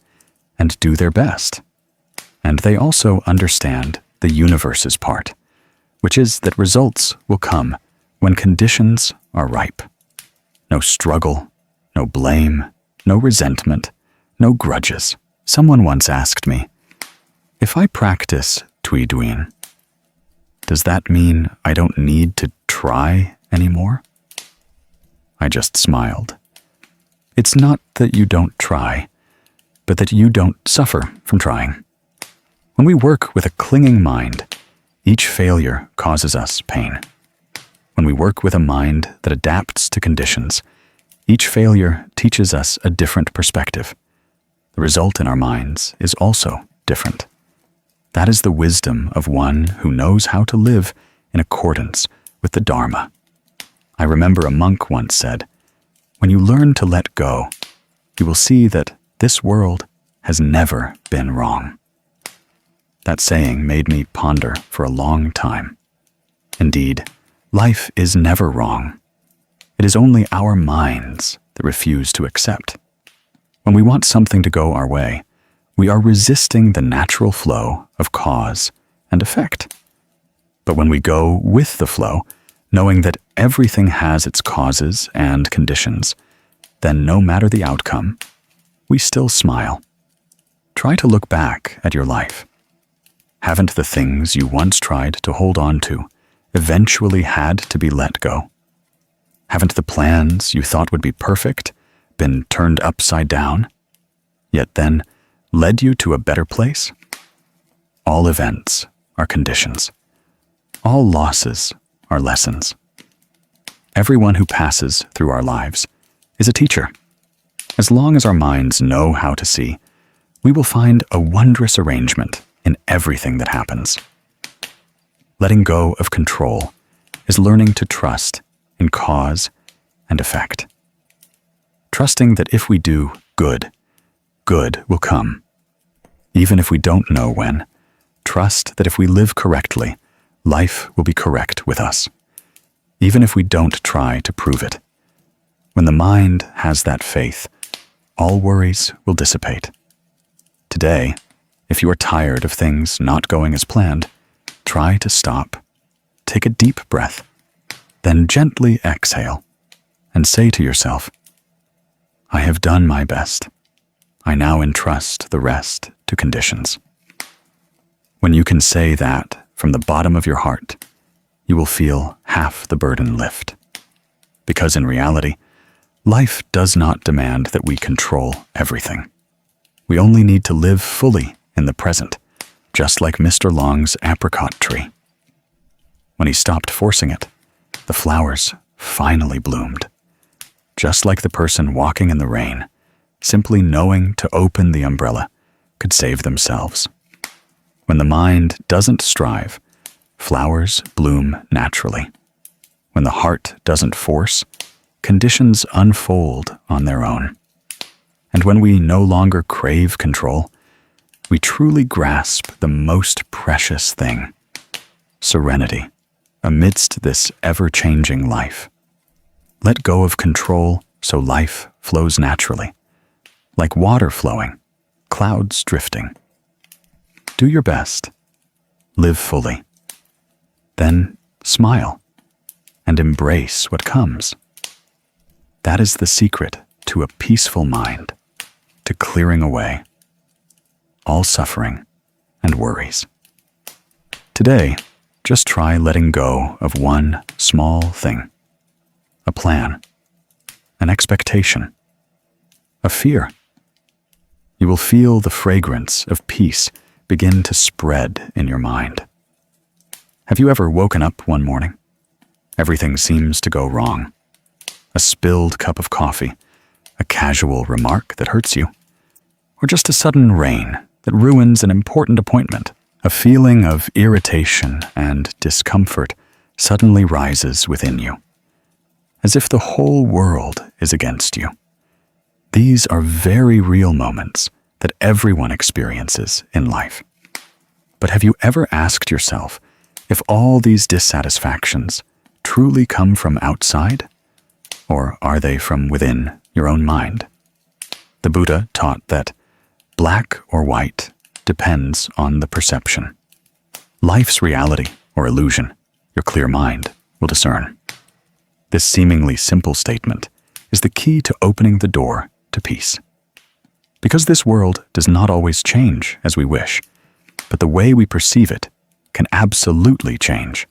[SPEAKER 1] and do their best. And they also understand the universe's part, which is that results will come when conditions are ripe. No struggle, no blame, no resentment, no grudges. Someone once asked me, if I practice Tui Duyen, does that mean I don't need to try anymore? I just smiled. It's not that you don't try, but that you don't suffer from trying. When we work with a clinging mind, each failure causes us pain. When we work with a mind that adapts to conditions, each failure teaches us a different perspective. The result in our minds is also different. That is the wisdom of one who knows how to live in accordance with the Dharma. I remember a monk once said, "When you learn to let go, you will see that this world has never been wrong." That saying made me ponder for a long time. Indeed, life is never wrong. It is only our minds that refuse to accept. When we want something to go our way, we are resisting the natural flow of cause and effect. But when we go with the flow, knowing that everything has its causes and conditions, then no matter the outcome, we still smile. Try to look back at your life. Haven't the things you once tried to hold on to eventually had to be let go? Haven't the plans you thought would be perfect been turned upside down, yet then led you to a better place? All events are conditions. All losses are lessons. Everyone who passes through our lives is a teacher. As long as our minds know how to see, we will find a wondrous arrangement in everything that happens. Letting go of control is learning to trust in cause and effect. Trusting that if we do good, good will come. Even if we don't know when, trust that if we live correctly, life will be correct with us. Even if we don't try to prove it. When the mind has that faith, all worries will dissipate. Today, if you are tired of things not going as planned, try to stop. Take a deep breath, then gently exhale, and say to yourself, "I have done my best. I now entrust the rest to conditions." When you can say that from the bottom of your heart, you will feel half the burden lift. Because in reality, life does not demand that we control everything. We only need to live fully in the present, just like Mr. Long's apricot tree. When he stopped forcing it, the flowers finally bloomed. just like the person walking in the rain, simply knowing to open the umbrella could save themselves. When the mind doesn't strive, flowers bloom naturally. When the heart doesn't force, conditions unfold on their own. And when we no longer crave control, we truly grasp the most precious thing, serenity, amidst this ever-changing life. Let go of control so life flows naturally, like water flowing, clouds drifting. Do your best. Live fully. Then smile and embrace what comes. That is the secret to a peaceful mind, to clearing away all suffering and worries. Today, just try letting go of one small thing, a plan, an expectation, a fear. You will feel the fragrance of peace begin to spread in your mind. Have you ever woken up one morning? Everything seems to go wrong. A spilled cup of coffee, a casual remark that hurts you, or just a sudden rain that ruins an important appointment. A feeling of irritation and discomfort suddenly rises within you, as if the whole world is against you. These are very real moments that everyone experiences in life. But have you ever asked yourself if all these dissatisfactions truly come from outside, or are they from within your own mind? The Buddha taught that black or white depends on the perception. Life's reality or illusion, your clear mind will discern. This seemingly simple statement is the key to opening the door to peace. Because this world does not always change as we wish, but the way we perceive it can absolutely change.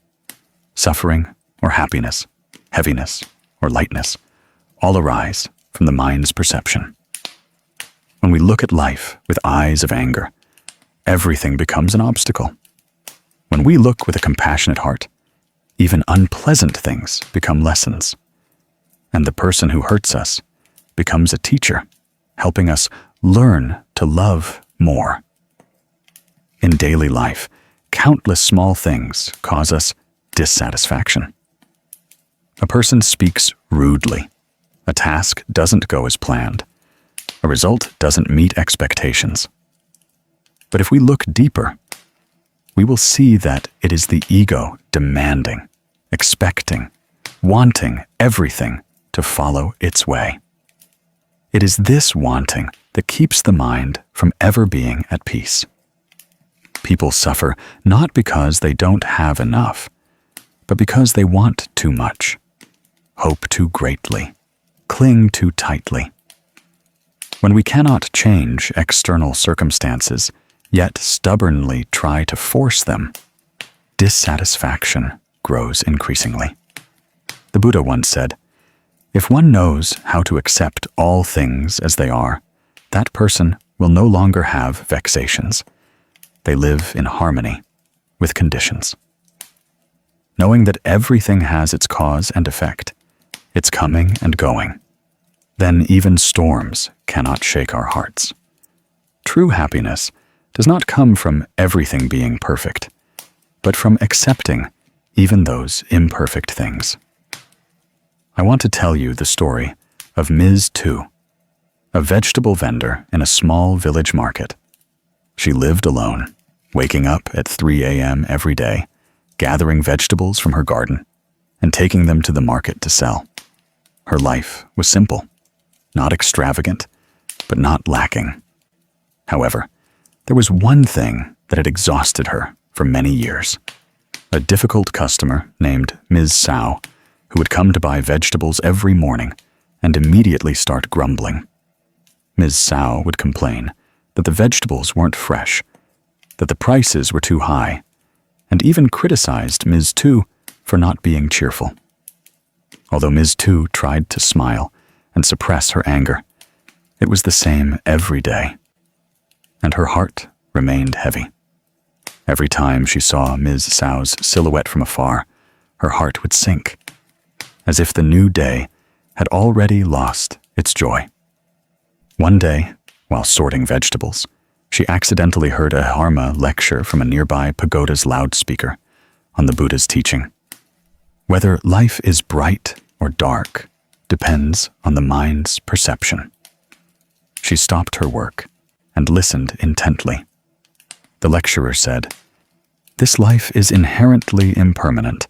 [SPEAKER 1] Suffering or happiness, heaviness or lightness, all arise from the mind's perception. When we look at life with eyes of anger, everything becomes an obstacle. When we look with a compassionate heart, even unpleasant things become lessons. And the person who hurts us becomes a teacher, helping us learn to love more. In daily life, countless small things cause us dissatisfaction. A person speaks rudely. A task doesn't go as planned. A result doesn't meet expectations. But if we look deeper, we will see that it is the ego demanding, expecting, wanting everything to follow its way. It is this wanting that keeps the mind from ever being at peace. People suffer not because they don't have enough, but because they want too much, hope too greatly, cling too tightly. When we cannot change external circumstances, yet stubbornly try to force them, dissatisfaction grows increasingly. The Buddha once said, "If one knows how to accept all things as they are, that person will no longer have vexations. They live in harmony with conditions." Knowing that everything has its cause and effect, its coming and going, then even storms cannot shake our hearts. True happiness does not come from everything being perfect, but from accepting even those imperfect things. I want to tell you the story of Ms. Tu, a vegetable vendor in a small village market. She lived alone, waking up at 3 a.m. every day, gathering vegetables from her garden, and taking them to the market to sell. Her life was simple, not extravagant, but not lacking. However, there was one thing that had exhausted her for many years. A difficult customer named Ms. Sao, who would come to buy vegetables every morning and immediately start grumbling. Ms. Sao would complain that the vegetables weren't fresh, that the prices were too high, and even criticized Ms. Tu for not being cheerful. Although Ms. Tu tried to smile and suppress her anger, it was the same every day, and her heart remained heavy. Every time she saw Ms. Sao's silhouette from afar, her heart would sink, as if the new day had already lost its joy. One day, while sorting vegetables, she accidentally heard a Dharma lecture from a nearby pagoda's loudspeaker on the Buddha's teaching. Whether life is bright or dark depends on the mind's perception. She stopped her work and listened intently. The lecturer said, "This life is inherently impermanent.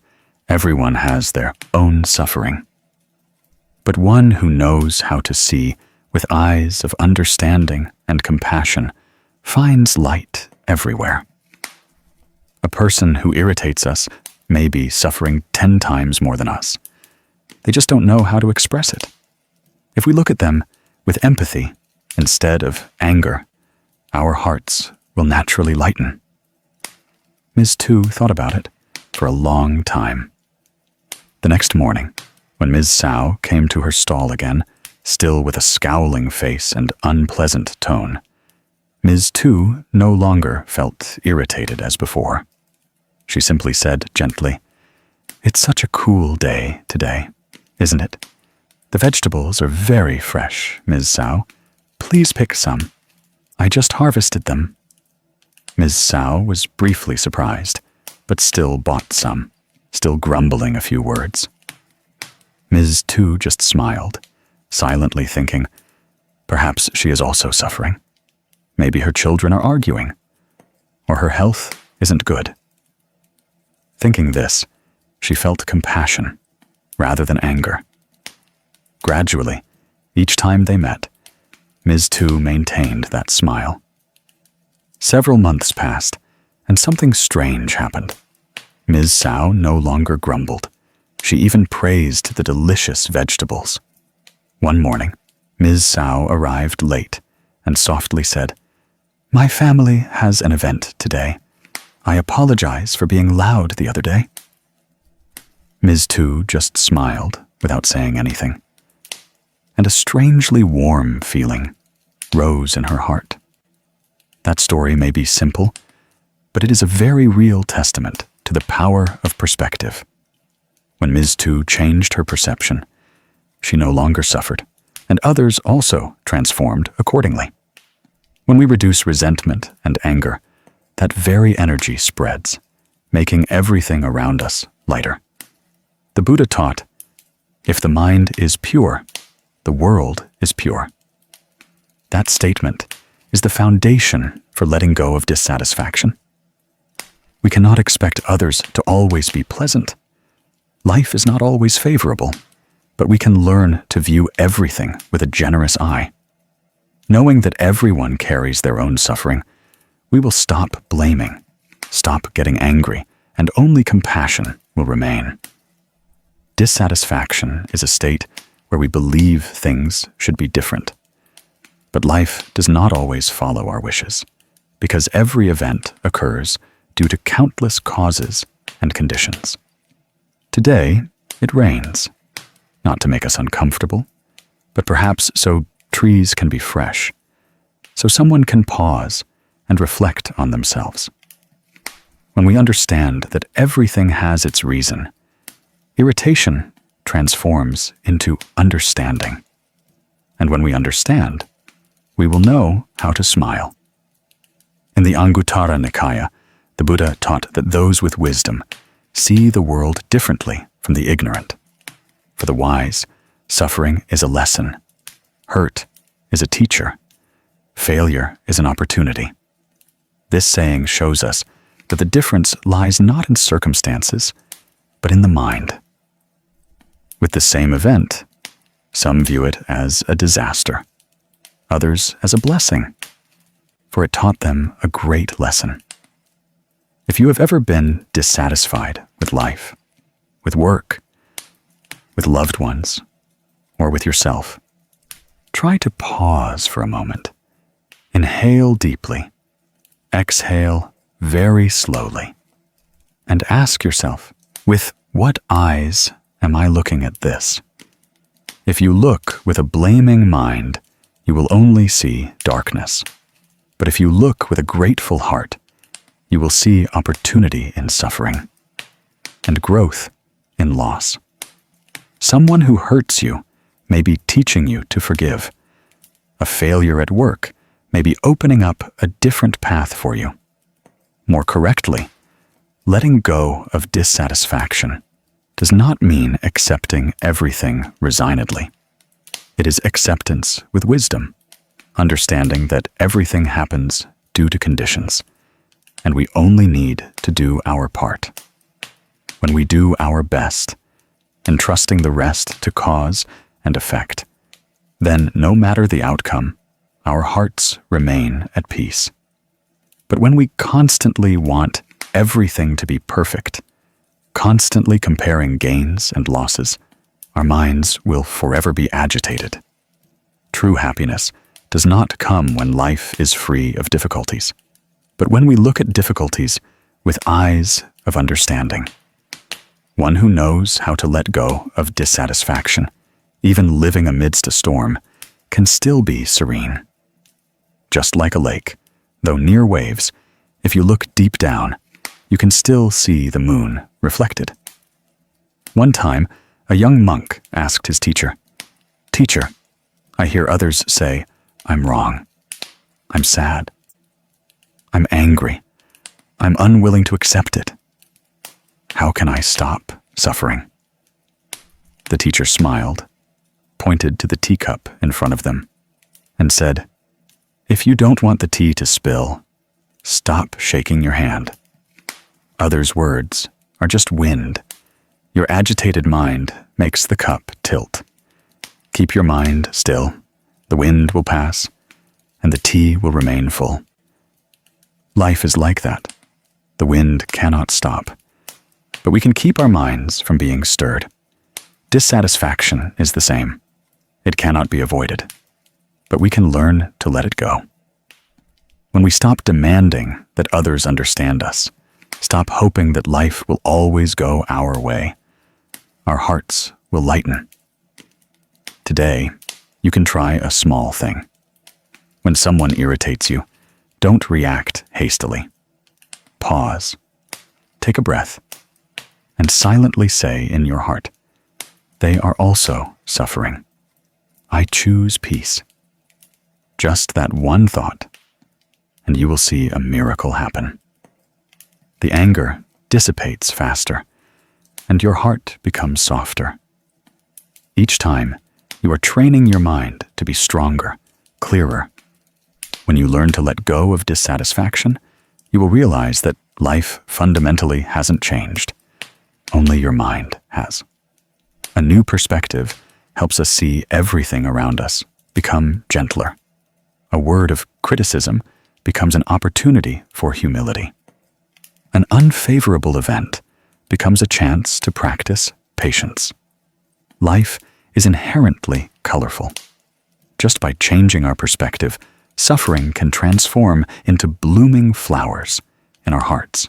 [SPEAKER 1] Everyone has their own suffering. But one who knows how to see with eyes of understanding and compassion finds light everywhere. A person who irritates us may be suffering 10 times more than us. They just don't know how to express it. If we look at them with empathy instead of anger, our hearts will naturally lighten." Ms. Tu thought about it for a long time. The next morning, when Ms. Sao came to her stall again, still with a scowling face and unpleasant tone, Ms. Tu no longer felt irritated as before. She simply said gently, "It's such a cool day today, isn't it? The vegetables are very fresh, Ms. Sao. Please pick some. I just harvested them." Ms. Sao was briefly surprised, but still bought some, still grumbling a few words. Ms. Tu just smiled, silently thinking, perhaps she is also suffering. Maybe her children are arguing, or her health isn't good. Thinking this, she felt compassion rather than anger. Gradually, each time they met, Ms. Tu maintained that smile. Several months passed, and something strange happened. Ms. Sao no longer grumbled. She even praised the delicious vegetables. One morning, Ms. Sao arrived late and softly said, "My family has an event today. I apologize for being loud the other day." Ms. Tu just smiled without saying anything, and a strangely warm feeling rose in her heart. That story may be simple, but it is a very real testament to the power of perspective. When Ms. Tu changed her perception, she no longer suffered, and others also transformed accordingly. When we reduce resentment and anger, that very energy spreads, making everything around us lighter. The Buddha taught, "If the mind is pure, the world is pure." That statement is the foundation for letting go of dissatisfaction. We cannot expect others to always be pleasant. Life is not always favorable, but we can learn to view everything with a generous eye. Knowing that everyone carries their own suffering, we will stop blaming, stop getting angry, and only compassion will remain. Dissatisfaction is a state where we believe things should be different. But life does not always follow our wishes, because every event occurs due to countless causes and conditions. Today, it rains, not to make us uncomfortable, but perhaps so trees can be fresh, so someone can pause and reflect on themselves. When we understand that everything has its reason, irritation transforms into understanding. And when we understand, we will know how to smile. In the Anguttara Nikaya, the Buddha taught that those with wisdom see the world differently from the ignorant. For the wise, suffering is a lesson, hurt is a teacher, failure is an opportunity. This saying shows us that the difference lies not in circumstances, but in the mind. With the same event, some view it as a disaster, others as a blessing, for it taught them a great lesson. If you have ever been dissatisfied with life, with work, with loved ones, or with yourself, try to pause for a moment. Inhale deeply, exhale very slowly, and ask yourself, with what eyes am I looking at this? If you look with a blaming mind, you will only see darkness. But if you look with a grateful heart, you will see opportunity in suffering and growth in loss. Someone who hurts you may be teaching you to forgive. A failure at work may be opening up a different path for you. More correctly, letting go of dissatisfaction does not mean accepting everything resignedly. It is acceptance with wisdom, understanding that everything happens due to conditions, and we only need to do our part. When we do our best, entrusting the rest to cause and effect, then no matter the outcome, our hearts remain at peace. But when we constantly want everything to be perfect, constantly comparing gains and losses, our minds will forever be agitated. True happiness does not come when life is free of difficulties, but when we look at difficulties with eyes of understanding. One who knows how to let go of dissatisfaction, even living amidst a storm, can still be serene. Just like a lake, though near waves, if you look deep down, you can still see the moon reflected. One time, a young monk asked his teacher, "Teacher, I hear others say, I'm wrong. I'm sad. I'm angry. I'm unwilling to accept it. How can I stop suffering?" The teacher smiled, pointed to the teacup in front of them, and said, "If you don't want the tea to spill, stop shaking your hand. Others' words are just wind. Your agitated mind makes the cup tilt. Keep your mind still. The wind will pass, and the tea will remain full." Life is like that. The wind cannot stop, but we can keep our minds from being stirred. Dissatisfaction is the same. It cannot be avoided, but we can learn to let it go. When we stop demanding that others understand us, stop hoping that life will always go our way, our hearts will lighten. Today, you can try a small thing. When someone irritates you, don't react hastily. Pause, take a breath, and silently say in your heart, "They are also suffering. I choose peace." Just that one thought, and you will see a miracle happen. The anger dissipates faster, and your heart becomes softer. Each time, you are training your mind to be stronger, clearer. When you learn to let go of dissatisfaction, you will realize that life fundamentally hasn't changed. Only your mind has. A new perspective helps us see everything around us become gentler. A word of criticism becomes an opportunity for humility. An unfavorable event becomes a chance to practice patience. Life is inherently colorful. Just by changing our perspective, suffering can transform into blooming flowers in our hearts.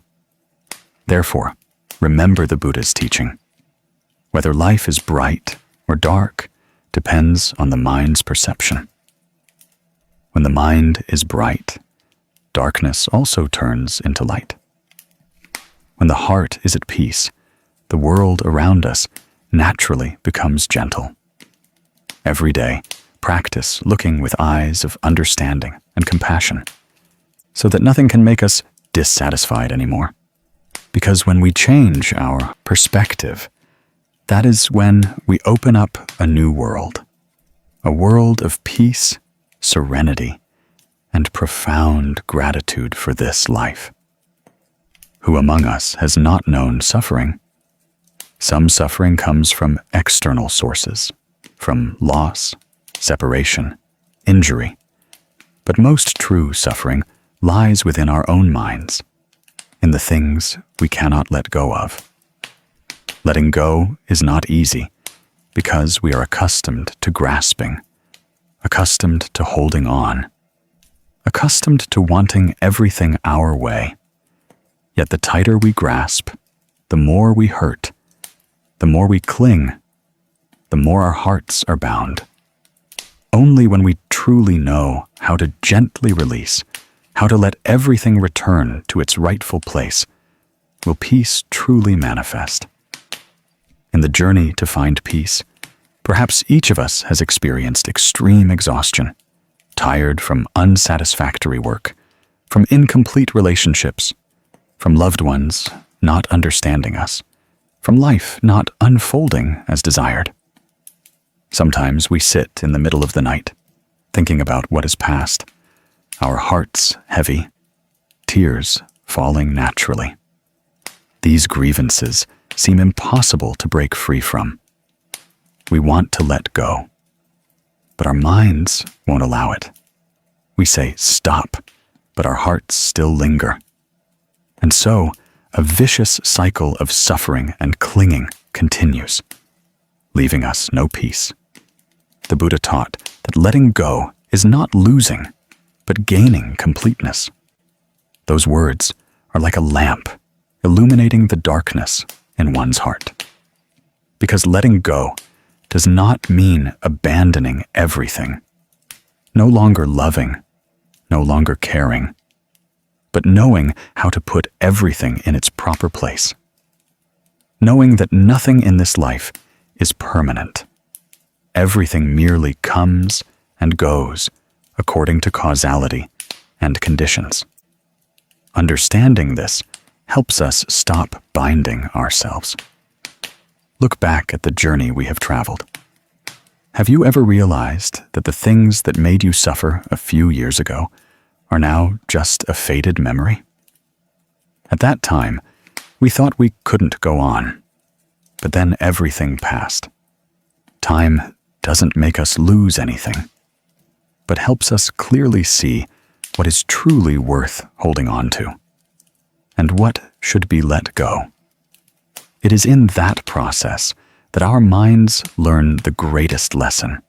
[SPEAKER 1] Therefore, remember the Buddha's teaching. Whether life is bright or dark depends on the mind's perception. When the mind is bright, darkness also turns into light. When the heart is at peace, the world around us naturally becomes gentle. Every day, practice looking with eyes of understanding and compassion, so that nothing can make us dissatisfied anymore. Because when we change our perspective, that is when we open up a new world, a world of peace, serenity, and profound gratitude for this life. Who among us has not known suffering? Some suffering comes from external sources, from loss, separation, injury. But most true suffering lies within our own minds, in the things we cannot let go of. Letting go is not easy because we are accustomed to grasping, accustomed to holding on, accustomed to wanting everything our way. Yet the tighter we grasp, the more we hurt, the more we cling, the more our hearts are bound. Only when we truly know how to gently release, how to let everything return to its rightful place, will peace truly manifest. In the journey to find peace, Perhaps each of us has experienced extreme exhaustion, tired from unsatisfactory work, from incomplete relationships, from loved ones not understanding us, from life not unfolding as desired. Sometimes we sit in the middle of the night, thinking about what is past, our hearts heavy, tears falling naturally. These grievances seem impossible to break free from. We want to let go, but our minds won't allow it. We say, "Stop," but our hearts still linger. And so, a vicious cycle of suffering and clinging continues, leaving us no peace. The Buddha taught that letting go is not losing, but gaining completeness. Those words are like a lamp illuminating the darkness in one's heart. Because letting go does not mean abandoning everything, no longer loving, no longer caring, but knowing how to put everything in its proper place. Knowing that nothing in this life is permanent. Everything merely comes and goes according to causality and conditions. Understanding this helps us stop binding ourselves. Look back at the journey we have traveled. Have you ever realized that the things that made you suffer a few years ago are now just a faded memory? At that time, we thought we couldn't go on, but then everything passed. Time doesn't make us lose anything, but helps us clearly see what is truly worth holding on to, and what should be let go. It is in that process that our minds learn the greatest lesson.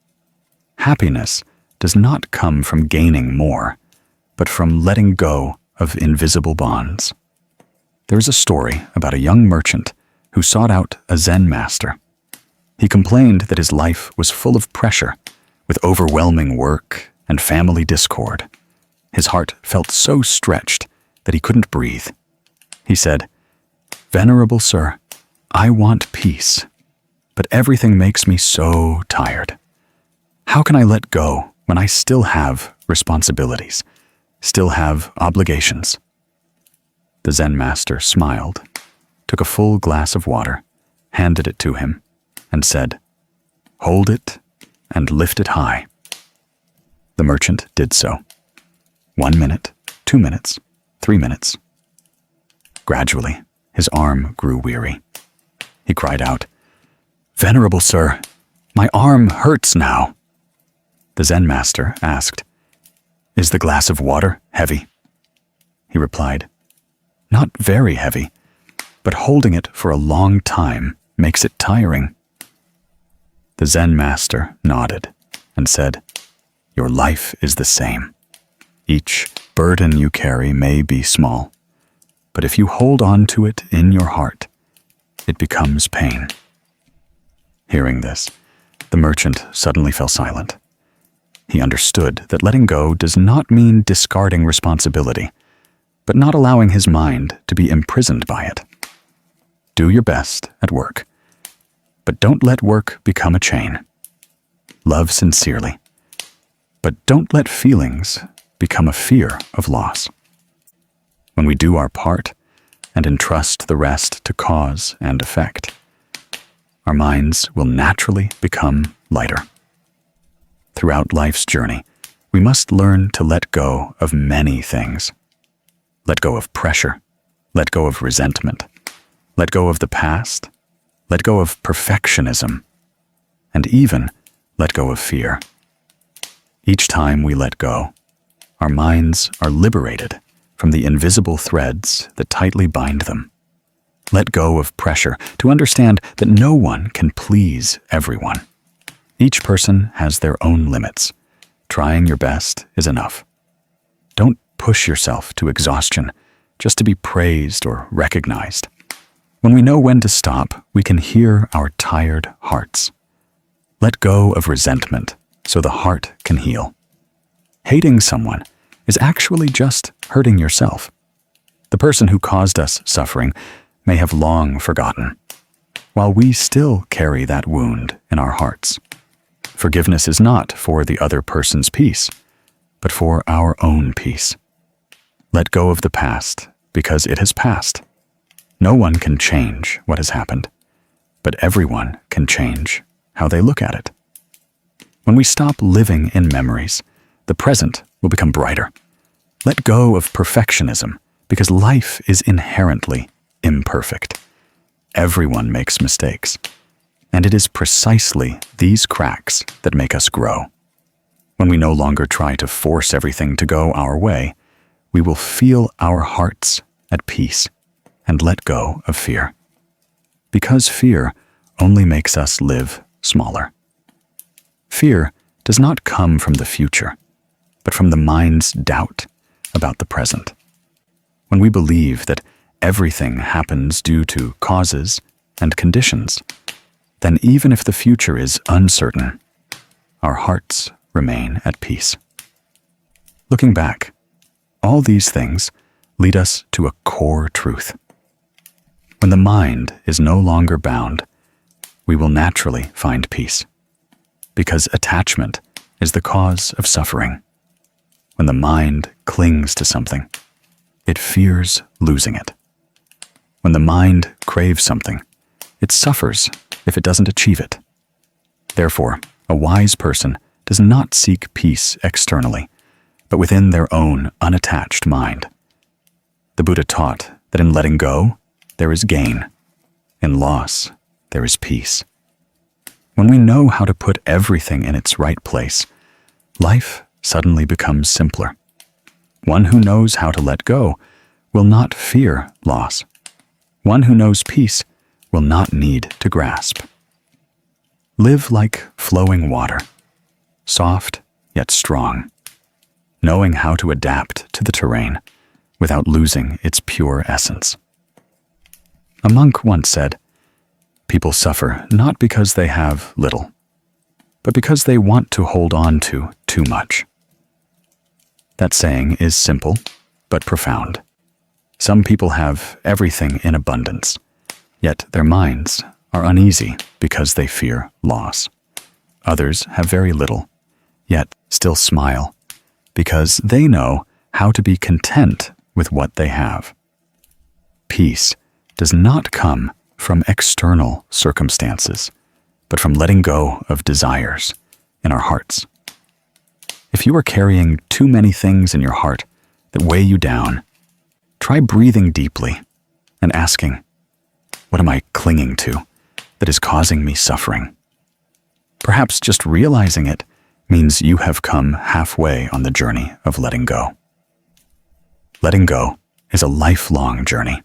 [SPEAKER 1] Happiness does not come from gaining more, but from letting go of invisible bonds. There is a story about a young merchant who sought out a Zen master. He complained that his life was full of pressure, with overwhelming work and family discord. His heart felt so stretched that he couldn't breathe. He said, "Venerable sir, I want peace, but everything makes me so tired. How can I let go when I still have responsibilities, still have obligations?" The Zen master smiled, took a full glass of water, handed it to him, and said, "Hold it and lift it high." The merchant did so. 1 minute, 2 minutes, 3 minutes. Gradually, his arm grew weary. He cried out, "Venerable sir, my arm hurts now." The Zen master asked, "Is the glass of water heavy?" He replied, "Not very heavy, but holding it for a long time makes it tiring." The Zen master nodded and said, "Your life is the same. Each burden you carry may be small, but if you hold on to it in your heart, it becomes pain." Hearing this, the merchant suddenly fell silent. He understood that letting go does not mean discarding responsibility, but not allowing his mind to be imprisoned by it. Do your best at work, but don't let work become a chain. Love sincerely, but don't let feelings become a fear of loss. When we do our part and entrust the rest to cause and effect, our minds will naturally become lighter. Throughout life's journey, we must learn to let go of many things. Let go of pressure, let go of resentment, let go of the past, let go of perfectionism, and even let go of fear. Each time we let go, our minds are liberated from the invisible threads that tightly bind them. Let go of pressure to understand that no one can please everyone. Each person has their own limits. Trying your best is enough. Don't push yourself to exhaustion just to be praised or recognized. When we know when to stop, we can hear our tired hearts. Let go of resentment so the heart can heal. Hating someone is actually just hurting yourself. The person who caused us suffering may have long forgotten, while we still carry that wound in our hearts. Forgiveness is not for the other person's peace, but for our own peace. Let go of the past because it has passed. No one can change what has happened, but everyone can change how they look at it. When we stop living in memories, the present will become brighter. Let go of perfectionism because life is inherently imperfect. Everyone makes mistakes, and it is precisely these cracks that make us grow. When we no longer try to force everything to go our way, we will feel our hearts at peace and let go of fear. Because fear only makes us live smaller. Fear does not come from the future, but from the mind's doubt about the present. When we believe that everything happens due to causes and conditions, then even if the future is uncertain, our hearts remain at peace. Looking back, all these things lead us to a core truth. When the mind is no longer bound, we will naturally find peace, because attachment is the cause of suffering. When the mind clings to something, it fears losing it. When the mind craves something, it suffers if it doesn't achieve it. Therefore, a wise person does not seek peace externally, but within their own unattached mind. The Buddha taught that in letting go, there is gain. In loss, there is peace. When we know how to put everything in its right place, life suddenly becomes simpler. One who knows how to let go will not fear loss. One who knows peace will not need to grasp. Live like flowing water, soft yet strong, knowing how to adapt to the terrain without losing its pure essence. A monk once said, "People suffer not because they have little, but because they want to hold on to too much." That saying is simple, but profound. Some people have everything in abundance, yet their minds are uneasy because they fear loss. Others have very little, yet still smile because they know how to be content with what they have. Peace does not come from external circumstances, but from letting go of desires in our hearts. If you are carrying too many things in your heart that weigh you down, try breathing deeply and asking, "What am I clinging to that is causing me suffering?" Perhaps just realizing it means you have come halfway on the journey of letting go. Letting go is a lifelong journey,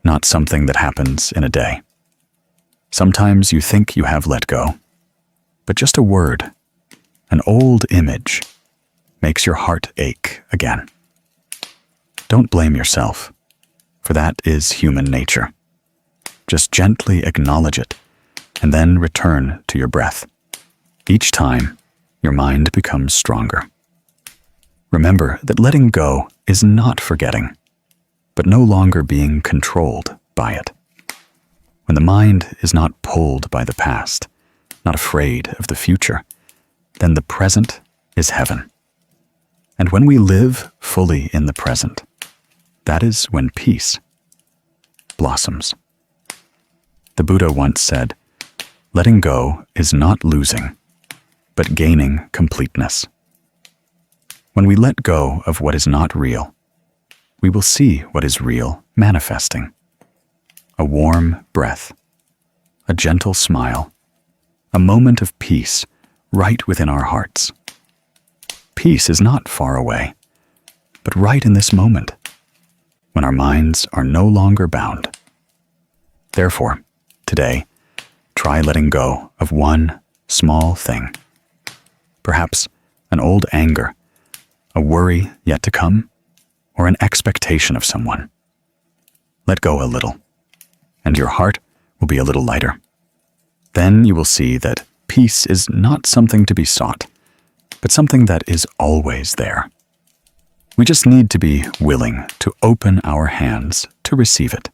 [SPEAKER 1] not something that happens in a day. Sometimes you think you have let go, but just a word, an old image, makes your heart ache again. Don't blame yourself, for that is human nature. Just gently acknowledge it, and then return to your breath. Each time, your mind becomes stronger. Remember that letting go is not forgetting, but no longer being controlled by it. When the mind is not pulled by the past, not afraid of the future, then the present is heaven. And when we live fully in the present, that is when peace blossoms. The Buddha once said, "Letting go is not losing, but gaining completeness." When we let go of what is not real, we will see what is real manifesting. A warm breath, a gentle smile, a moment of peace right within our hearts. Peace is not far away, but right in this moment, when our minds are no longer bound. Therefore, today, try letting go of one small thing. Perhaps an old anger, a worry yet to come, or an expectation of someone. Let go a little, and your heart will be a little lighter. Then you will see that peace is not something to be sought, but something that is always there. We just need to be willing to open our hands to receive it.